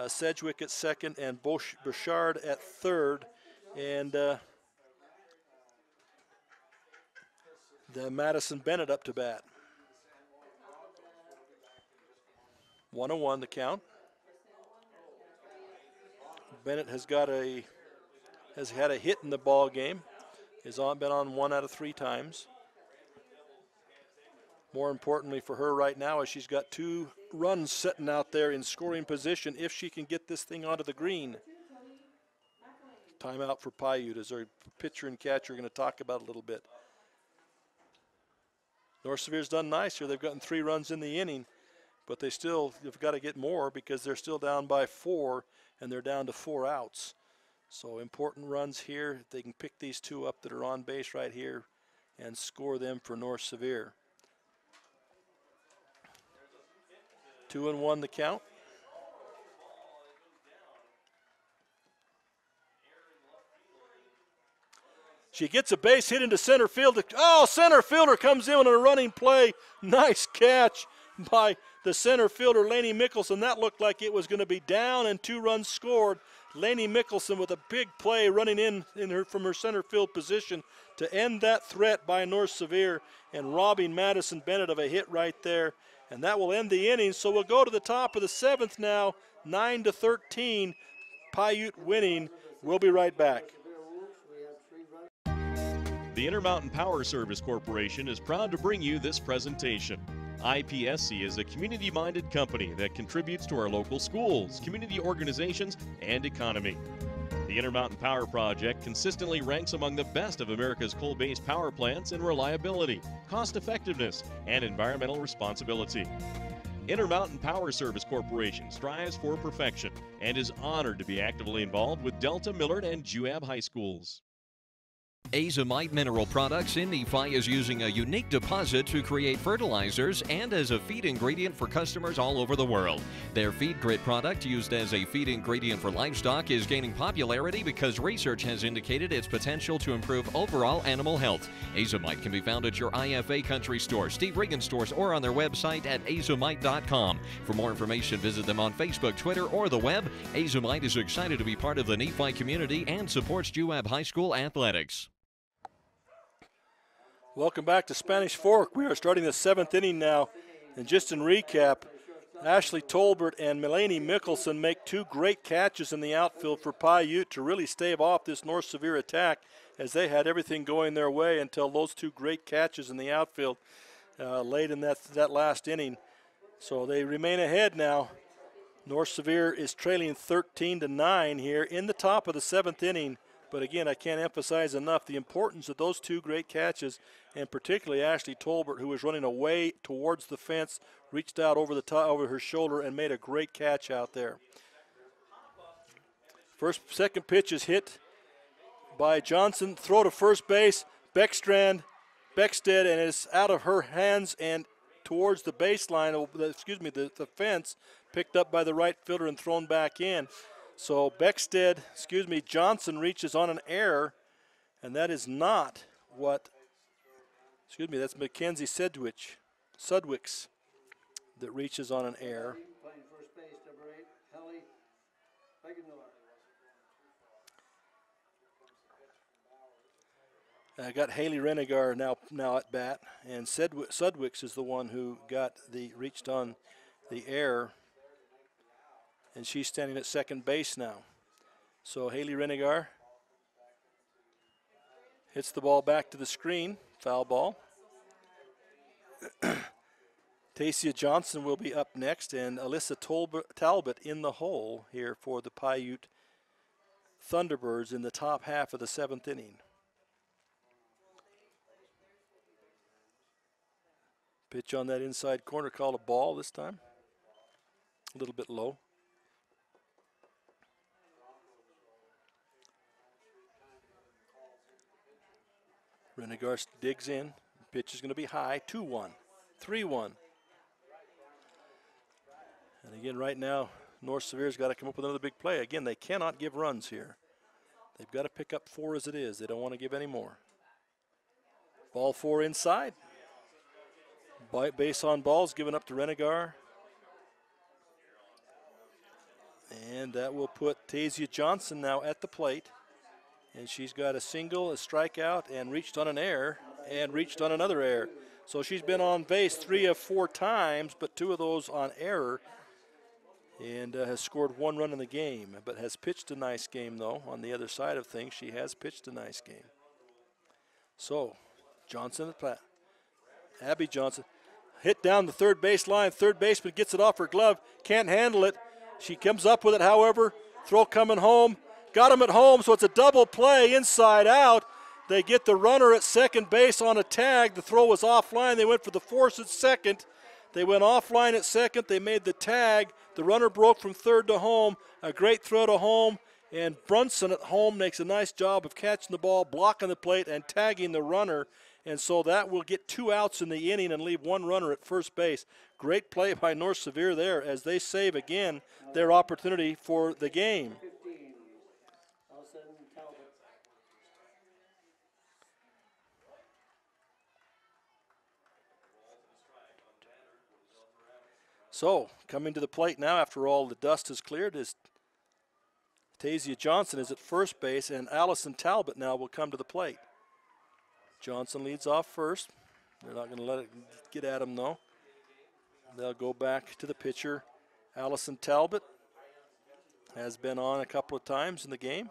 Sedgwick at second and Bouchard at third. And the Madison Bennett up to bat. 1-1 the count. Bennett has had a hit in the ball game. Has been on 1 out of 3 times. More importantly for her right now is she's got 2 runs sitting out there in scoring position if she can get this thing onto the green. Timeout for Piute as our pitcher and catcher are going to talk about a little bit. North Sevier's done nice here. They've gotten 3 runs in the inning, but they've got to get more because they're still down by 4 and they're down to 4 outs. So important runs here. If they can pick these 2 up that are on base right here and score them for North Sevier. 2-1 the count. She gets a base hit into center field. Oh, center fielder comes in on a running play. Nice catch by the center fielder, Lainey Mickelson. That looked like it was going to be down and 2 runs scored. Lainey Mickelson with a big play running in from her center field position to end that threat by North Sevier and robbing Madison Bennett of a hit right there. And that will end the inning. So we'll go to the top of the 7th now, 9-13. Piute winning. We'll be right back. The Intermountain Power Service Corporation is proud to bring you this presentation. IPSC is a community-minded company that contributes to our local schools, community organizations, and economy. The Intermountain Power Project consistently ranks among the best of America's coal-based power plants in reliability, cost-effectiveness, and environmental responsibility. Intermountain Power Service Corporation strives for perfection and is honored to be actively involved with Delta, Millard, and Juab High Schools. Azomite Mineral Products in Nephi is using a unique deposit to create fertilizers and as a feed ingredient for customers all over the world. Their Feed Grit product, used as a feed ingredient for livestock, is gaining popularity because research has indicated its potential to improve overall animal health. Azomite can be found at your IFA Country Store, Steve Regan stores, or on their website at azomite.com. For more information, visit them on Facebook, Twitter, or the web. Azomite is excited to be part of the Nephi community and supports Juab High School athletics. Welcome back to Spanish Fork. We are starting the 7th inning now. And just in recap, Ashley Tolbert and Melanie Mickelson make 2 great catches in the outfield for Piute to really stave off this North Sevier attack, as they had everything going their way until those 2 great catches in the outfield late in that last inning. So they remain ahead now. North Sevier is trailing 13-9 here in the top of the 7th inning. But again, I can't emphasize enough the importance of those 2 great catches, and particularly Ashley Tolbert, who was running away towards the fence, reached out over her shoulder and made a great catch out there. Second pitch is hit by Johnson. Throw to first base. Beckstead, and it's out of her hands and towards the baseline, the fence, picked up by the right fielder and thrown back in. So Johnson reaches on an error, and that is not that's Mackenzie Sudwicks that reaches on an error. I got Haley Renegar now at bat, and Sudwicks is the one who reached on the error. And she's standing at second base now. So Haley Renegar hits the ball back to the screen, foul ball. Tasia Johnson will be up next, and Alyssa Talbot in the hole here for the Piute Thunderbirds in the top half of the 7th inning. Pitch on that inside corner, called a ball this time. A little bit low. Renegar digs in. Pitch is going to be high. 2-1, 3-1. And again, right now, North Sevier's got to come up with another big play. Again, they cannot give runs here. They've got to pick up 4 as it is. They don't want to give any more. Ball 4 inside. Base on balls given up to Renegar. And that will put Tasia Johnson now at the plate. And she's got a single, a strikeout, and reached on an error, and reached on another error. So she's been on base 3 of 4 times, but 2 of those on error. And has scored 1 run in the game, but has pitched a nice game, though. On the other side of things, she has pitched a nice game. So, Johnson at bat. Abby Johnson hit down the third base line. Third baseman gets it off her glove, can't handle it. She comes up with it, however. Throw coming home. Got him at home, so it's a double play inside out. They get the runner at second base on a tag. The throw was offline. They went for the force at second. They went offline at second. They made the tag. The runner broke from third to home. A great throw to home. And Brunson at home makes a nice job of catching the ball, blocking the plate, and tagging the runner. And so that will get 2 outs in the inning and leave 1 runner at first base. Great play by North Sevier there as they save again their opportunity for the game. So, coming to the plate now after all the dust is cleared is Tasia Johnson is at first base, and Allison Talbot now will come to the plate. Johnson leads off first. They're not going to let it get at him, though. They'll go back to the pitcher. Allison Talbot has been on a couple of times in the game.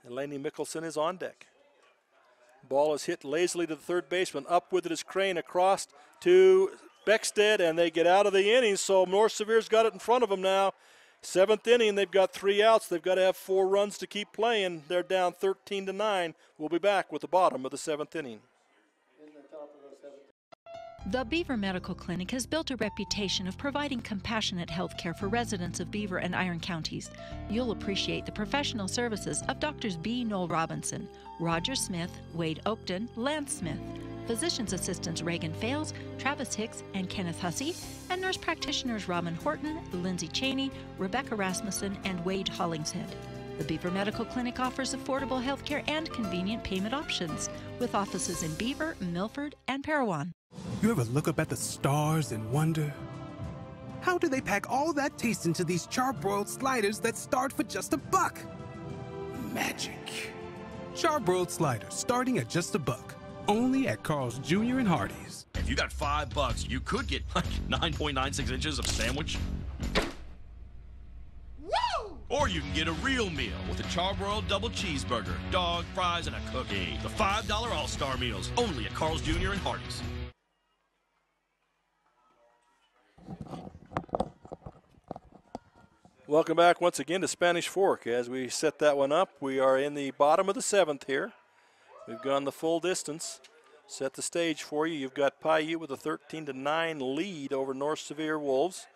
And Lainey Mickelson is on deck. Ball is hit lazily to the third baseman. Up with it is Crane across to Beckstead, and they get out of the inning, so North Sevier's got it in front of them now. 7th inning, they've got 3 outs. They've got to have 4 runs to keep playing. They're down 13-9. We'll be back with the bottom of the 7th inning. The Beaver Medical Clinic has built a reputation of providing compassionate health care for residents of Beaver and Iron counties. You'll appreciate the professional services of Doctors B. Noel Robinson, Roger Smith, Wade Oakton, Lance Smith, physician's assistants Reagan Fales, Travis Hicks, and Kenneth Hussey, and nurse practitioners Robin Horton, Lindsay Cheney, Rebecca Rasmussen, and Wade Hollingshead. The Beaver Medical Clinic offers affordable health care and convenient payment options, with offices in Beaver, Milford, and Parowan. You ever look up at the stars and wonder, how do they pack all that taste into these charbroiled sliders that start for just $1? Magic. Charbroiled sliders starting at just $1. Only at Carl's Jr. and Hardee's. If you got $5, you could get like 9.96 inches of sandwich. Woo! Or you can get a real meal with a charbroiled double cheeseburger, dog, fries, and a cookie. The $5 All-Star Meals, only at Carl's Jr. and Hardee's. Welcome back once again to Spanish Fork. As we set that one up, we are in the bottom of the 7th here. We've gone the full distance. Set the stage for you. You've got Piute with a 13-9 lead over North Sevier Wolves.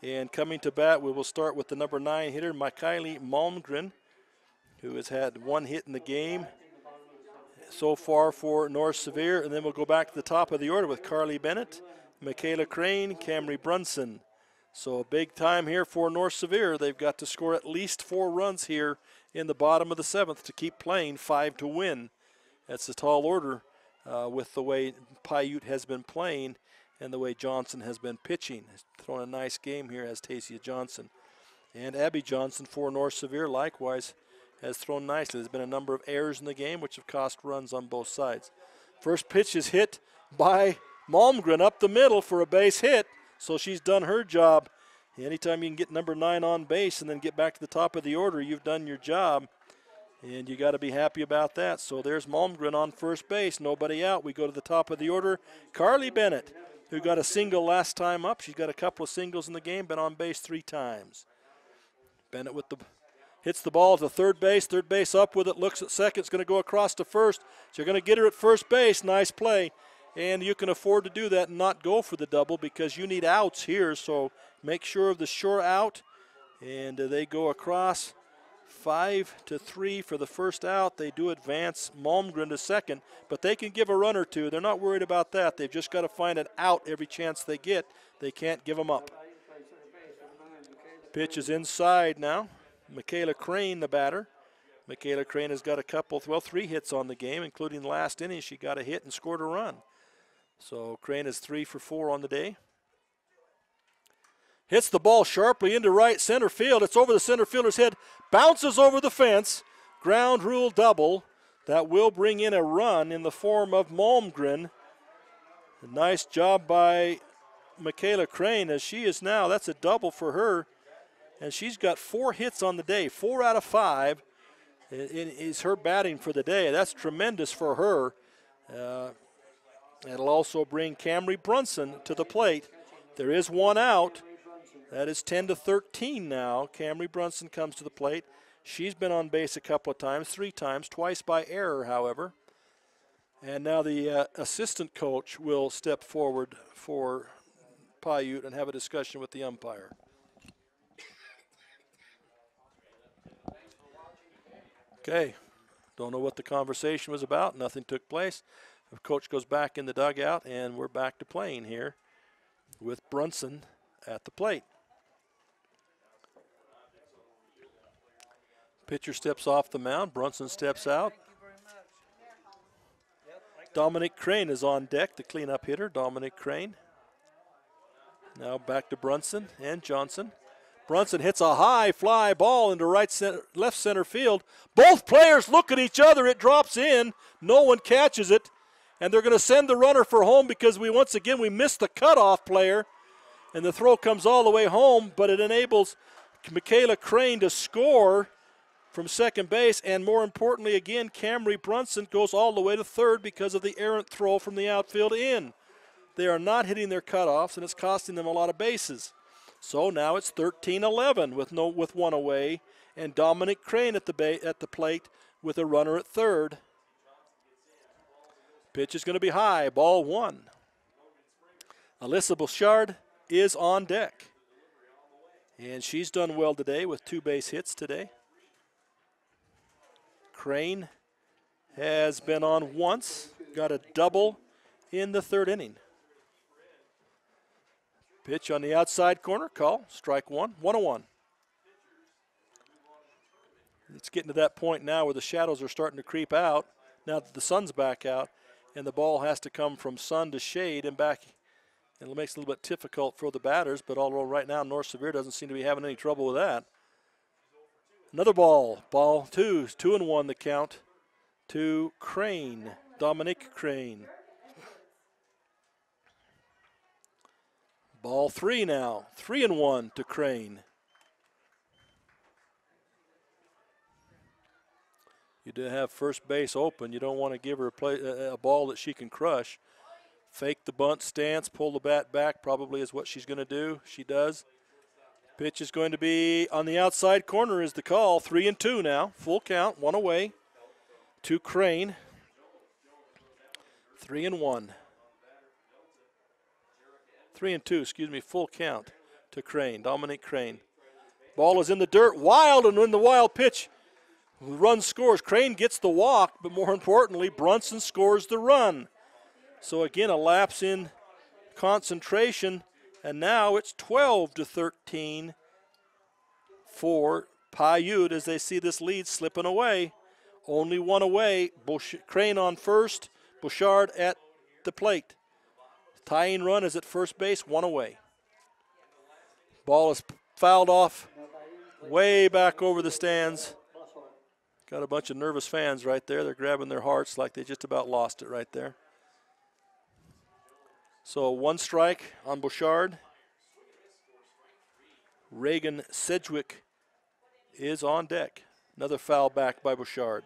And coming to bat, we will start with the number 9 hitter, Mikaeli Malmgren, who has had 1 hit in the game so far for North Sevier. And then we'll go back to the top of the order with Carly Bennett, Michaela Crane, Camry Brunson. So a big time here for North Sevier. They've got to score at least 4 runs here in the bottom of the 7th to keep playing 5 to win. That's a tall order with the way Piute has been playing and the way Johnson has been pitching. He's thrown a nice game here as Tasia Johnson. And Abby Johnson for North Sevier likewise has thrown nicely. There's been a number of errors in the game which have cost runs on both sides. First pitch is hit by Malmgren up the middle for a base hit, so she's done her job. Anytime you can get number 9 on base and then get back to the top of the order, you've done your job. And you got to be happy about that. So there's Malmgren on first base. Nobody out. We go to the top of the order. Carly Bennett, who got a single last time up. She's got a couple of singles in the game, been on base 3 times. Bennett hits the ball to third base. Third base up with it. Looks at second. It's going to go across to first. So you're going to get her at first base. Nice play. And you can afford to do that and not go for the double because you need outs here. So make sure of the sure out. And they go across. 5-3 for the first out. They do advance Malmgren to second, but they can give a run or 2. They're not worried about that. They've just got to find an out every chance they get. They can't give them up. Pitch is inside now. Michaela Crane, the batter. Michaela Crane has got a couple, well, 3 hits on the game, including the last inning. She got a hit and scored a run. So Crane is 3 for 4 on the day. Hits the ball sharply into right center field. It's over the center fielder's head. Bounces over the fence. Ground rule double. That will bring in a run in the form of Malmgren. A nice job by Michaela Crane, as she is now, that's a double for her. And she's got 4 hits on the day. 4 out of 5 is her batting for the day. That's tremendous for her. It'll also bring Camry Brunson to the plate. There is 1 out. That is 10-13 now. Camry Brunson comes to the plate. She's been on base a couple of times, 3 times, twice by error, however. And now the assistant coach will step forward for Piute and have a discussion with the umpire. Okay, don't know what the conversation was about. Nothing took place. The coach goes back in the dugout, and we're back to playing here with Brunson at the plate. Pitcher steps off the mound. Brunson steps out. Dominic Crane is on deck, the cleanup hitter, Dominic Crane. Now back to Brunson and Johnson. Brunson hits a high fly ball into left center field. Both players look at each other. It drops in. No one catches it. And they're going to send the runner for home because we missed the cutoff player. And the throw comes all the way home, but it enables Michaela Crane to score from second base. And more importantly, again, Camry Brunson goes all the way to third because of the errant throw from the outfield in. They are not hitting their cutoffs, and it's costing them a lot of bases. So now it's 13-11 with 1 away, and Dominic Crane at the plate with a runner at third. Pitch is going to be high, ball 1. Alyssa Bouchard is on deck, and she's done well today with 2 base hits today. Crane has been on once, got a double in the 3rd inning. Pitch on the outside corner, call, strike 1, 1-1. It's getting to that point now where the shadows are starting to creep out, now that the sun's back out, and the ball has to come from sun to shade and back. And it makes it a little bit difficult for the batters, but although right now North Sevier doesn't seem to be having any trouble with that. Another ball 2, 2-1 the count to Crane, Dominic Crane. Ball 3 now, 3-1 to Crane. You do have first base open. You don't want to give her a ball that she can crush. Fake the bunt stance, pull the bat back probably is what she's going to do. She does. Pitch is going to be on the outside corner is the call. 3-2 now, full count, 1 away to Crane. 3-1. 3-2, full count to Crane, Dominic Crane. Ball is in the dirt, wild, and in the wild pitch, run scores. Crane gets the walk, but more importantly, Brunson scores the run. So again, a lapse in concentration, and now it's 12-13 for Piute as they see this lead slipping away. Only 1 away. Crane on first, Bouchard at the plate. Tying run is at first base, 1 away. Ball is fouled off way back over the stands. Got a bunch of nervous fans right there. They're grabbing their hearts like they just about lost it right there. So 1 strike on Bouchard. Reagan Sedgwick is on deck. Another foul back by Bouchard.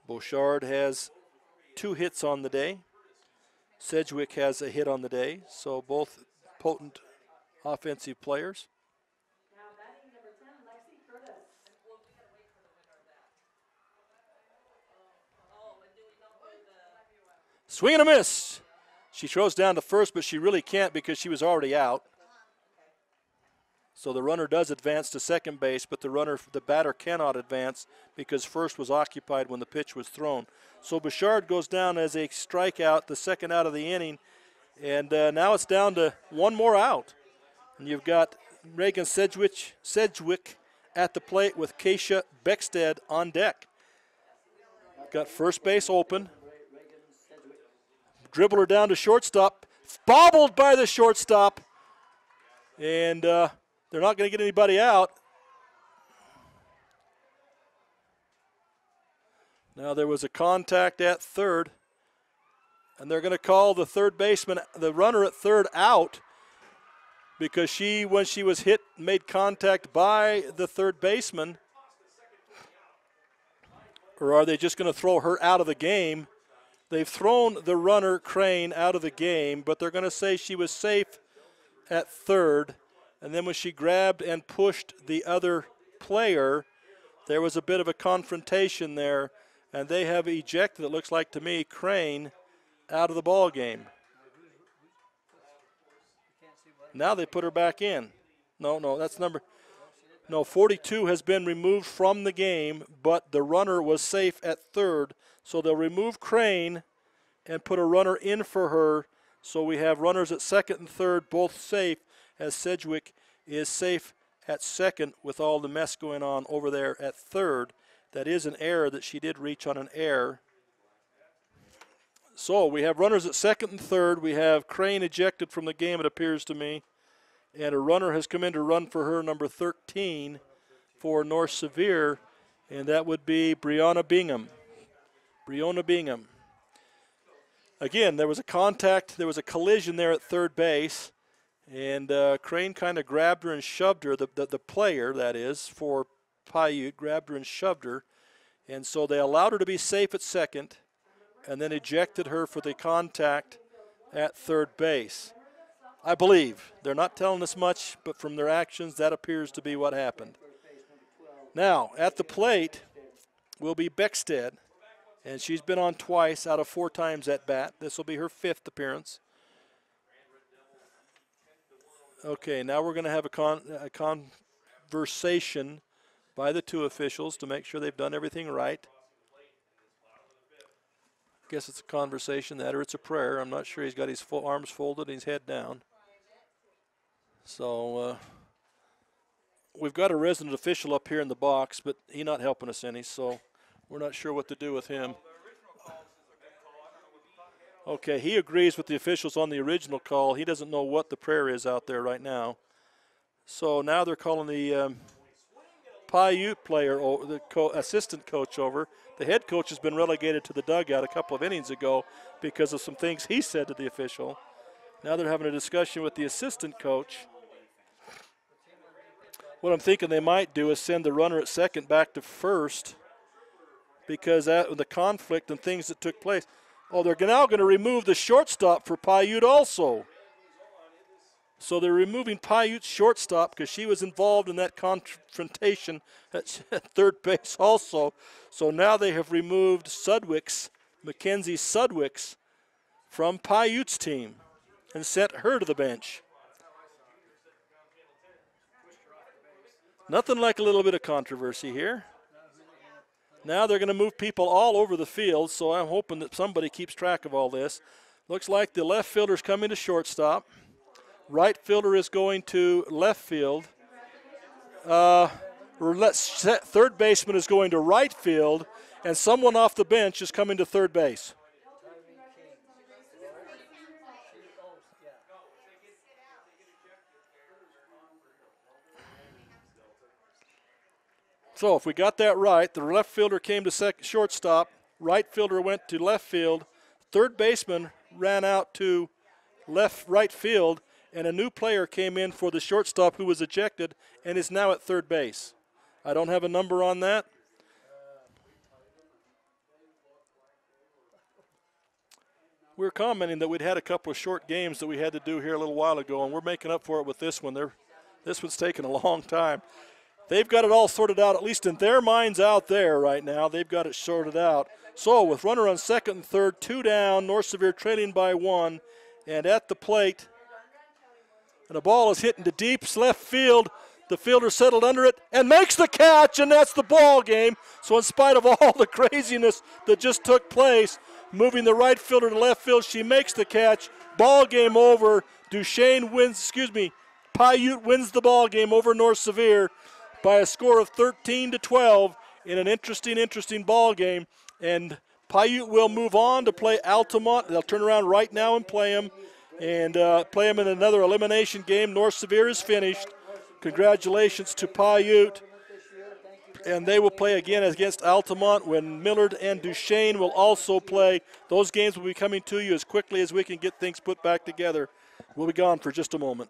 Bouchard has 2 hits on the day. Sedgwick has a hit on the day, so both potent offensive players. Swing and a miss. She throws down to first, but she really can't because she was already out. So the runner does advance to second base, but the batter cannot advance because first was occupied when the pitch was thrown. So Bouchard goes down as a strikeout, the second out of the inning, and now it's down to 1 more out. And you've got Reagan Sedgwick at the plate with Keisha Beckstead on deck. Got first base open. Dribble her down to shortstop. Bobbled by the shortstop. And they're not going to get anybody out. Now there was a contact at third. And they're going to call the third baseman, the runner at third, out because she, when she was hit, made contact by the third baseman. Or are they just going to throw her out of the game? They've thrown the runner, Crane, out of the game, but they're going to say she was safe at third. And then when she grabbed and pushed the other player, there was a bit of a confrontation there, and they have ejected, it looks like to me, Crane out of the ball game. Now they put her back in. No, that's number. No, 42 has been removed from the game, but the runner was safe at third. So they'll remove Crane and put a runner in for her. So we have runners at second and third, both safe, as Sedgwick is safe at second with all the mess going on over there at third. That is an error that she did reach on an error. So we have runners at second and third. We have Crane ejected from the game, it appears to me. And a runner has come in to run for her, number 13, for North Sevier, and that would be Brianna Bingham. Brianna Bingham. Again, there was a contact, there was a collision there at third base, and Crane kind of grabbed her and shoved her, the player, that is, for Piute, grabbed her and shoved her. And so they allowed her to be safe at second, and then ejected her for the contact at third base. I believe. They're not telling us much, but from their actions, that appears to be what happened. Now, at the plate will be Beckstead, and she's been on twice out of 4 times at bat. This will be her 5th appearance. Okay, now we're going to have a conversation by the 2 officials to make sure they've done everything right. I guess it's a conversation, that or it's a prayer. I'm not sure. He's got his arms folded and his head down. So we've got a resident official up here in the box, but he's not helping us any, so we're not sure what to do with him. Okay, he agrees with the officials on the original call. He doesn't know what the prayer is out there right now. So now they're calling the Piute player, the assistant coach over. The head coach has been relegated to the dugout a couple of innings ago because of some things he said to the official. Now they're having a discussion with the assistant coach. What I'm thinking they might do is send the runner at second back to first because the conflict and things that took place. Oh, they're now going to remove the shortstop for Piute also. So they're removing Piute's shortstop because she was involved in that confrontation at third base also. So now they have removed Mackenzie Sudwicks from Piute's team and sent her to the bench. Nothing like a little bit of controversy here. Now they're going to move people all over the field, so I'm hoping that somebody keeps track of all this. Looks like the left fielder's coming to shortstop. Right fielder is going to left field. Third baseman is going to right field, and someone off the bench is coming to third base. So if we got that right, the left fielder came to shortstop, right fielder went to left field, third baseman ran out to right field, and a new player came in for the shortstop who was ejected and is now at third base. I don't have a number on that. We were commenting that we'd had a couple of short games that we had to do here a little while ago, and we're making up for it with this one. This one's taken a long time. They've got it all sorted out, at least in their minds out there right now. They've got it sorted out. So with runner on second and third, 2 down, North Sevier trailing by 1, and at the plate, and the ball is hit into deep left field. The fielder settled under it and makes the catch, and that's the ball game. So in spite of all the craziness that just took place, moving the right fielder to left field, she makes the catch. Ball game over. Piute Piute wins the ball game over North Sevier by a score of 13-12 in an interesting ball game. And Piute will move on to play Altamont. They'll turn around right now and play them, and play them in another elimination game. North Sevier is finished. Congratulations to Piute. And they will play again against Altamont when Millard and Duchesne will also play. Those games will be coming to you as quickly as we can get things put back together. We'll be gone for just a moment.